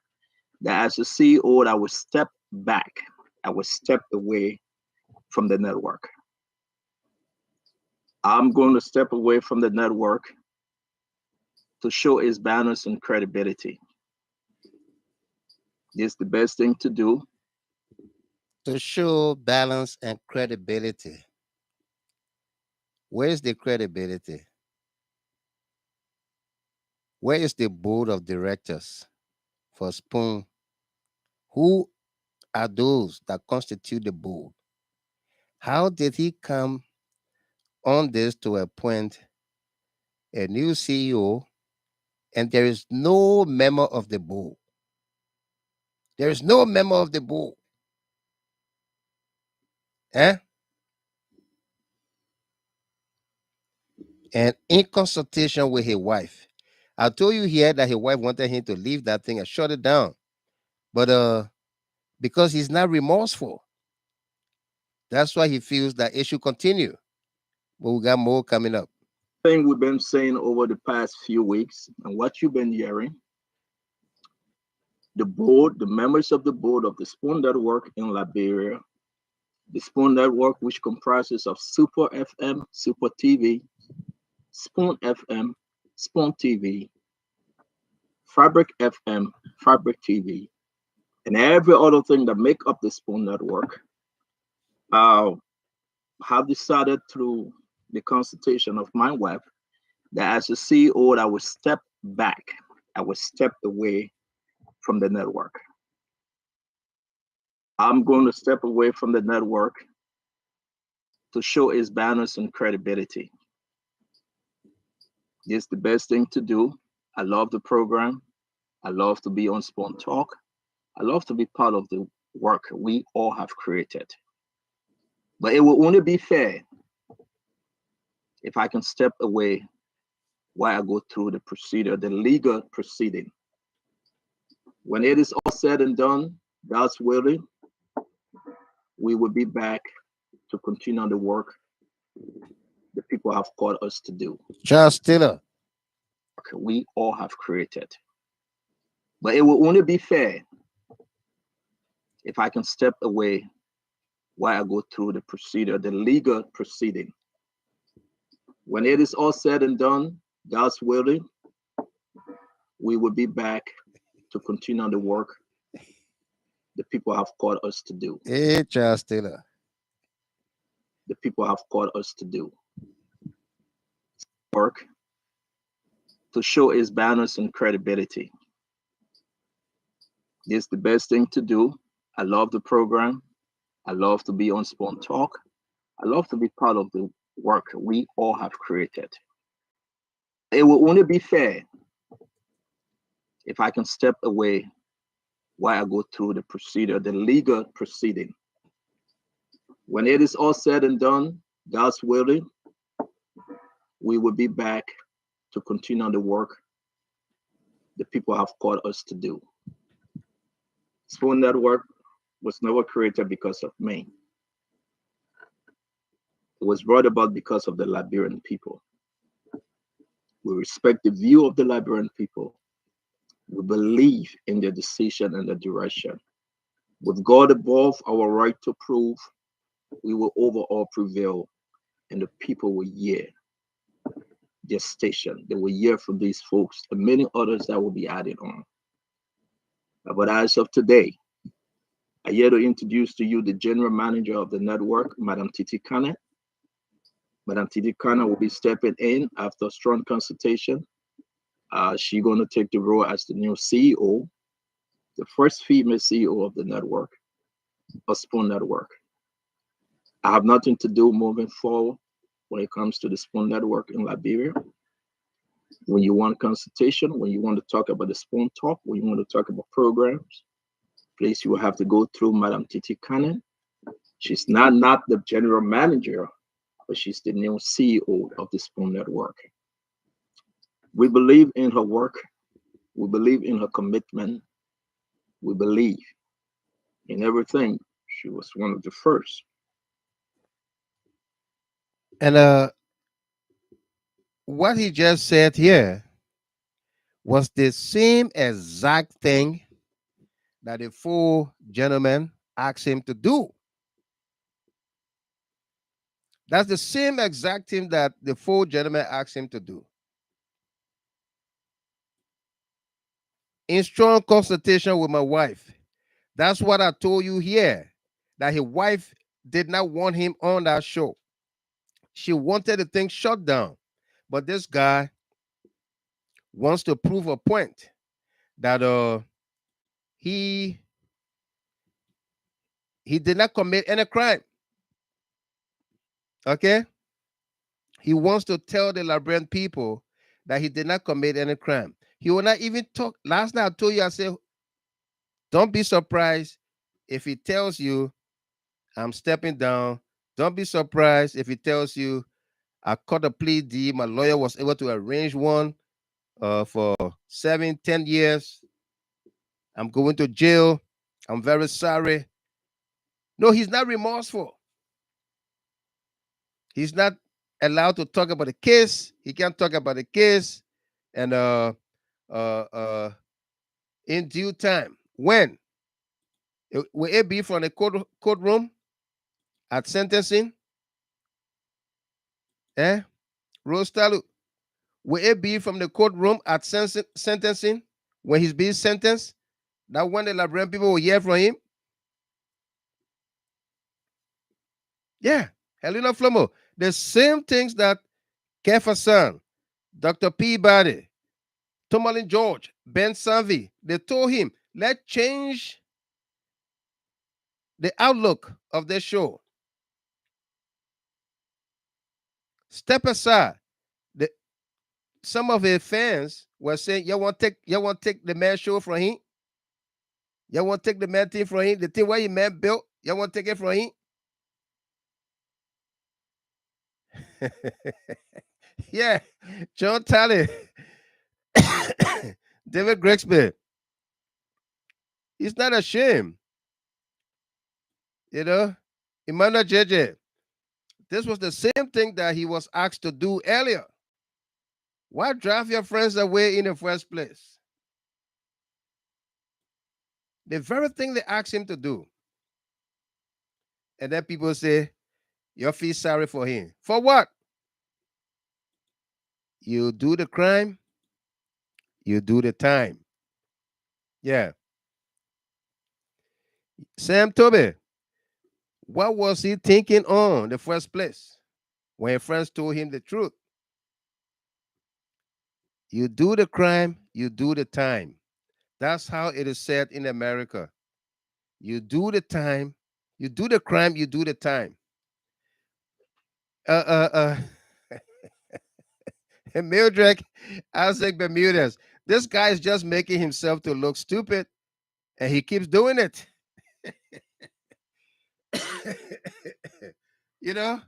S11: that as a CEO, I will step back. I will step away from the network. I'm going to step away from the network to show its balance and credibility. It's the best thing to do.
S1: To show balance and credibility. Where is the credibility? Where is the board of directors for Spoon? Who are those that constitute the board? How did he come on this to appoint a new CEO and there is no member of the board? There is no member of the board. And in consultation with his wife. I told you here that his wife wanted him to leave that thing and shut it down. But because he's not remorseful, that's why he feels that it should continue. But we got more coming up.
S11: Thing we've been saying over the past few weeks and what you've been hearing, the board, the members of the board of the Spoon Network in Liberia, the Spoon Network, which comprises of Super FM, Super TV, Spoon FM, Spoon TV, Fabric FM, Fabric TV, and every other thing that make up the Spoon Network, have decided through the consultation of my wife that as a CEO, I will step back. I will step away from the network. I'm going to step away from the network to show its balance and credibility. It's the best thing to do. I love the program. I love to be on Spoon Talk. I love to be part of the work we all have created. But it will only be fair if I can step away while I go through the procedure, the legal proceeding. When it is all said and done, God's willing, we will be back to continue on the work the people have called us to do.
S1: Charles Taylor.
S11: We all have created. But it will only be fair if I can step away while I go through the procedure, the legal proceeding. When it is all said and done, God's willing, we will be back to continue on the work the people have called us to do.
S1: Hey, Charles Taylor.
S11: The people have called us to do. Work to show his balance and credibility. This is the best thing to do. I love the program. I love to be on Spoon Talk. I love to be part of the work we all have created. It will only be fair if I can step away while I go through the procedure, the legal proceeding. When it is all said and done, God's willing, we will be back to continue on the work the people have called us to do. Spoon Network was never created because of me. It was brought about because of the Liberian people. We respect the view of the Liberian people. We believe in their decision and their direction. With God above our right to prove, we will overall prevail, and the people will hear their station. They will hear from these folks and many others that will be added on. But as of today, I here to introduce to you the general manager of the network, Madam Titi Kana. Madam Titi Kana will be stepping in after a strong consultation. She's going to take the role as the new CEO, the first female CEO of the network, a Spoon Network. I have nothing to do moving forward when it comes to the Spoon Network in Liberia. When you want consultation, when you want to talk about the Spoon Talk, when you want to talk about programs, please, you will have to go through Madam Titi Kana. She's not the general manager, but she's the new CEO of the Spoon Network. We believe in her work. We believe in her commitment. We believe in everything. She was one of the first.
S1: And what he just said here was the same exact thing that the four gentlemen asked him to do. That's the same exact thing that the four gentlemen asked him to do. In strong consultation with my wife. That's what I told you here, that his wife did not want him on that show. She wanted the thing shut down. But this guy wants to prove a point that he did not commit any crime. Okay? He wants to tell the Liberian people that he did not commit any crime. He will not even talk. Last night I told you, I said, don't be surprised if he tells you I'm stepping down. Don't be surprised if he tells you I caught a plea deal. My lawyer was able to arrange one for 7-10 years. I'm going to jail. I'm very sorry. No, he's not remorseful. He's not allowed to talk about the case. He can't talk about the case. And in due time, when will it be from the courtroom at sentencing? Rose Talu, will it be from the courtroom at sentencing when he's being sentenced? That when the Liberian people will hear from him? Yeah, Helena Flomo. The same things that Kefasan, Dr. Peabody, Tomalin George, Ben Sanvi, they told him, let's change the outlook of the show. Step aside. Some of his fans were saying, you want to take the man show from him? You want to take the man thing from him? The thing where he man built, you want to take it from him? Yeah, John Talley, David Grigsby. He's not ashamed. You know, Emmanuel JJ, This was the same thing that he was asked to do earlier. Why drive your friends away in the first place? The very thing they asked him to do. And then people say, you feel sorry for him. For what? You do the crime, you do the time. Yeah. Sam Toby, what was he thinking on in the first place when his friends told him the truth? You do the crime, you do the time. That's how it is said in America. You do the time, you do the crime, you do the time. Mildred Isaac Bermudez. This guy is just making himself to look stupid, and he keeps doing it. You know?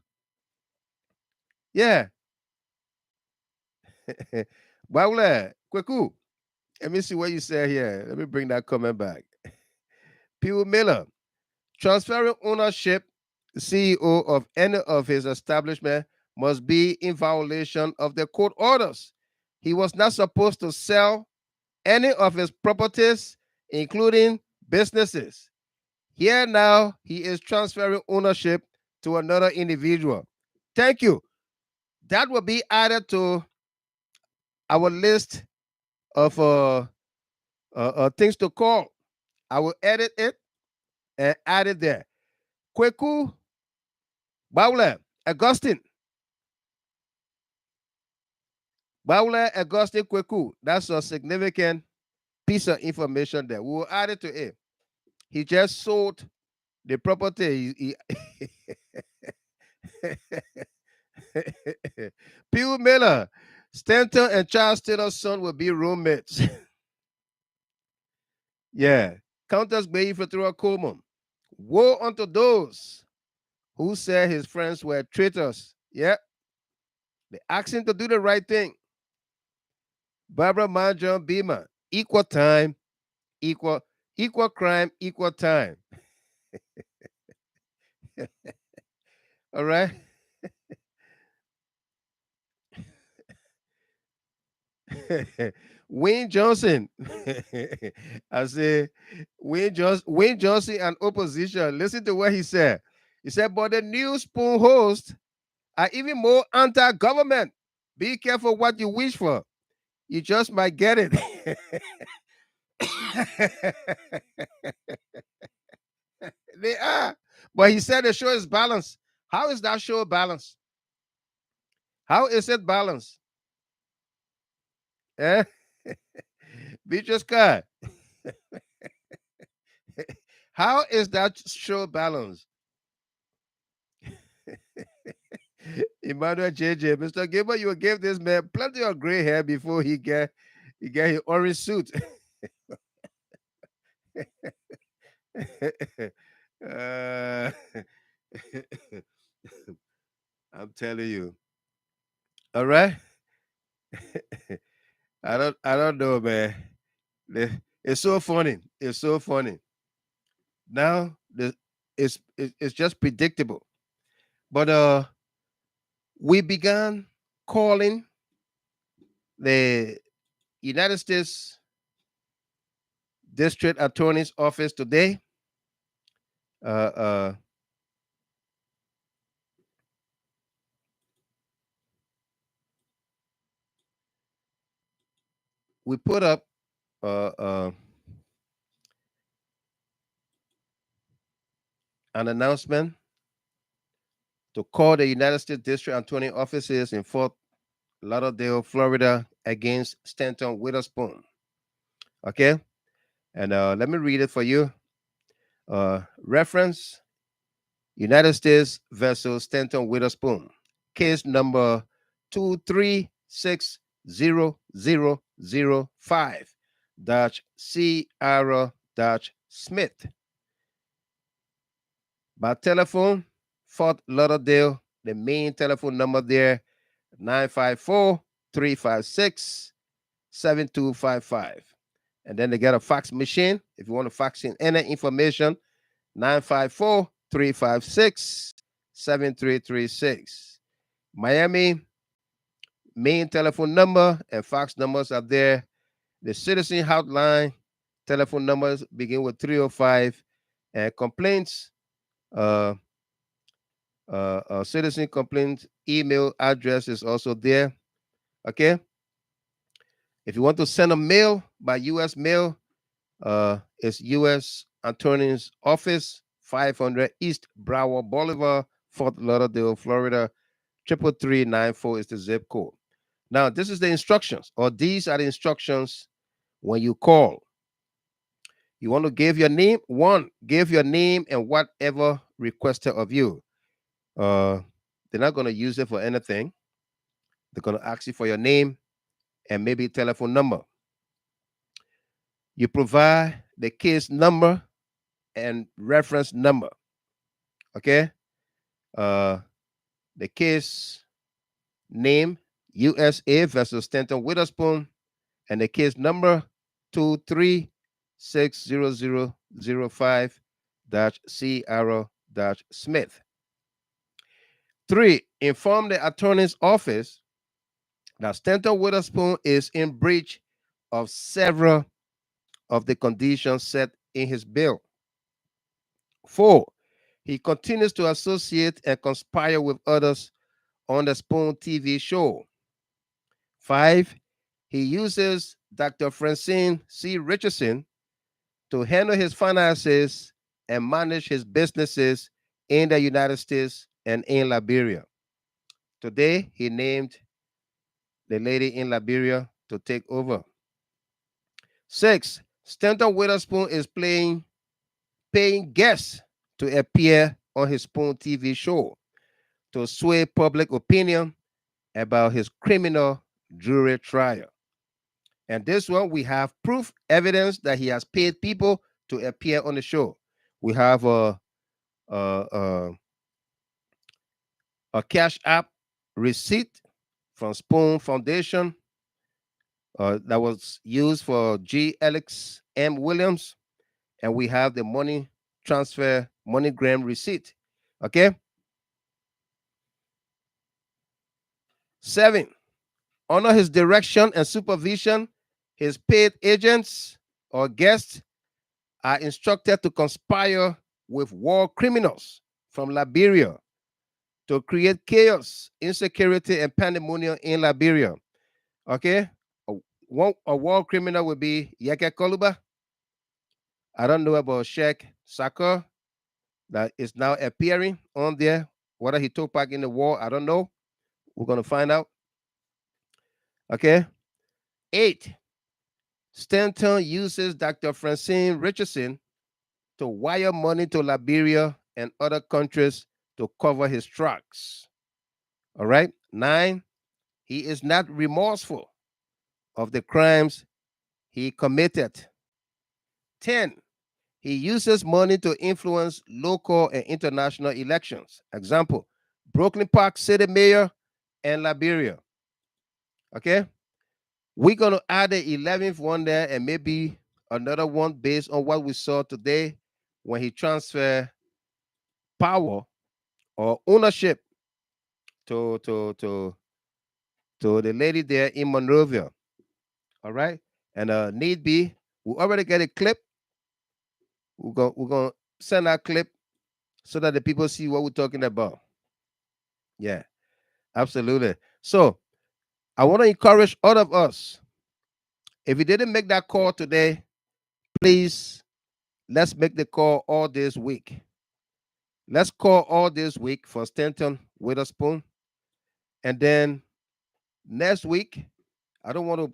S1: Yeah. Baula, Kweku. Let me see what you say here. Let me bring that comment back. Pew Miller, transferring ownership, CEO of any of his establishment must be in violation of the court orders. He was not supposed to sell any of his properties, including businesses. Here now, he is transferring ownership to another individual. Thank you. That will be added to our list of things to call. I will edit it and add it there. Kweku Baula Augustine. Baula Augustine Kweku. That's a significant piece of information there. We will add it to it. He just sold the property. Pew Miller, Stanton and Charles Taylor's son will be roommates. Yeah. Countess Bayi Fatura Coleman. Woe unto those who said his friends were traitors. Yeah. They asked him to do the right thing. Barbara Manjon Beamer. Equal time, equal crime, equal time. All right. Wayne Johnson. I say Wayne Johnson and opposition. Listen to what he said. He said, but the new spoon hosts are even more anti-government. Be careful what you wish for. You just might get it. They are. But he said the show is balanced. How is that show balanced? How is it balanced? Eh? Beatrice Carr. How is that show balanced? Emmanuel JJ, Mr. Gilbert, you gave this man plenty of gray hair before he get his orange suit. I'm telling you. All right. I don't know, man. It's so funny. It's so funny. Now it's just predictable. But we began calling the United States District Attorney's Office today. We put up an announcement to call the United States District Attorney offices in Fort Lauderdale, Florida, against Stanton Witherspoon. Okay, and let me read it for you. Reference: United States versus Stanton Witherspoon, case number 2360005-Sierra-Smith. By telephone, Fort Lauderdale, the main telephone number there, 954-356-7255. And then they got a fax machine. If you want to fax in any information, 954-356-7255. 7336. Miami, main telephone number and fax numbers are there. The citizen hotline telephone numbers begin with 305, and complaints, citizen complaint email address is also there. Okay. If you want to send a mail by U.S. mail, it's U.S. Attorney's Office, 500 East Broward Boulevard, Fort Lauderdale, Florida, 33394 is the zip code. Now, this is the instructions, or these are the instructions when you call. You want to give your name. One, give your name and whatever requested of you. They're not going to use it for anything. They're going to ask you for your name and maybe telephone number. You provide the case number and reference number. Okay. The case name, USA versus Stanton Witherspoon, and the case number 2360005-Sierra-Smith. 3, inform the attorney's office that Stanton Witherspoon is in breach of several of the conditions set in his bill. 4, he continues to associate and conspire with others on the Spoon TV show. 5, he uses Dr. Francine C. Richardson to handle his finances and manage his businesses in the United States and in Liberia. Today, he named the lady in Liberia to take over. 6, Stanton Witherspoon is paying guests to appear on his Spoon TV show to sway public opinion about his criminal jury trial. And this one, we have proof, evidence that he has paid people to appear on the show. We have a Cash App receipt from Spoon Foundation that was used for G. Alex M. Williams, and we have the money transfer MoneyGram receipt. Okay. 7, under his direction and supervision, his paid agents or guests are instructed to conspire with war criminals from Liberia to create chaos, insecurity, and pandemonium in Liberia. Okay? A war criminal would be Yeke Koluba. I don't know about Sheikh Saka that is now appearing on there. Whether he took part in the war, I don't know. We're going to find out. Okay? 8, Stanton uses Dr. Francine Richardson to wire money to Liberia and other countries to cover his tracks. All right? 9, he is not remorseful of the crimes he committed. 10, he uses money to influence local and international elections. Example, Brooklyn Park City Mayor and Liberia. Okay? We're going to add the 11th one there and maybe another one based on what we saw today when he transferred power or ownership to the lady there in Monrovia. All right? And need be, we already get a clip. We're going to send that clip so that the people see what we're talking about. Yeah, absolutely. So I want to encourage all of us. If you didn't make that call today, please, let's make the call all this week. Let's call all this week for Stanton Witherspoon. And then next week, I don't want to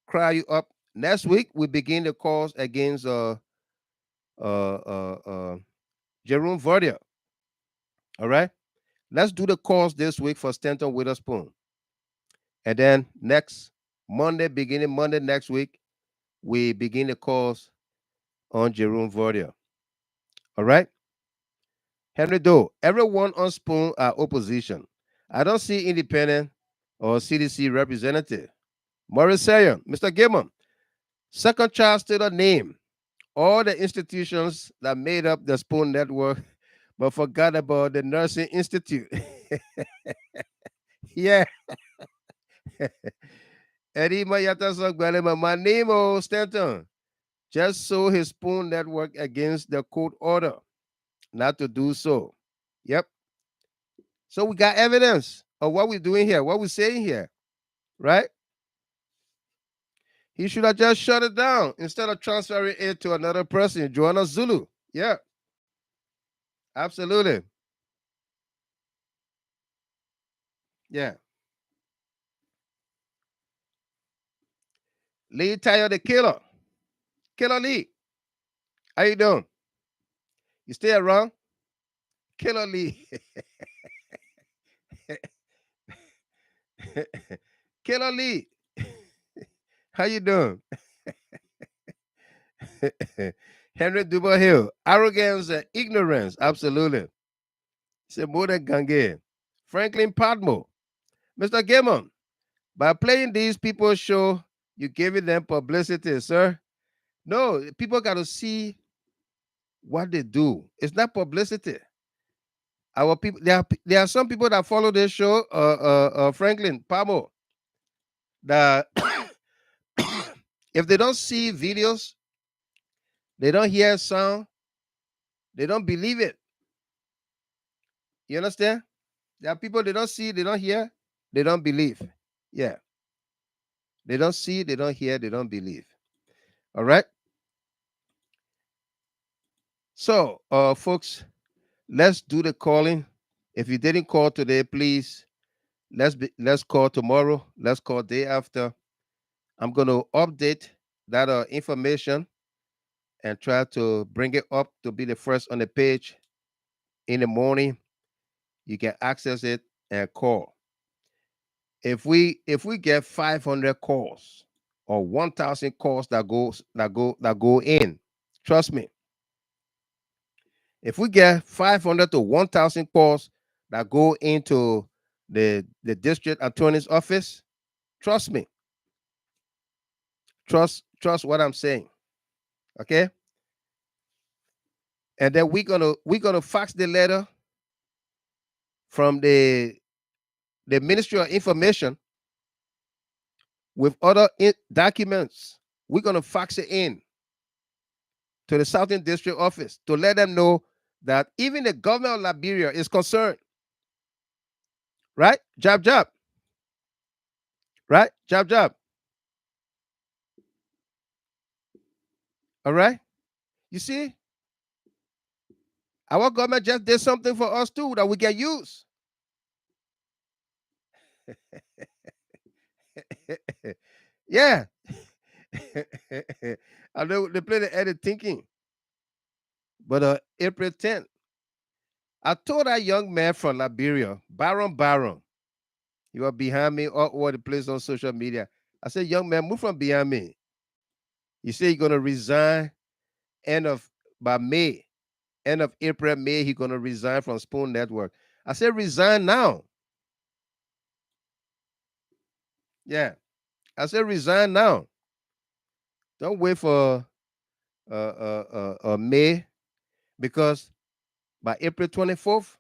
S1: cry you up. Next week, we begin the calls against Jerome Verdier. All right? Let's do the calls this week for Stanton Witherspoon. And then next Monday, beginning Monday next week, we begin the calls on Jerome Verdier. All right? Henry Doe, everyone on Spoon are opposition. I don't see independent or CDC representative. Maurice Sayer, Mr. Gilman, second child still a name. All the institutions that made up the Spoon network but forgot about the Nursing Institute. Yeah. Eddie Mayata Sogbalema, my name, Stanton, just saw his spoon network against the court order not to do so. Yep. So we got evidence of what we're doing here, what we're saying here, right? He should have just shut it down instead of transferring it to another person, Joanna Zulu. Yeah, absolutely. Yeah. Lee Tayo the killer. Killer Lee. How you doing? You still around? Killer Lee. Killer Lee. How you doing? Henry Dubois Hill. Arrogance and ignorance. Absolutely. C'est more than Gange. Franklin Padmo. Mr. Gammon. By playing these people's show, you're giving them publicity, sir. No, people got to see what they do. It's not publicity. Our people, there are some people that follow this show, Franklin Pamo, that if they don't see videos, they don't hear sound, they don't believe it. You understand? There are people they don't see, they don't hear, they don't believe. Yeah. They don't see, they don't hear, they don't believe. All right. So, folks, let's do the calling. If you didn't call today, please let's call tomorrow. Let's call day after. I'm going to update that information and try to bring it up to be the first on the page in the morning. You can access it and call. If we get 500 calls or 1,000 calls that go in, trust me. If we get 500 to 1,000 calls that go into the district attorney's office, trust me. Trust what I'm saying. Okay? And then we're gonna fax the letter from the Ministry of Information with other documents. We're gonna fax it in to the Southern District Office to let them know that even the government of Liberia is concerned. Right? Job. Right? Job. All right? You see? Our government just did something for us too that we can use. Yeah. I know they play the edit thinking. But April 10th, I told that young man from Liberia, Baron, he was behind me all over the place on social media. I said, young man, move from behind me. You say you're gonna resign by May, end of April, May, he's gonna resign from Spoon Network. I said, resign now. Yeah. I said, resign now. Don't wait for May, because by April 24th,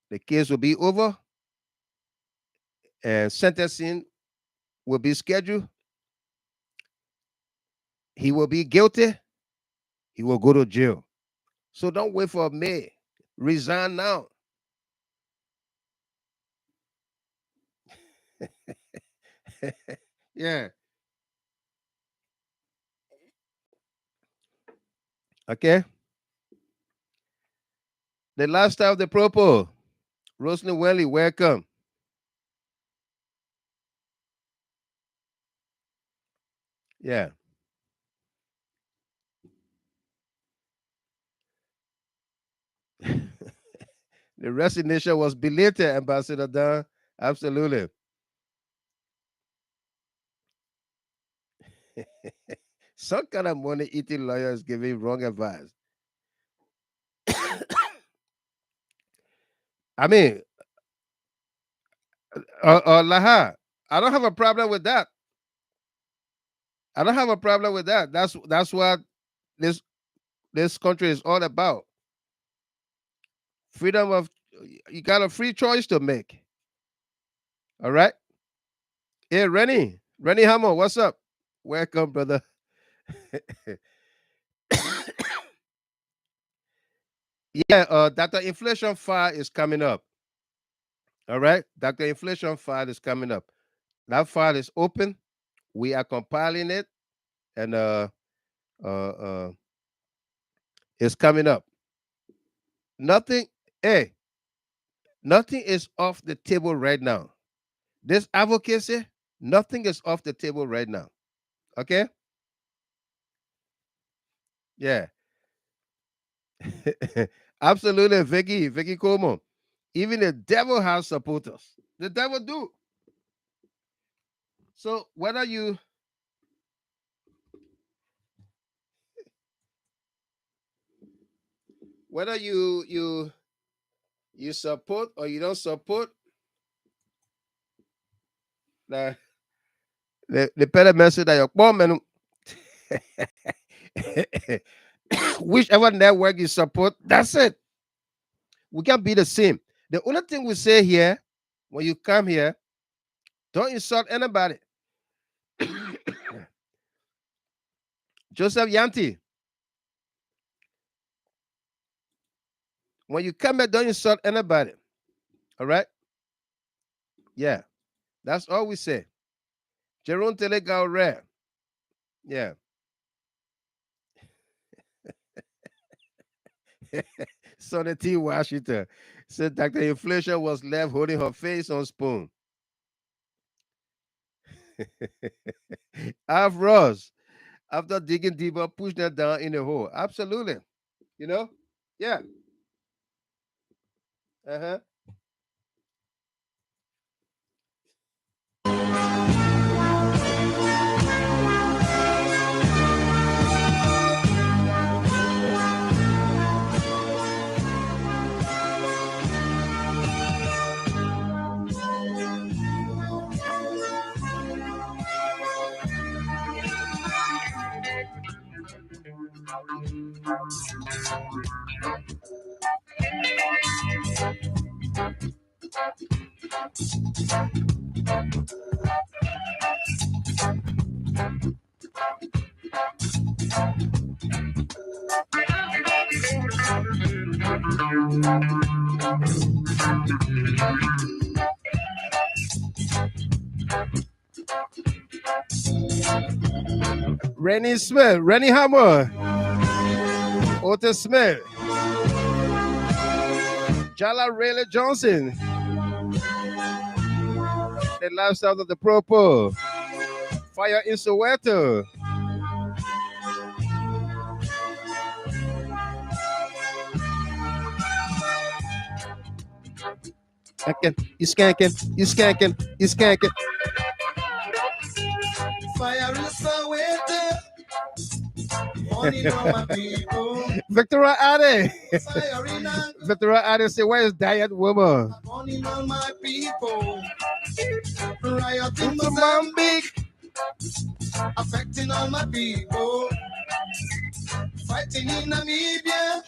S1: the case will be over and sentencing will be scheduled. He will be guilty. He will go to jail. So don't wait for May. Resign now. Yeah. Okay. The lifestyle of the propos. Roslyn Welly, welcome. Yeah. The resignation was belated, Ambassador Dunn. Absolutely. Some kind of money eating lawyers giving wrong advice. I mean, Laha, I don't have a problem with that. I don't have a problem with that. That's what this country is all about. Freedom of, you got a free choice to make. All right. Hey, Rennie Hammer, what's up? Welcome, brother. Yeah, Dr. Inflation file is coming up. All right. Dr. Inflation file is coming up. That file is open. We are compiling it, and it's coming up. Nothing, hey, nothing is off the table right now. This advocacy, nothing is off the table right now. Okay? Yeah. Absolutely, Vicky Como. Even the devil has supporters. The devil do. So whether you support or you don't support, the better message that your woman, whichever network you support, that's it. We can't be the same. The only thing we say here, when you come here, don't insult anybody. Joseph Yanti, when you come here, don't insult anybody. All right? Yeah. That's all we say. Jerome Telegal Rare. Yeah. Sonny T. Washington said Dr. Inflation was left holding her face on spoon. Av Ross, after digging deeper, push that down in the hole. Absolutely. You know? Yeah. Uh-huh. Rennie Smith, Rennie Hammer, Otis Smith, Jala Rayleigh Johnson, the lifestyle of the Propo, Fire in Soweto. You skanking.
S2: Fire in Soweto. Money on my people.
S1: Victoria Ade.
S2: Fire in
S1: Victoria Ade say, where is Diet Woman?
S2: money on my people. Riot in Mozambique. Affecting all my people. Fighting in Namibia.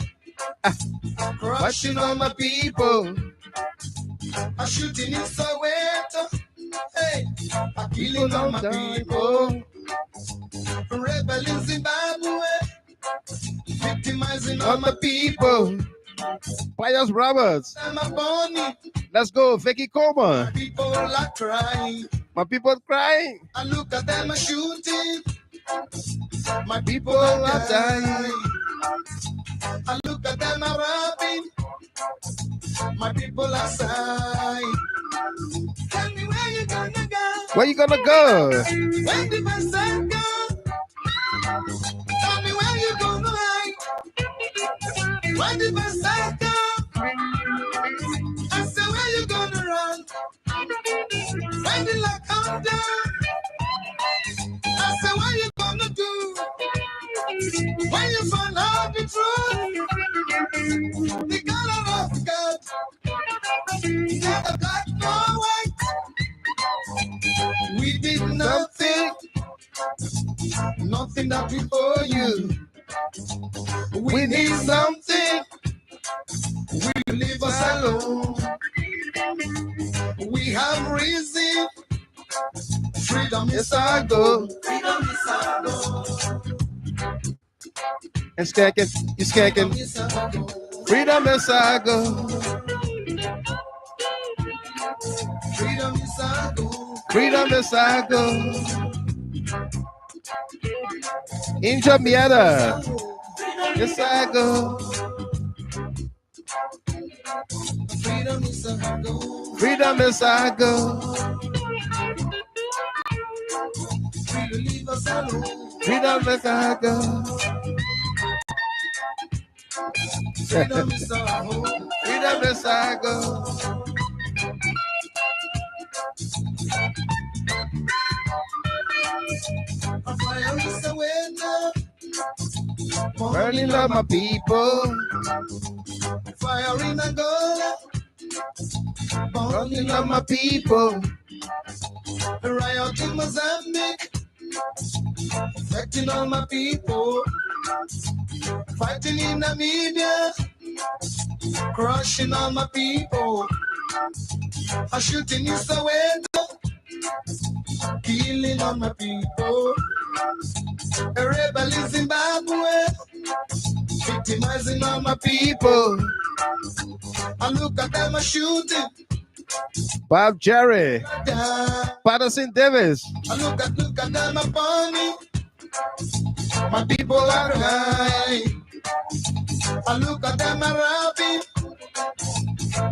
S2: Crushing all my people. A shooting in Soweto. Hey, a killing all my people. Rebel in Zimbabwe. Victimizing all my people.
S1: Pius Roberts. Let's go, Vicky Coleman.
S2: People are crying.
S1: My people crying.
S2: I look at them shooting. My people
S1: are
S2: dying. I look at them robbing. My people are sighing. Tell me where you gonna go?
S1: Where you gonna go?
S2: Where the bus go? Tell me where you gonna hide? Where the bus go? I said where you gonna run? When the lock come down? I said what you gonna do? When you find out the truth? The color of God. Never black nor white. We did nothing that we owe you. We need something. We live alone. We have risen. Freedom is our goal. Freedom is our goal.
S1: And skanking, you skanking. Freedom is our goal.
S2: Freedom is our goal.
S1: Freedom is our goal. In Jamaica, it's our goal.
S2: Freedom is our goal.
S1: Freedom is our goal.
S2: Freedom leave us alone.
S1: Freedom is our goal.
S2: Freedom is our home.
S1: Freedom is our goal.
S2: A fire is a window.
S1: Burning up my people.
S2: Fire in Angola.
S1: Burning up my people.
S2: A riot in Mozambique. Affecting all my people. Fighting in Namibia. Crushing all my people. A shooting in Soweto. Killing all my people. A rebel in Zimbabwe. Victimizing all my people. I look at them a shooting.
S1: Bob Jerry. Patterson Davis.
S2: I look at them a bunny. My people are high. I look at them a rapping.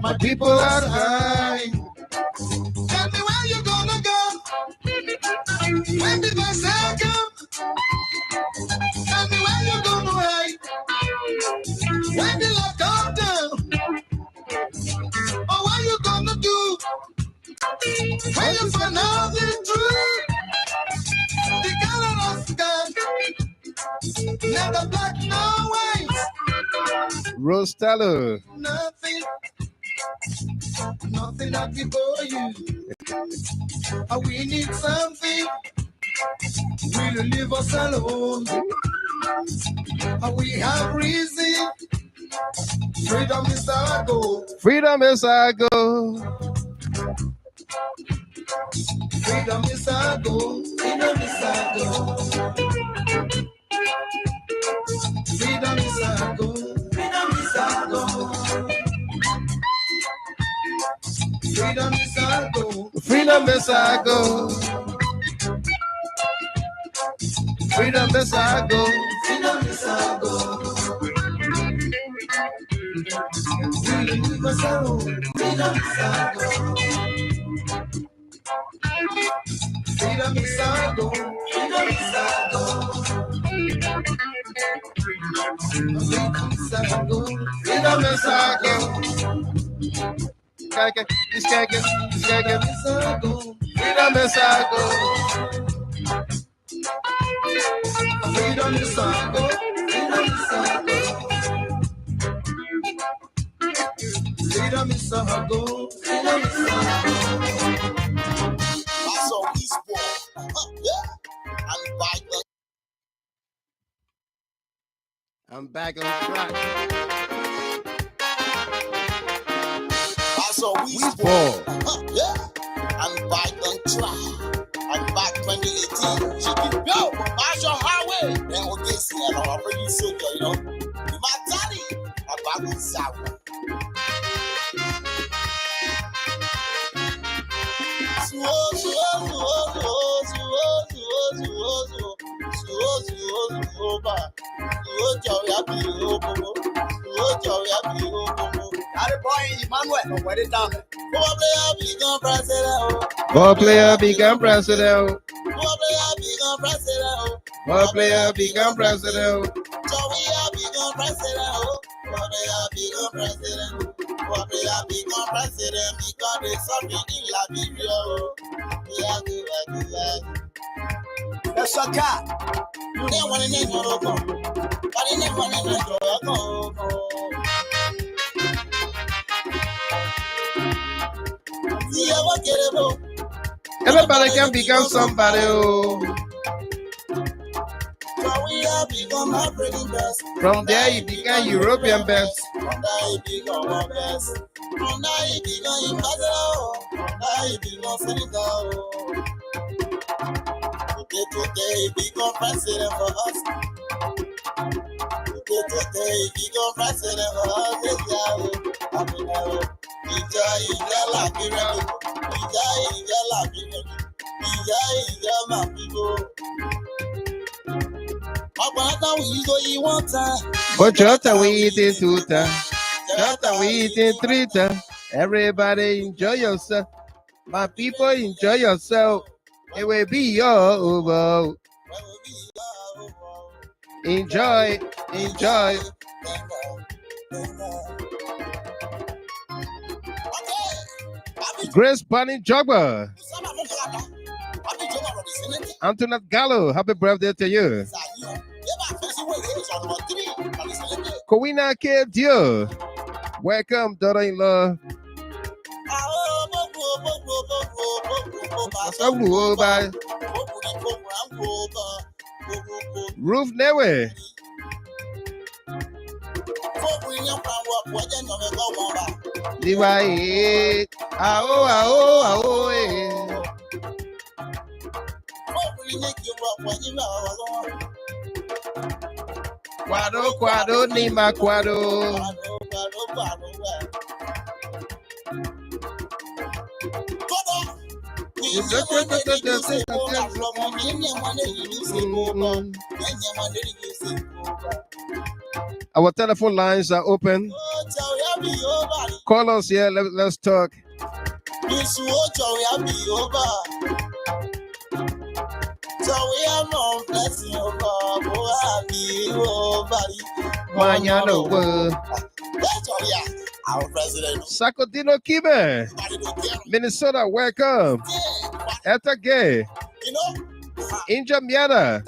S2: My people are high. Tell me where you gonna go when the bus come. Tell me where you gonna hide when the lock come down. Or what you gonna do when you find out the truth? The color of sky, never black, no white.
S1: Rose Taylor.
S2: Nothing that before you. We need something. We'll leave us alone. We have reason. Freedom is our goal.
S1: Freedom is our goal.
S2: Freedom is our goal. Freedom is our goal. Freedom is our goal. Freedom is our goal. Freedom is our goal.
S1: Freedom is our goal. Freedom is our goal.
S2: Freedom is our goal. Freedom is our goal. Freedom is our goal. Freedom is our goal. Freedom is our goal. Freedom is our goal.
S1: Freedom is our goal. Skanking, you skanking, you skanking. Freedom is our goal.
S2: Freedom is our goal. Freedom is our goal. Freedom is our goal. Freedom is our goal.
S13: That's all we sport. Yeah.
S1: I'm back on track.
S13: That's all we sport. Yeah. I'm back on track. I'm back 2018. Chicken go. March your highway. Then we'll get seen. I'm pretty soldier, you know. My daddy. I'm back with Sour.
S1: Ball player become president. Ball player become president.
S13: That's a cat. They want to name your own. But they never want to name your own.
S1: Everybody can become somebody. Oh.
S13: So we have become African best.
S1: From there you become European best.
S13: Today, we go president for us. Today, we go president for us.
S1: But Jota we eating two times. Jota we eating three times. Everybody enjoy yourself. My people enjoy yourself. It will be your enjoy, enjoy. Grace Bunny Jogba. Antoinette Gallo, happy birthday to you. Kowina K. Dio, welcome, daughter-in-law. Ruth Newe. Liwaye, ao, Quado, ni ma quado. Our telephone lines are open. Call us here. Let's talk.
S13: Our president.
S1: Sakodino Kibe, Minnesota, welcome. Eta Gay, Inja Miata.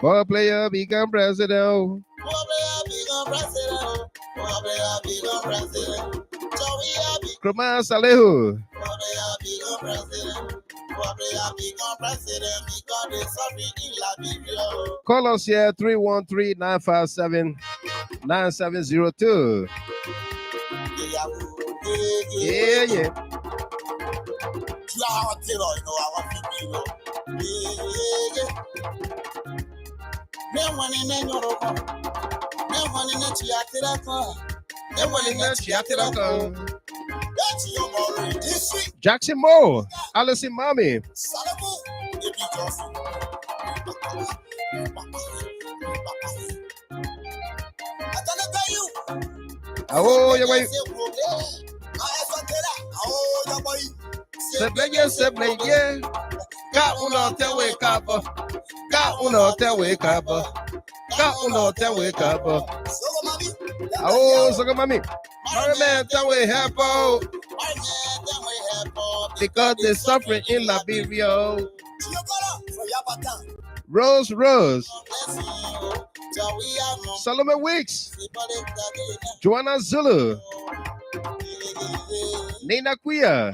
S1: Ball player become president. Kruma Salehu. Call us here 313-957-9702. Yeah. Jackson Moore, Allison Mommy. Oh, your way. Sebleye. Ka uno te wake up. Oh, so mami. Man, that way help out. Because they're suffering in Liberia. Rose. Solomon Weeks. Joanna Zulu. Nina Quia.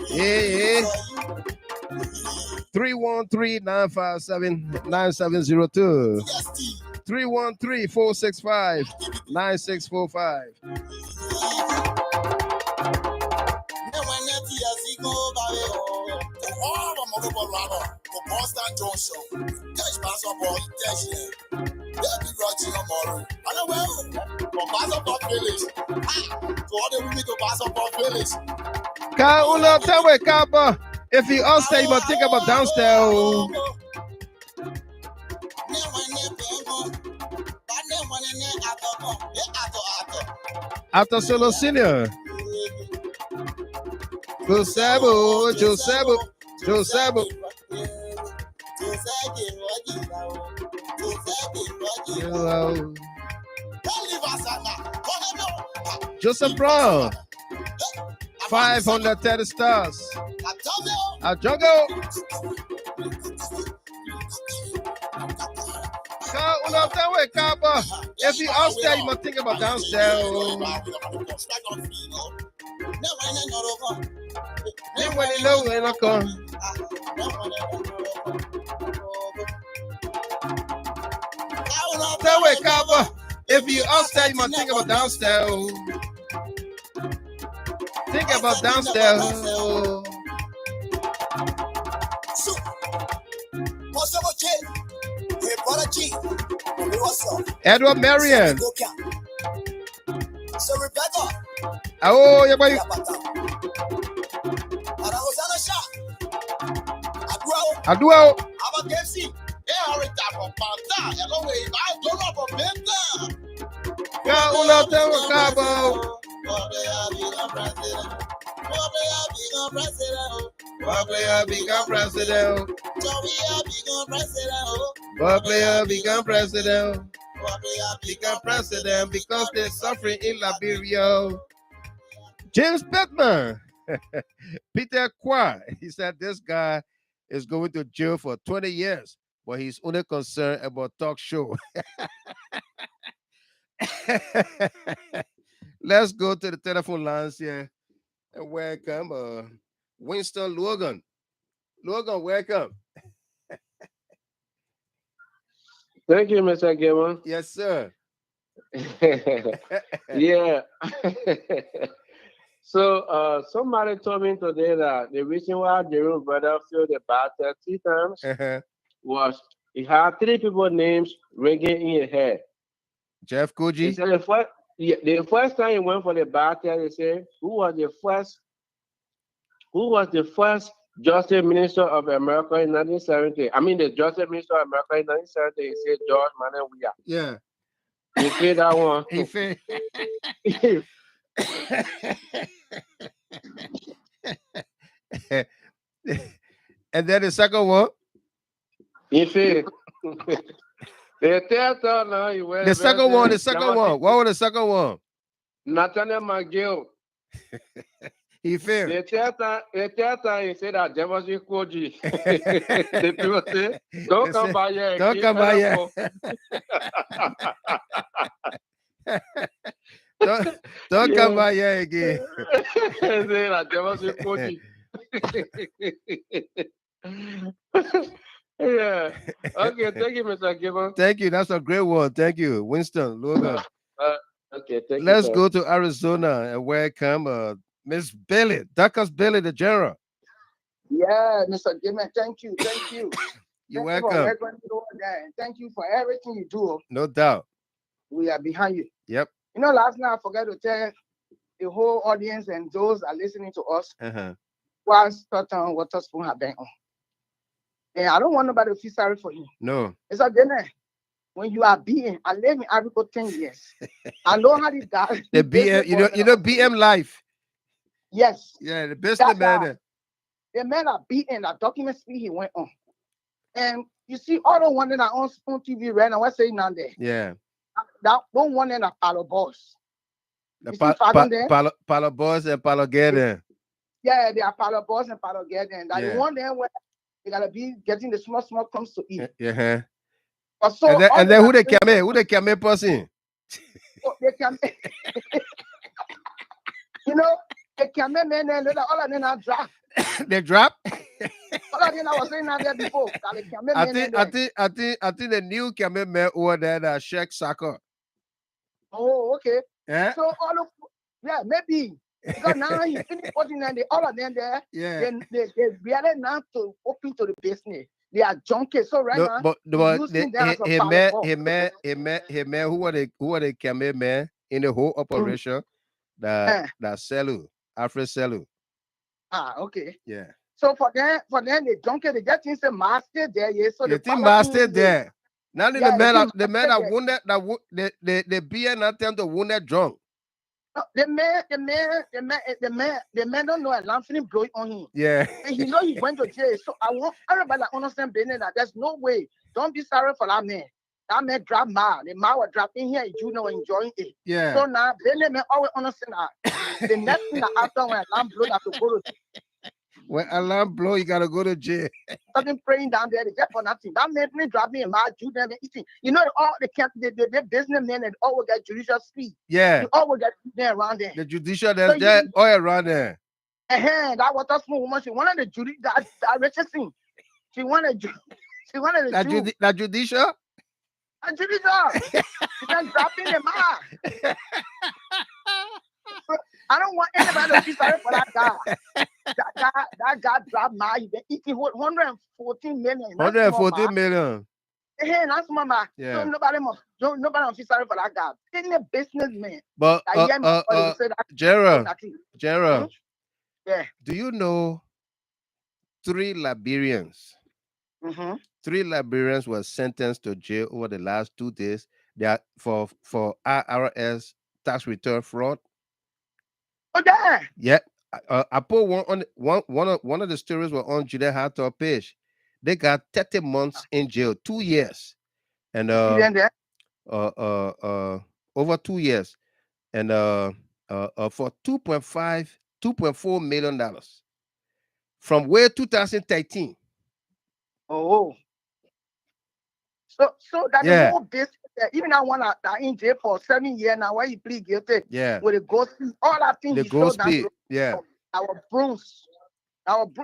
S1: Yeah. 313-957-9702. 313-465-9645. If you upstairs, you must think about downstairs. Ato Solo Senior. Josebo. Joseph Brown. 530 stars. A jungle. If you upstairs, you must think about downstairs. If you upstairs, you must think about downstairs. Think about downstairs. Edward Marion. Oh, yeah, buddy. Aduao. Become president because they're suffering in Liberia. James Bettman. Peter Kwa, he said this guy is going to jail for 20 years, but he's only concerned about talk show. Let's go to the telephone lines here and welcome Winston Logan. Logan, welcome.
S15: Thank you, Mr. Gilman.
S1: Yes, sir.
S15: Yeah. So somebody told me today that the reason why Jerome brother failed the battle 3 times was he had 3 people's names ringing in his head.
S1: Jeff Koji.
S15: He said the first time he went for the battle, he said, who was the first Justice Minister of America in 1970? I mean, the Justice Minister of America in 1970, he said George Manuel Weah.
S1: Yeah.
S15: He failed that one.
S1: He failed. And then the second one?
S15: He failed. The
S1: second one. What was the second one?
S15: Nathaniel McGill.
S1: He failed.
S15: The third time he said that Jefferson Koji. The people say, don't come by here.
S1: Don't come by here. Don't come by here again.
S15: Say that Jefferson Koji. Yeah. Okay, thank you, Mr. Gibbon.
S1: Thank you. That's a great one. Thank you, Winston Logan.
S15: Okay, thank you.
S1: Let's go to Arizona and welcome Miss Billy, Duckers Billy, the general.
S16: Yeah, Mr. Gibbon, thank you.
S1: You're welcome.
S16: Thank you for everything you do.
S1: No doubt.
S16: We are behind you.
S1: Yep.
S16: You know, last night I forgot to tell the whole audience and those that are listening to us why STANTON WITHERSPOON have been on. And I don't want nobody to feel sorry for you.
S1: No.
S16: It's a dinner. When you are being, I live in Africa 10 years. I know how these guys.
S1: The BM, you know BM life.
S16: Yes.
S1: Yeah, the business man.
S16: The man are beating that document speed he went on. And you see all the one that are on Spoon TV right now, what's saying down there?
S1: Yeah.
S16: That don't want in a Palo Boss.
S1: The Palo Boss and Palo Garden.
S16: Yeah, they are Palo Boss and Palo Garden. That the one there where they gotta be getting the small crumbs to eat.
S1: Yeah.
S16: So
S1: and then who they came in? Who they came in person?
S16: They came in. You know, they came in and all of them are drop.
S1: They drop?
S16: All of them I was saying out there before.
S1: I think the new came man over there that Sheikh Saka.
S16: Oh, okay.
S1: Yeah.
S16: So all of maybe. Because now he's finished putting them, all of them there.
S1: Yeah.
S16: They really now to open to the business. They are junkies. So right now,
S1: but he man who are the cameraman in the whole operation that Selu, Alfred Selu.
S16: Okay.
S1: Yeah.
S16: So for them the junkie, they get things master there. Yeah. So
S1: the team master there. Now the man that wounded the beer not tend to wounded drunk.
S16: No, the man don't know a lamp blowing on him.
S1: Yeah.
S16: And he know he went to jail. So I want everybody to understand that there's no way. Don't be sorry for that man. That man drop ma. The ma was dropping here, you know, enjoying it.
S1: Yeah.
S16: So now Benny man always understand that the next thing that after when a lamp blow that to go to
S1: When alarm blow, you gotta go to jail.
S16: Something praying down there, they get for nothing. That made me drop me in my children and eating. You know, all the businessmen and all will get judicial speed.
S1: Yeah.
S16: You all will get there around there.
S1: The judicial, there's there all around there.
S16: That was a small woman. She wanted the jury that richest thing. She wanted
S1: that judicial.
S16: A judicial. She can drop in the mouth. I don't want anybody to be sorry for that guy. That guy dropped my. He been eating 114 million.
S1: 114 million.
S16: Hey, that's mama.
S1: Yeah.
S16: So nobody must feel sorry for that guy. Any businessman.
S1: But Jerome,
S16: yeah.
S1: Do you know 3 Liberians? 3 Liberians were sentenced to jail over the last 2 days. They are for IRS tax return fraud.
S16: Oh, yeah.
S1: Yeah. I put one of the stories were on Judah Hathor page. They got 30 months in jail, 2 years, and over 2 years, and for $2.4 million from where 2013.
S16: Oh, so that the whole business. Even I want that in jail for 7 years now. Why you plead guilty?
S1: Yeah.
S16: With the ghost, all that thing.
S1: The ghost speed. Yeah.
S16: Our brooms.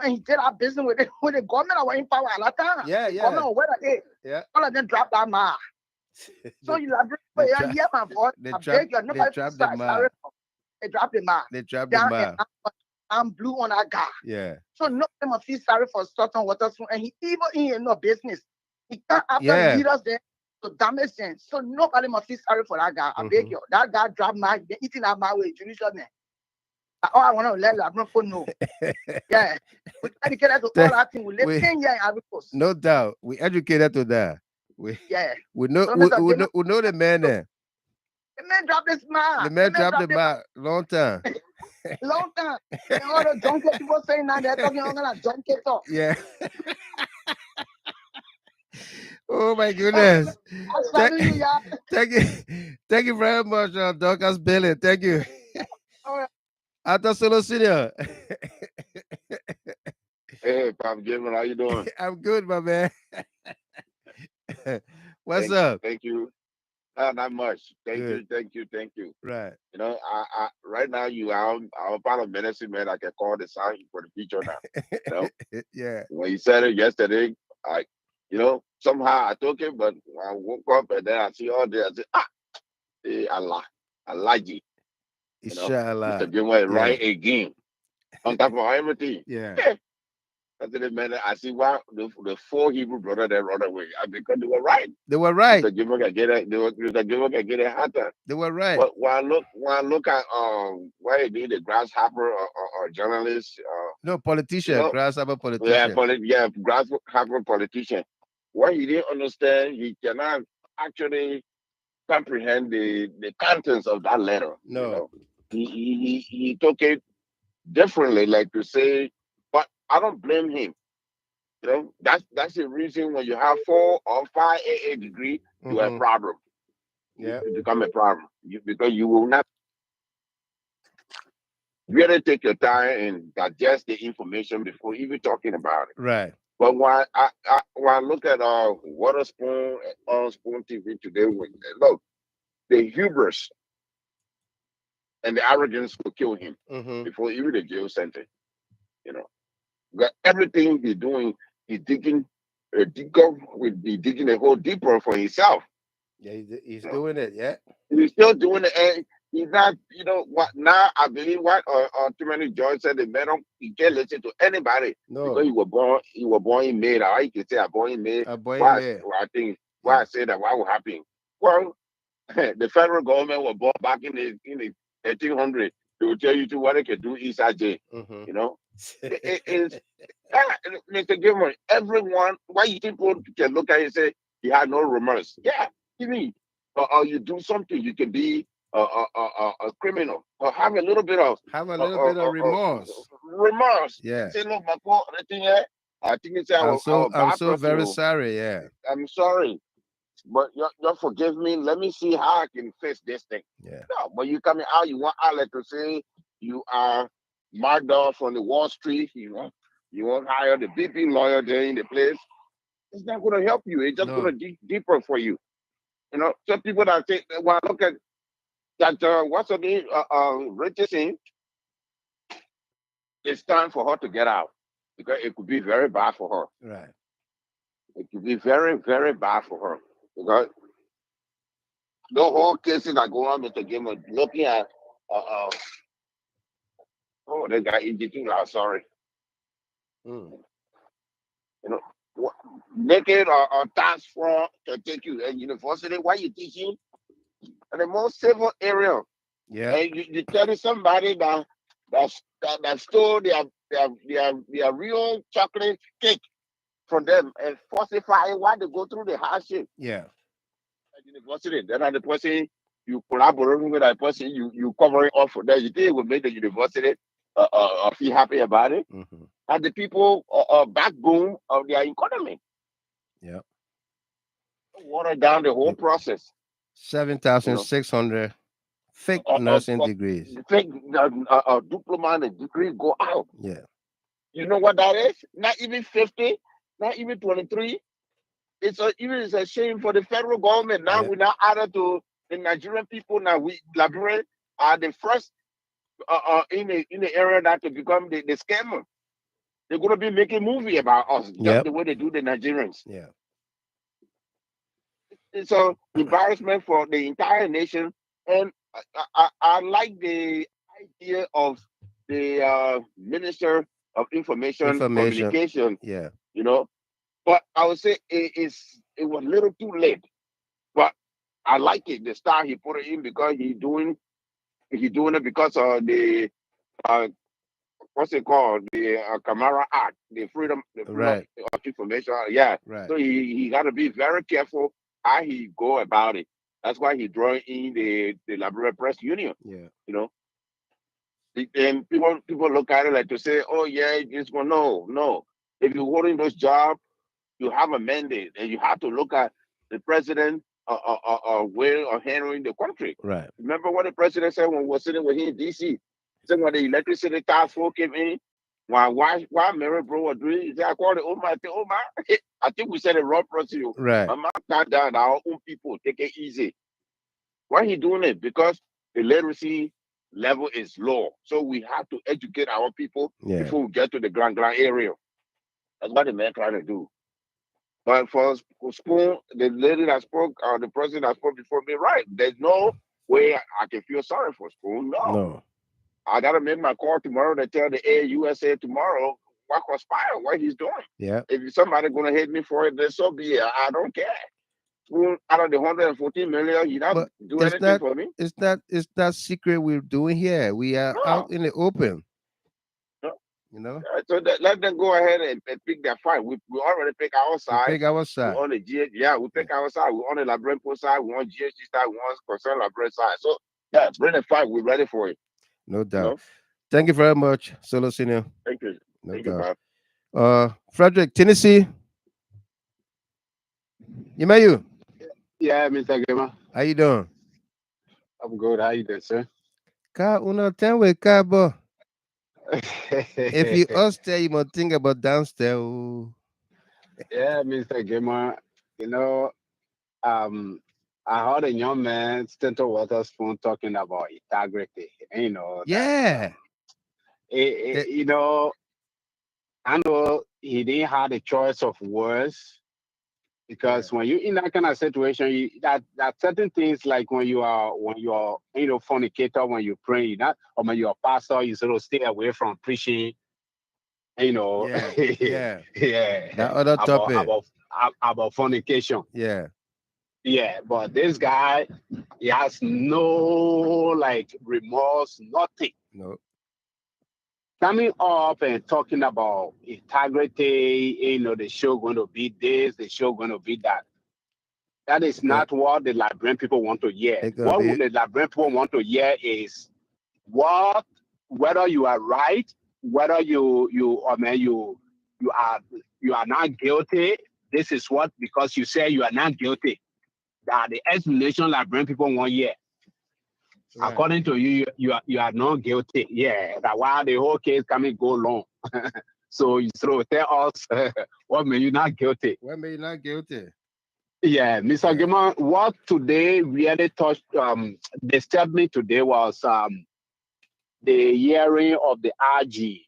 S16: He did our business with the government. I was in power at that time.
S1: Yeah.
S16: Government was
S1: yeah.
S16: All of them dropped that man. So you like, yeah, my boy.
S1: They dropped the man.
S16: They dropped the man.
S1: They dropped the man.
S16: I'm blue on that guy.
S1: Yeah.
S3: So
S16: nobody must feel sorry for Stanton WITHERSPOON, and he even in no business. He can't after leaders there to damage them. So nobody must feel sorry for that guy. I beg you. That guy dropped my eating that my way, judicial man. All I want to let LeBron know. Yeah. We educated to all that thing. We live 10 years in Ivory Coast.
S1: No doubt. We educated to that. We know the man there.
S16: The man dropped this man.
S1: The man dropped the man long time.
S16: Long time. And all the junkie people saying now they're talking on junkie talk.
S1: Yeah. Oh my goodness. Thank you very much, Dorcas Bailey. Thank you. Arthur Solo Senior.
S17: Hey, Pop Gilman, how you doing?
S1: I'm good, my man. What's up?
S17: Thank you. Not much. Thank you.
S1: Right.
S17: You know, I right now you are part of medicine, man. I can call the sign for the future now. You know?
S1: Yeah.
S17: When you said it yesterday, somehow I took it, but when I woke up and then I see all this, I said, I like you.
S1: Inshallah.
S17: Mr. Gilman, right again. On top of everything.
S1: Yeah.
S17: That's the man. I see why the 4 Hebrew brothers that run away. Because they were right.
S1: They were right.
S17: Mr. Gilman can get it hotter.
S1: They were right.
S17: But when I look at why he did the grasshopper or journalist.
S1: No, politician, grasshopper politician.
S17: Yeah, grasshopper politician. What he didn't understand, he cannot actually comprehend the contents of that letter.
S1: No.
S17: You know? He took it differently, like to say, but I don't blame him. You know, that's the reason when you have 4 or 5 AA degree, you have a problem.
S1: Yeah.
S17: You become a problem. Because you will not really take your time and digest the information before even talking about it.
S1: Right.
S17: But when I look at WITHERSPOON and on Spoon TV today, look, the hubris and the arrogance will kill him before even the jail sentence. You know, got everything he's doing, he's digging a hole deeper for himself.
S1: Yeah, he's doing it. Yeah,
S17: he's still doing it, and he's not. You know what? Now I believe what too many George said. The man he can't listen to anybody.
S1: No,
S17: because he was born in May. I can say born in May. I think why I say that what will happen? Well, the federal government was born back in the 1800s. They will tell you to what they can do inside jail. You know, it's Mr. Gilman. Everyone, why you people can look at it and say he had no remorse? Yeah, you mean, or you do something, you can be a criminal, or have a little bit of
S1: remorse.
S17: Remorse.
S1: Yeah.
S17: Say, look, my poor, I think it's
S1: I'm so very sorry. Yeah.
S17: I'm sorry. But you forgive me. Let me see how I can fix this thing.
S1: Yeah.
S17: No, but you coming out, you want Alec to say you are marked off on the Wall Street, you know. You won't hire the BP lawyer there in the place. It's not going to help you. It's just going to dig deeper for you. You know, some people that say, well, look at that, what's her name, Richardson, it's time for her to get out because it could be very bad for her.
S1: Right.
S17: It could be very, very bad for her because the whole cases that go on with the game of looking at, oh, they got injured too now, sorry. You know, naked or task for to take you at university while you teaching in the most civil area.
S1: Yeah.
S17: And you tell somebody that stole their real chocolate cake from them and falsify why they go through the hardship.
S1: Yeah.
S17: At university, then the person you collaborate with that person, you cover it up for them. You think it will make the university feel happy about it? And the people backbone of their economy.
S1: Yeah.
S17: Water down the whole process.
S1: 7,600 fake nursing degrees.
S17: Fake diploma and degree go out.
S1: Yeah.
S17: You know what that is? Not even 50, not even 23. It's a shame for the federal government. Now we now added to the Nigerian people. Now we Liberians are the first in the area that to become the scammer. They're gonna be making movie about us, just the way they do the Nigerians.
S1: Yeah.
S17: It's an embarrassment for the entire nation, and I like the idea of the Minister of Information Communication.
S1: Yeah.
S17: You know, but I would say it was a little too late. But I like it. The style he put it in because he's doing it because of the what's it called? The Camara Act, the freedom of information. Yeah.
S1: Right.
S17: So he got to be very careful how he go about it. That's why he drawing in the Liberian Press Union.
S1: Yeah.
S17: You know. And people look at it like to say, oh yeah, it's going no. If you're holding those jobs, you have a mandate, and you have to look at the president way of handling the country.
S1: Right.
S17: Remember what the president said when we were sitting with him in DC? He said when the electricity task force came in, why Mary Bro was doing it, he said, I called the old man, I think we said the wrong person.
S1: Right.
S17: I'm not cut down our own people, take it easy. Why he doing it? Because the literacy level is low. So we have to educate our people before we get to the grand area. That's what the man trying to do. But for Spoon, the lady that spoke, the person that spoke before me, right? There's no way I can feel sorry for Spoon. No. I gotta make my call tomorrow to tell the AUSA tomorrow what conspire, what he's doing.
S1: Yeah.
S17: If somebody gonna hate me for it, then so be it. I don't care. Spoon, out of the 114 million, you not do anything for me.
S1: It's not secret we're doing here. We are out in the open. You know,
S17: so let them go ahead and pick their fight. We already pick our side.
S1: We pick our side.
S17: We on the we pick our side. We on the Liberian side. We on GHG side. We on concerned Liberian side. So bring the fight. We're ready for it.
S1: No doubt. You know? Thank you very much, Solo Senior.
S17: Thank you.
S1: No
S17: Thank
S1: doubt.
S17: You,
S1: Frederick, Tennessee. You?
S18: Yeah, Mr. Gema.
S1: How you doing?
S18: I'm good. How you doing, sir?
S1: Ka uno tenwe kabo. If you upstairs, you must think about downstairs.
S18: Yeah, Mr. Gema. You know, I heard a young man, Stanton WITHERSPOON, talking about integrity. You know.
S1: Yeah.
S18: You know, I know he didn't have a choice of words. Because when you're in that kind of situation, that certain things like when you are fornicator, when you pray, or when you're a pastor, you sort of stay away from preaching. You know,
S1: yeah. That other topic
S18: about fornication.
S1: Yeah,
S18: but this guy, he has no remorse, nothing.
S1: No.
S18: Coming up and talking about integrity, the show going to be this, the show going to be that. That is not what the Liberian people want to hear. What the Liberian people want to hear is whether you are right, whether you are not guilty. This is what, because you say you are not guilty. That the explanation Liberian people want to hear. Right. According to you, you are not guilty. Yeah, that while the whole case go long. So you tell us what made you not guilty?
S1: What made you not guilty?
S18: Yeah, Mr. Gilman, what today really touched disturbed me today was the hearing of the RG.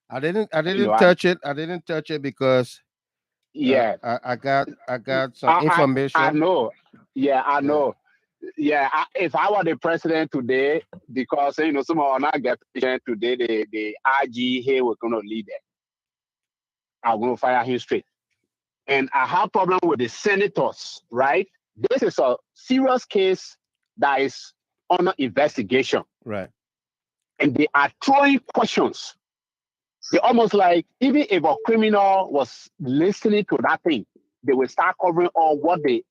S1: I didn't touch it. I didn't touch it because I got some information.
S18: I know. Yeah, I know. Yeah, if I were the president today, because some are not get president today, the RG here was gonna lead it. I'm gonna fire him straight. And I have problem with the senators, right? This is a serious case that is under investigation.
S1: Right.
S18: And they are throwing questions. They almost like, even if a criminal was listening to that thing, they will start covering all what they,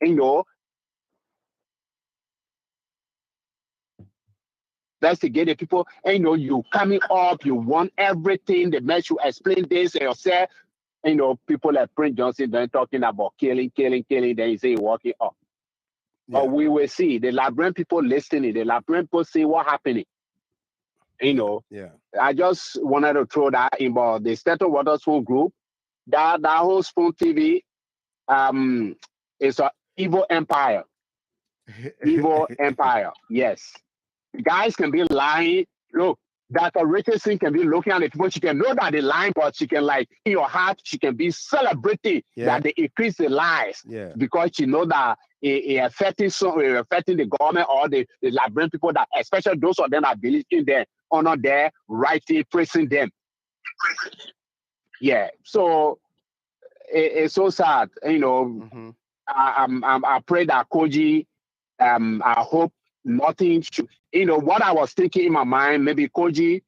S18: investigate the people. And you coming up, you want everything, the match you explain this and yourself. People like Prince Johnson then talking about killing, then you say you're walking up. Yeah. But we will see the Liberian people listening, the Liberian people see what happening.
S1: Yeah.
S18: I just wanted to throw that in about the Stanton WITHERSPOON group. That whole Spoon TV is an evil empire. Evil empire. Yes. Guys can be lying. Look, Dr. Richardson can be looking at the people. She can know that they're lying, but she can, like, in your heart, she can be celebrating that they increase the lies.
S1: Yeah.
S18: Because she know that it affecting the government or the Liberian people, that especially those of them that believe in them, honor their writing, praising them. Yeah. So it's so sad. I pray that Koji, I hope nothing should, what I was thinking in my mind, maybe Koji,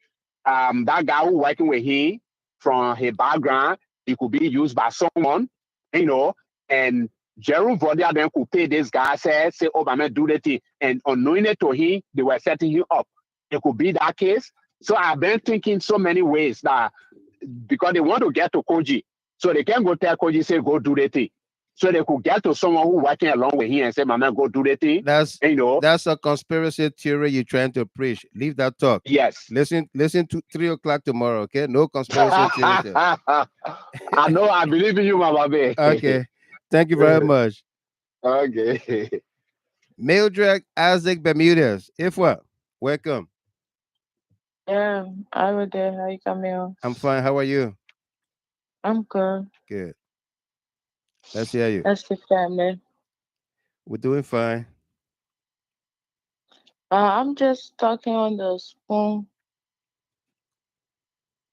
S18: that guy who working with him from his background, he could be used by someone, and Jerome Verdier then could pay this guy, say, oh, I'm going to do the thing. And unknowing it to him, they were setting him up. It could be that case. So I've been thinking so many ways that because they want to get to Koji, so they can go tell Koji, say, go do the thing. So they could get to someone who working along with him and say, "Mama, go do the thing."
S1: That's a conspiracy theory you're trying to preach. Leave that talk.
S18: Yes.
S1: Listen to 3 o'clock tomorrow. Okay, no conspiracy theory.
S18: I know. I believe in you, Mama Bay.
S1: Okay, thank you very much.
S18: Okay.
S1: Mildred Isaac Bermudez. Ifwa, welcome.
S19: Yeah, I was there. How you coming?
S1: I'm fine. How are you?
S19: I'm good.
S1: Good. Let's hear you.
S19: That's the family.
S1: We're doing fine.
S19: I'm just talking on the Spoon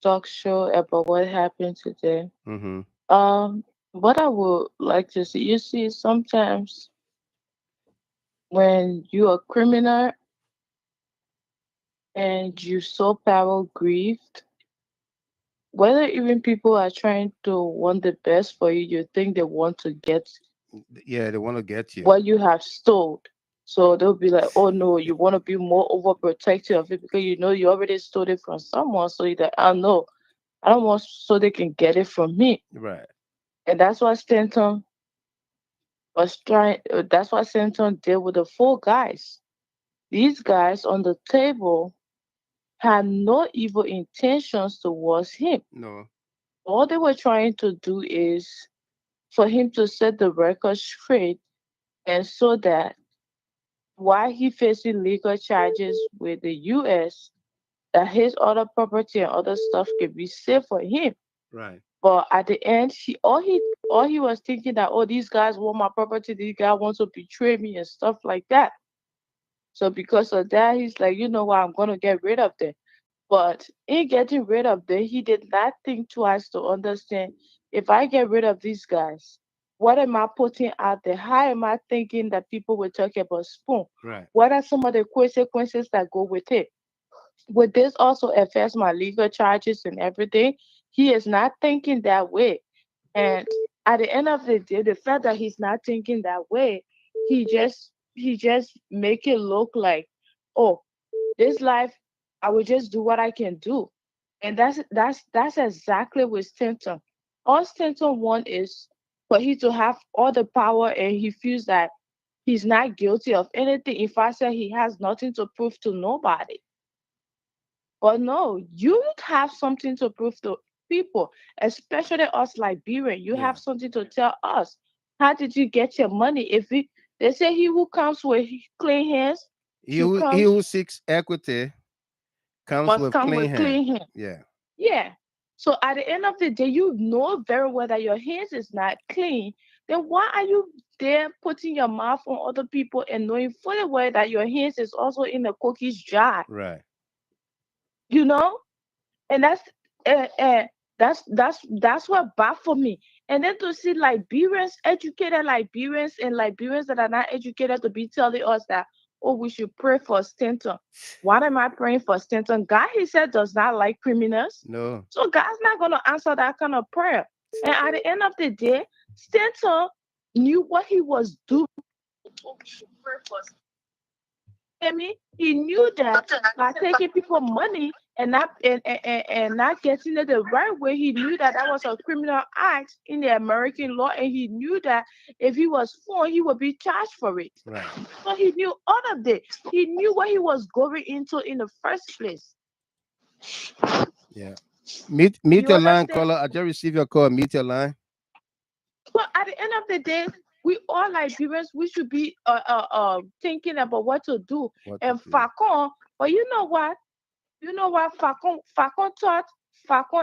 S19: talk show about what happened today. What I would like to see, you see, sometimes when you're a criminal and you're so power grieved, whether even people are trying to want the best for you, you think they want to get.
S1: Yeah, they want to get you.
S19: What you have stole. So they'll be like, oh no, you want to be more overprotective of it because you know you already stole it from someone. So you're like, I know, I don't want so they can get it from me.
S1: Right.
S19: And that's why Stanton was trying, that's why Stanton did with the 4 guys. These guys on the table had no evil intentions towards him.
S1: No.
S19: All they were trying to do is for him to set the record straight, and so that while he facing legal charges with the U.S., that his other property and other stuff can be safe for him.
S1: Right.
S19: But at the end, all he was thinking that, oh, these guys want my property, these guys want to betray me and stuff like that. So because of that, he's like, you know what, I'm gonna get rid of them. But in getting rid of them, he did not think twice to understand, if I get rid of these guys, what am I putting out there? How am I thinking that people will talk about Spoon?
S1: Right.
S19: What are some of the consequences that go with it? Would this also affect my legal charges and everything? He is not thinking that way. And at the end of the day, the fact that he's not thinking that way, he just make it look like, oh, this life, I will just do what I can do. And that's exactly what Stanton. All Stanton wants is for him to have all the power, and he feels that he's not guilty of anything. In fact, he has nothing to prove to nobody. But no, you have something to prove to people, especially us Liberian. You have something to tell us. How did you get your money? If they say he who comes with clean hands,
S1: he who seeks equity
S19: must come with clean hands.
S1: Yeah.
S19: Yeah. So at the end of the day, you know very well that your hands is not clean. Then why are you there putting your mouth on other people and knowing fully well that your hands is also in the cookie's jar?
S1: Right.
S19: You know, and that's what baffled me. And then to see Liberians, educated Liberians, and Liberians that are not educated to be telling us that, oh, we should pray for Stanton. Why am I praying for Stanton? God, he said, does not like criminals.
S1: No.
S19: So God's not going to answer that kind of prayer. And at the end of the day, Stanton knew what he was doing. He knew that by taking people money and not getting it the right way, he knew that that was a criminal act in the American law, and he knew that if he was found, he would be charged for it.
S1: Right.
S19: So he knew all of this. He knew what he was going into in the first place.
S1: Yeah. Mute your line, caller. I just received your call. Mute your line.
S19: So at the end of the day, we all Liberians, we should be thinking about what to do. Facon, but you know what? Facon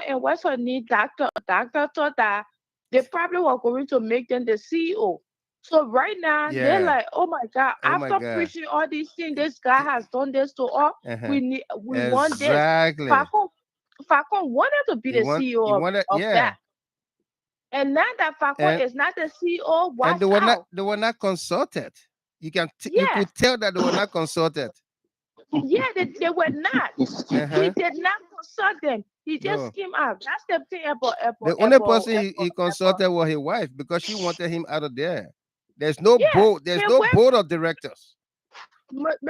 S19: and what's her name, doctor thought that they probably were going to make them the CEO. So right now they're like, oh my God, after preaching all these things, this guy has done this to us. We want this. Facon wanted to be the CEO of that. And now that Facon is not the CEO,
S1: and they were not consulted. You can you could tell that they were not consulted.
S19: Yeah, they were not. He did not consult them. He just came out. That's the thing about
S1: the only person he consulted was his wife, because she wanted him out of there. There's no board. There's no board of directors.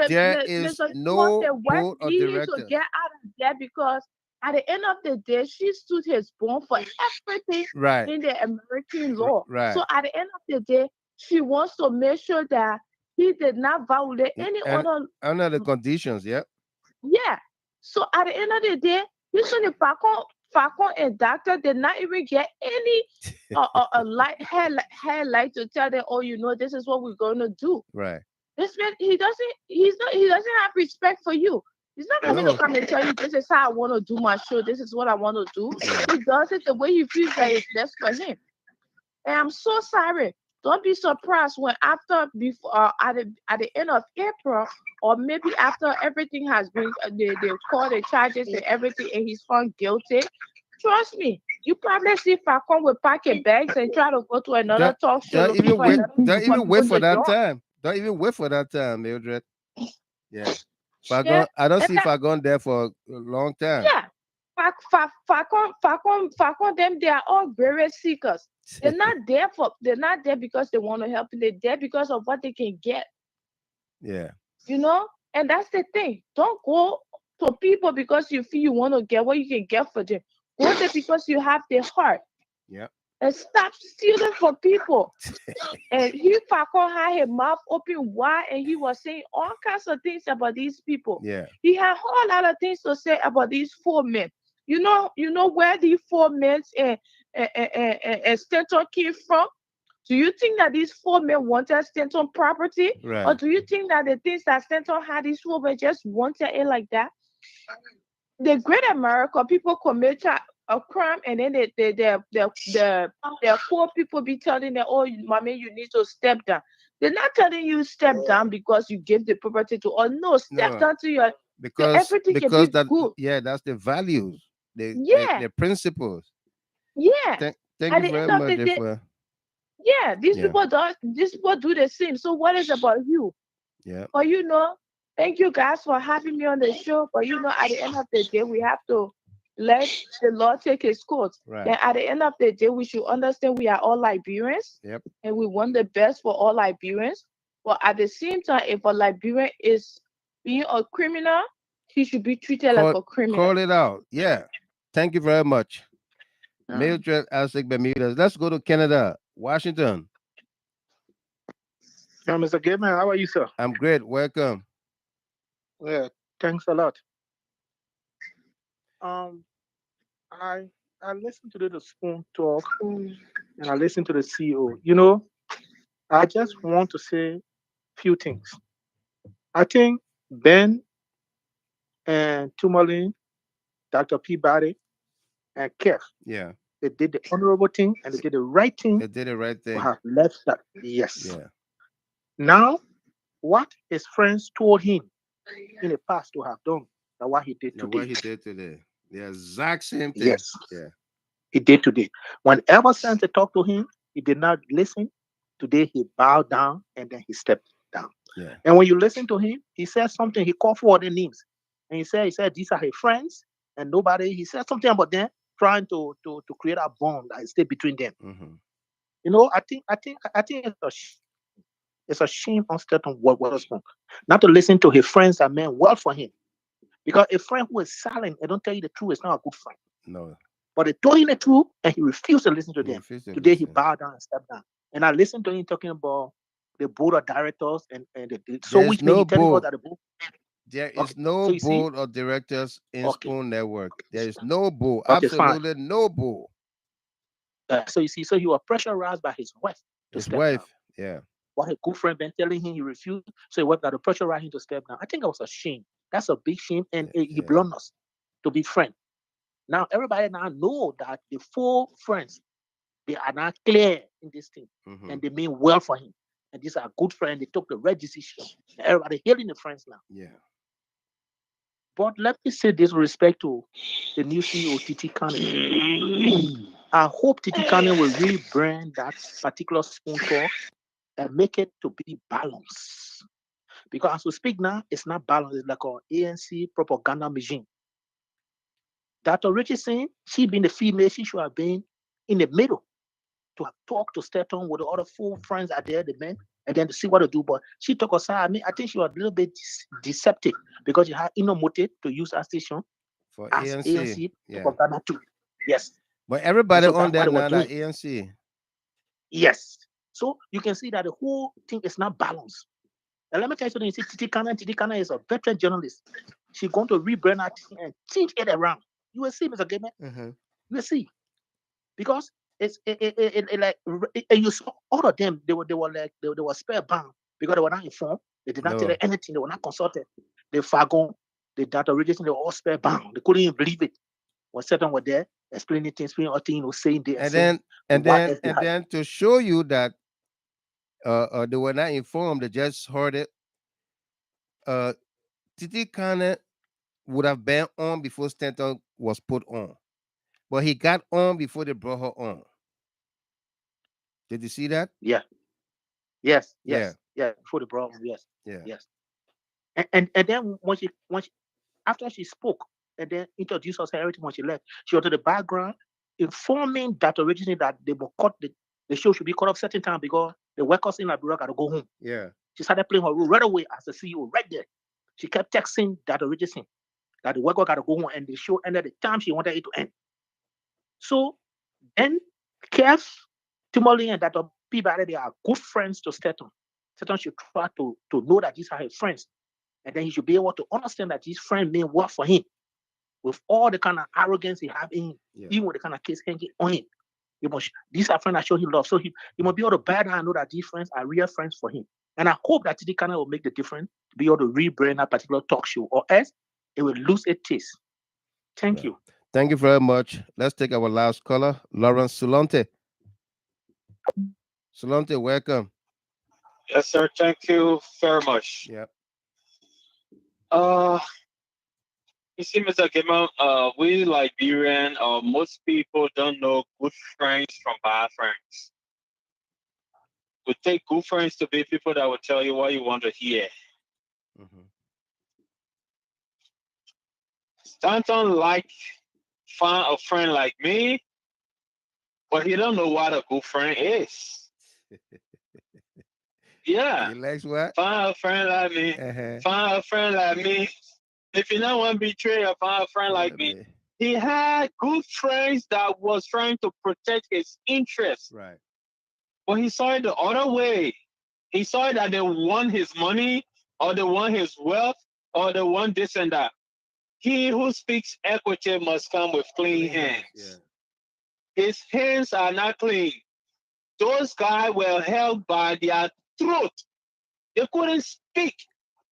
S1: There is no board of directors.
S19: To get out of there, because at the end of the day, she stood his bond for everything in the American law.
S1: Right.
S19: So at the end of the day, she wants to make sure that he did not violate any
S1: under the conditions. Yeah.
S19: Yeah. So at the end of the day, this one, the Facon and doctor did not even get any highlight to tell them, oh, you know, this is what we're going to do.
S1: Right.
S19: This man, he doesn't have respect for you. He's not going to come and tell you, this is how I want to do my show. This is what I want to do. He does it the way he feels that it's best for him. And I'm so sorry. Don't be surprised when at the end of April, or maybe after everything has been, they call the charges and everything, and he's found guilty. Trust me, you probably see Facon with packing bags and try to go to another talk show.
S1: Don't even wait for that time. Don't even wait for that time, Mildred. Yeah. I don't see Facon there for a long time.
S19: Yeah. Facon, them, they are all very seekers. They're not there because they want to help you. They're there because of what they can get.
S1: Yeah.
S19: You know, and that's the thing. Don't go to people because you feel you want to get what you can get for them. Go there because you have their heart.
S1: Yeah.
S19: And stop stealing from people. And Facon had his mouth open wide, and he was saying all kinds of things about these people.
S1: Yeah.
S19: He had a whole lot of things to say about these 4 men. You know where these 4 men and Stanton came from? Do you think that these 4 men wanted Stanton property?
S1: Right.
S19: Or do you think that the things that Stanton had, these 4 men just wanted it like that? The Great America, people commit a crime, and then the poor people be telling them, oh, mommy, you need to step down. They're not telling you step down because you give the property to, or no, step down to your,
S1: because that
S19: good.
S1: Yeah, that's the values, the principles.
S19: Yeah.
S1: Thank you very much.
S19: Yeah, these people do the same. So what is about you?
S1: Yeah.
S19: But thank you guys for having me on the show. But at the end of the day, we have to let the law take its course.
S1: Right.
S19: Then at the end of the day, we should understand we are all Liberians.
S1: Yep.
S19: And we want the best for all Liberians. But at the same time, if a Liberian is being a criminal, he should be treated like a criminal.
S1: Call it out. Yeah. Thank you very much. Mildred Asik Bermudez. Let's go to Canada, Washington.
S20: Mr. Gateman, how are you, sir?
S1: I'm great. Welcome.
S20: Yeah, thanks a lot. I I listened to the Spoon talk and I listened to the CEO. You know, I just want to say a few things. I think Ben and Tumalin, Dr. Peabody, and Kev,
S1: Yeah.
S20: they did the honorable thing and they did the right thing.
S1: They did the right
S20: To
S1: thing.
S20: have left that. Yes.
S1: Yeah.
S20: Now, what his friends told him in the past to have done, than what he did
S1: Now,
S20: today.
S1: what he did today. The exact same thing.
S20: Yes.
S1: Yeah.
S20: He did today. Whenever Santa talked to him, he did not listen. Today he bowed down and then he stepped down.
S1: Yeah.
S20: And when you listen to him, he said something. He called for their names, and he said these are his friends, and nobody. He said something about them trying to create a bond that stay between them.
S1: Mm-hmm.
S20: You know, I think it's a shame on Stanton Witherspoon not to listen to his friends that meant well for him, because a friend who is silent and don't tell you the truth is not a good friend.
S1: No.
S20: But they told him the truth and he refused to listen to them. Today he bowed down and stepped down. And I listened to him talking about the board of directors and so
S1: There's
S20: which
S1: no
S20: means he telling us
S1: board.
S20: that the board.
S1: There is no
S20: So you see?
S1: board of directors in Spoon Network. There is no board.
S20: Okay, fine.
S1: Absolutely no board.
S20: So you see, so he was pressurized by his wife to
S1: His
S20: step
S1: wife,
S20: down.
S1: yeah.
S20: What his good friend been telling him, he refused. So he wife got to pressurize him to step down. I think that was a shame. That's a big shame, and he belongs us to be friends. Now everybody now know that the four friends, they are not clear in this thing, and they mean well for him. And these are good friends. They took the right decision. Everybody hailing the friends now.
S1: Yeah.
S20: But let me say this with respect to the new CEO, Titi Kane. I hope Titi Kane will rebrand that particular Spoon talk and make it to be balanced. Because as we speak now, it's not balanced. It's like an ANC propaganda machine. Dr. Richardson, she being the female, she should have been in the middle to have talked to Stanton with the other four friends out there, the men, and then to see what to do. But she took aside. I mean, I think she was a little bit deceptive because she had inner motive to use our station
S1: for
S20: as ANC
S1: yeah.
S20: propaganda too. Yes.
S1: But everybody
S20: so
S1: on that now,
S20: doing.
S1: that ANC.
S20: Yes. So you can see that the whole thing is not balanced. And let me tell you something. You see, Titi Kana is a veteran journalist. She's going to rebrand that thing and change it around. You will see, Mr. Gamer. You will see. Because it's like and you saw all of them, they were spare bound because they were not informed. They did not tell them anything, they were not consulted. They Fagon, the data registration, they were all spare bound. They couldn't even believe it. When certain were there, explaining things, saying there.
S1: And then to show you that they were not informed, they just heard it. Titi Kane would have been on before Stanton was put on. But he got on before they brought her on. Did you see that?
S20: Yeah. Yes. Before they brought her on, yes.
S1: Yeah.
S20: Yes. And then when she after she spoke and then introduced us everything when she left, she went to the background informing Dr. Richardson that they will cut the show should be cut off certain time because the workers in Liberia got to go home.
S1: Yeah.
S20: She started playing her role right away as the CEO, right there. She kept texting Dr. Richardson that the worker got to go home, and the show ended the time she wanted it to end. So then Kev, Timothy, and Dr. Peabody, they are good friends to Stanton. Stanton should try to know that these are his friends. And then he should be able to understand that his friend mean work for him with all the kind of arrogance he have in him, even with the kind of case hanging on him. These are friends that show him love. So he must be able to bear down and know that these friends are real friends for him. And I hope that Titi Kane will make the difference to be able to rebrand that particular talk show, or else it will lose its taste. Thank you.
S1: Thank you very much. Let's take our last caller, Lawrence Sulonte. Sulonte, welcome.
S21: Yes, sir. Thank you very much.
S1: Yeah.
S21: You see, Mr. Gamer, we Liberian, most people don't know good friends from bad friends. We take good friends to be people that will tell you what you want to hear. Stanton find a friend like me, but he don't know what a good friend is. Yeah.
S1: He likes what?
S21: Find a friend like me. Find a friend like me. If you don't want to betray, find a friend like me. He had good friends that was trying to protect his interests.
S1: Right.
S21: But he saw it the other way. He saw that they want his money, or they want his wealth, or they want this and that. He who speaks equity must come with clean hands.
S1: Yeah.
S21: his hands are not clean. Those guys were held by their throat. They couldn't speak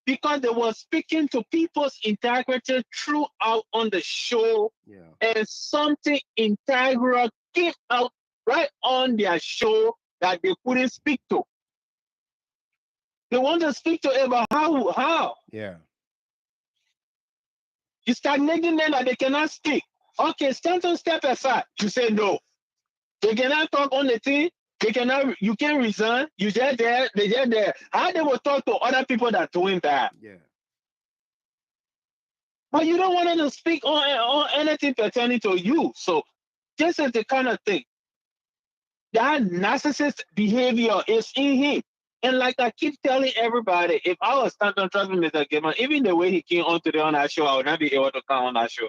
S21: because they were speaking to people's integrity throughout on the show. And something integral came out right on their show that they couldn't speak to. They want to speak to about how.
S1: Yeah.
S21: You stagnating them that they cannot speak. Okay, Stanton, step aside. You say no. They cannot talk on the thing. They cannot. You can't resign. You just there. They just there. How they will talk to other people that are doing that?
S1: Yeah.
S21: But you don't want them to speak on anything pertaining to you. So this is the kind of thing. That narcissist behavior is in him. And like I keep telling everybody, if I was Stanton, trust me, Mr. Gamer, even the way he came on today on that show, I would not be able to come on that show.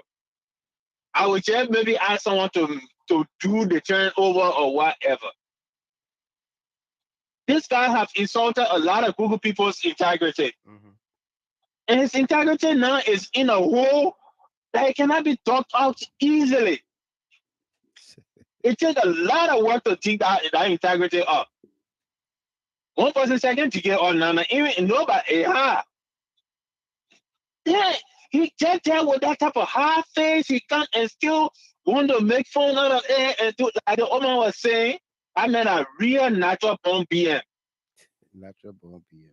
S21: I would just maybe ask someone to do the turnover or whatever. This guy has insulted a lot of Google people's integrity. And his integrity now is in a hole that it cannot be talked out easily. It takes a lot of work to dig that integrity up. One person second to get on now, even nobody, yeah, he just there with that type of hard face, he can't and still want to make fun out of it and do like the woman was saying. I mean a real natural born BM.
S1: Natural born BM.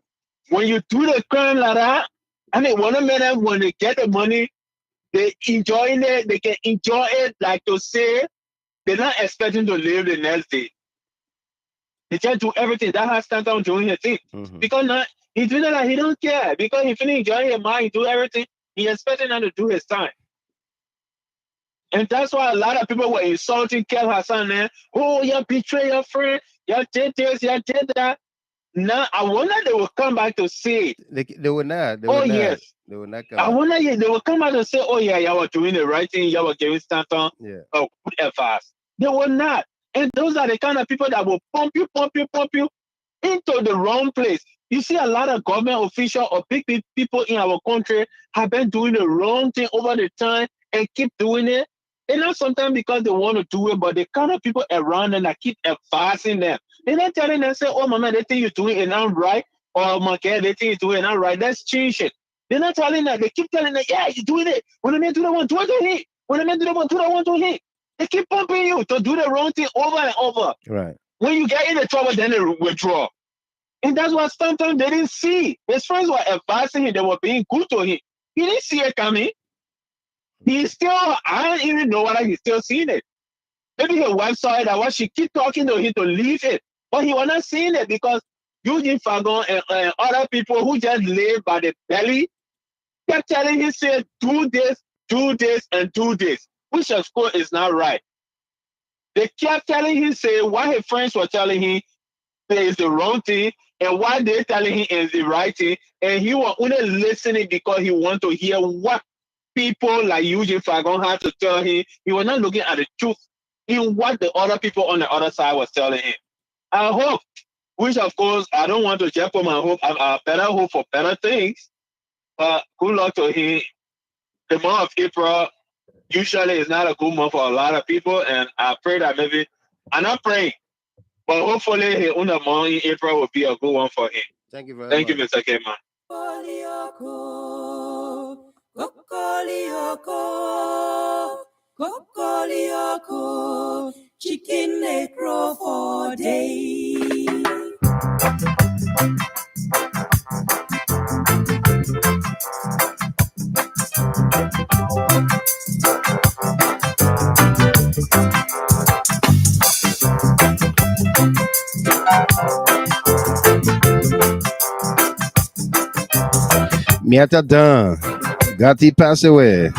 S21: When you do the crime like that, I mean one of them when they get the money, they enjoying it, they can enjoy it like to say they're not expecting to live the next day. He just do everything. That has Stanton doing his thing. Because now he's doing it like he don't care. Because he finish enjoying his mind, he do everything. He expecting him to do his time. And that's why a lot of people were insulting Kel Hassan there. Oh, you betray your friend. You did this, you did that. Now, I wonder they will come back to say it.
S1: They will not.
S21: Yes.
S1: They will not come
S21: I
S1: back.
S21: wonder if they will come back and say, oh, yeah, you were doing the right thing. You were giving Stanton good advice. They will not. And those are the kind of people that will pump you into the wrong place. You see a lot of government officials or big people in our country have been doing the wrong thing over the time and keep doing it. And not sometimes because they want to do it, but the kind of people around them that keep advising them. They're not telling them, say, oh, my man, they think you're doing it not right. Or, my God, they think you're doing it not right. Let's change it. They're not telling that. They keep telling them, yeah, you're doing it. When a man do that one, do it to him. When a man do that one, do that one to him. They keep pumping you to do the wrong thing over and over.
S1: Right.
S21: When you get in the trouble, then they withdraw. And that's what sometimes they didn't see. His friends were advising him. They were being good to him. He didn't see it coming. He's still, I don't even know whether he's still seeing it. Maybe his wife saw it, that she keep talking to him to leave it. But he was not seeing it because Eugene Fagon and other people who just live by the belly kept telling him, say, do this, and do this. Which of course is not right. They kept telling him, say, what his friends were telling him is the wrong thing, and what they're telling him is the right thing, and he was only listening because he wanted to hear what people like Eugene Fagon had to tell him. He was not looking at the truth in what the other people on the other side was telling him. I hope, which of course, I don't want to jeopardize my hope, I better hope for better things, but good luck to him. The month of April usually is not a good month for a lot of people, and I pray that maybe, I'm not praying, but hopefully his own month in April will be a good one for him.
S1: Thank you very
S21: much. Thank you, Mr. Keman.
S2: Chicken they grow for day.
S1: Miata done. Gatti pass away.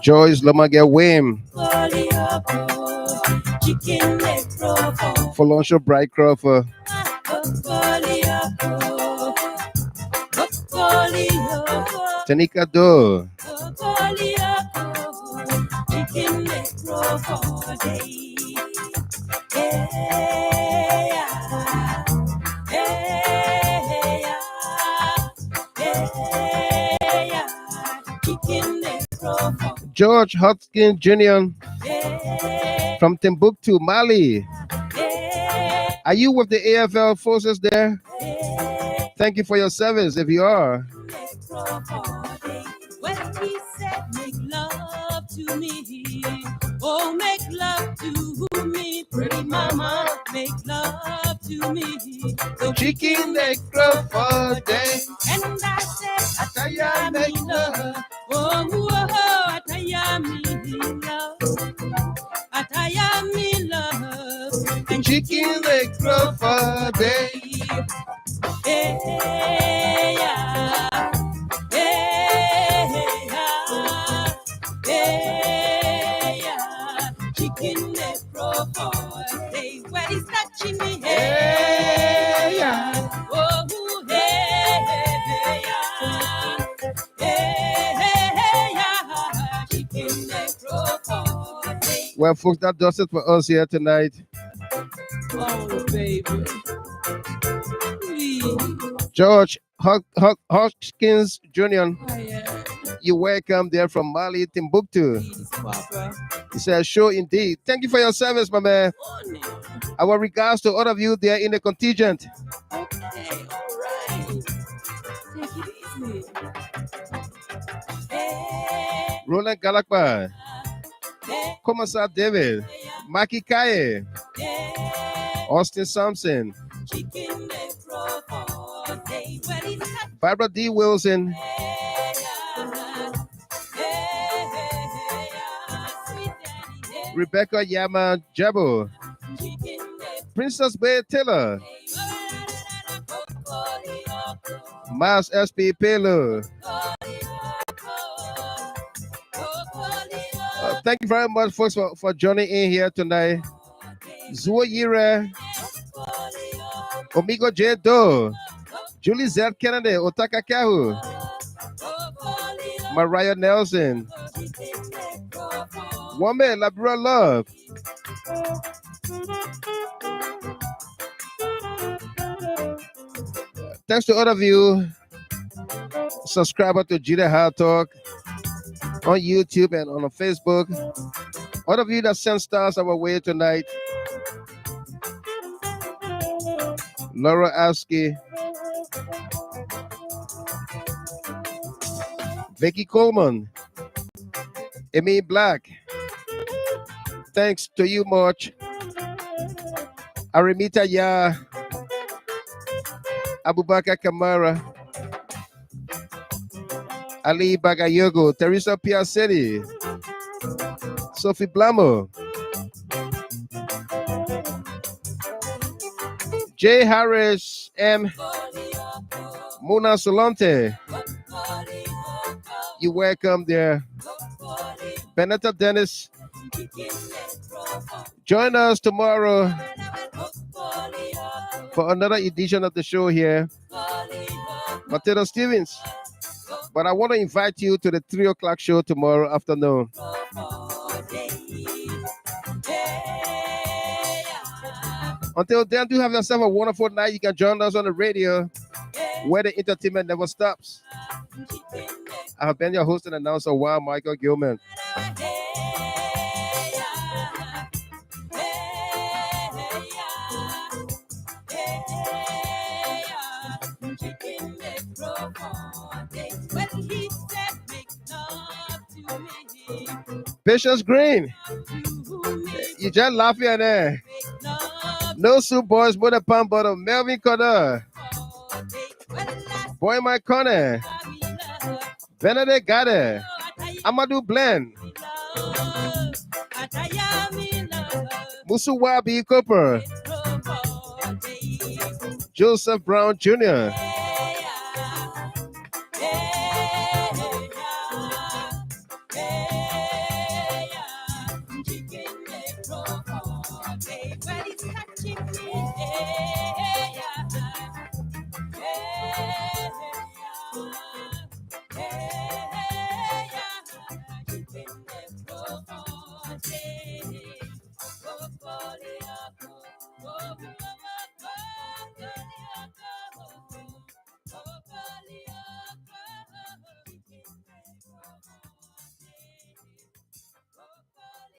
S1: Joyce Lomage Wim. Folonsho Bright Crawford. Tanika Do. George Hodgkin Jr. from Timbuktu, Mali. Are you with the AFL forces there? Thank you for your service if you are.
S2: When he said, make love to me. Oh, make love to me. Pretty mama, make love to me. So
S1: Chicken leg club for day.
S2: and I said, Ataya me love. Oh, Ataya me love. Ataya me love. And
S1: Chicken leg club for day.
S2: Hey, yeah. Hey, yeah. Hey, yeah. Chicken leg for day. When he's touching me. Hey, yeah. Oh, hey, yeah. Hey, yeah. Chicken leg for day.
S1: Well, folks, that does it for us here tonight.
S2: Oh, baby.
S1: George Hodgkins Jr. You're welcome there from Mali, Timbuktu. He says, sure indeed. Thank you for your service, my man. Our regards to all of you there in the contingent.
S2: Okay, all right. Take it easy. Hey,
S1: Roland Galakba, Commissar David, Maki Kaye, Austin Sampson,
S2: chicken leg for day. When he's touching
S1: Barbara D. Wilson, Rebecca Yama Jabo, Princess Bay Taylor, Mas SP Pelu. Thank you very much, folks, for joining in here tonight. Zuoyire, Omigo J. Do, Julie Z. Kennedy, Otaka Kahu, Mariah Nelson, Woman, Labra Love, thanks to all of you, subscriber to Jida Hard Talk on YouTube and on Facebook. All of you that sent stars our way tonight. Laura Askey, Vicky Coleman, Amy Black. Thanks to you much. Arimita Ya, Abubakar Kamara, Ali Bagayogo, Teresa Piacetti, Sophie Blamo, Jay Harris M, Mona Solante. You welcome there. Benetta Dennis. Join us tomorrow for another edition of the show here. Mateo Stevens. But I want to invite you to the 3 o'clock show tomorrow afternoon. Until then, do have yourself a wonderful night. You can join us on the radio where the entertainment never stops. I have been your host and announcer, Juan Michael Gilman. Patience Green, you just laughing there. No Soup Boys, Mother Pan Bottle, Melvin Connor, Boy My Corner, Benedict Gade, Amadou Blend, Musuwabi Cooper, Joseph Brown Jr.,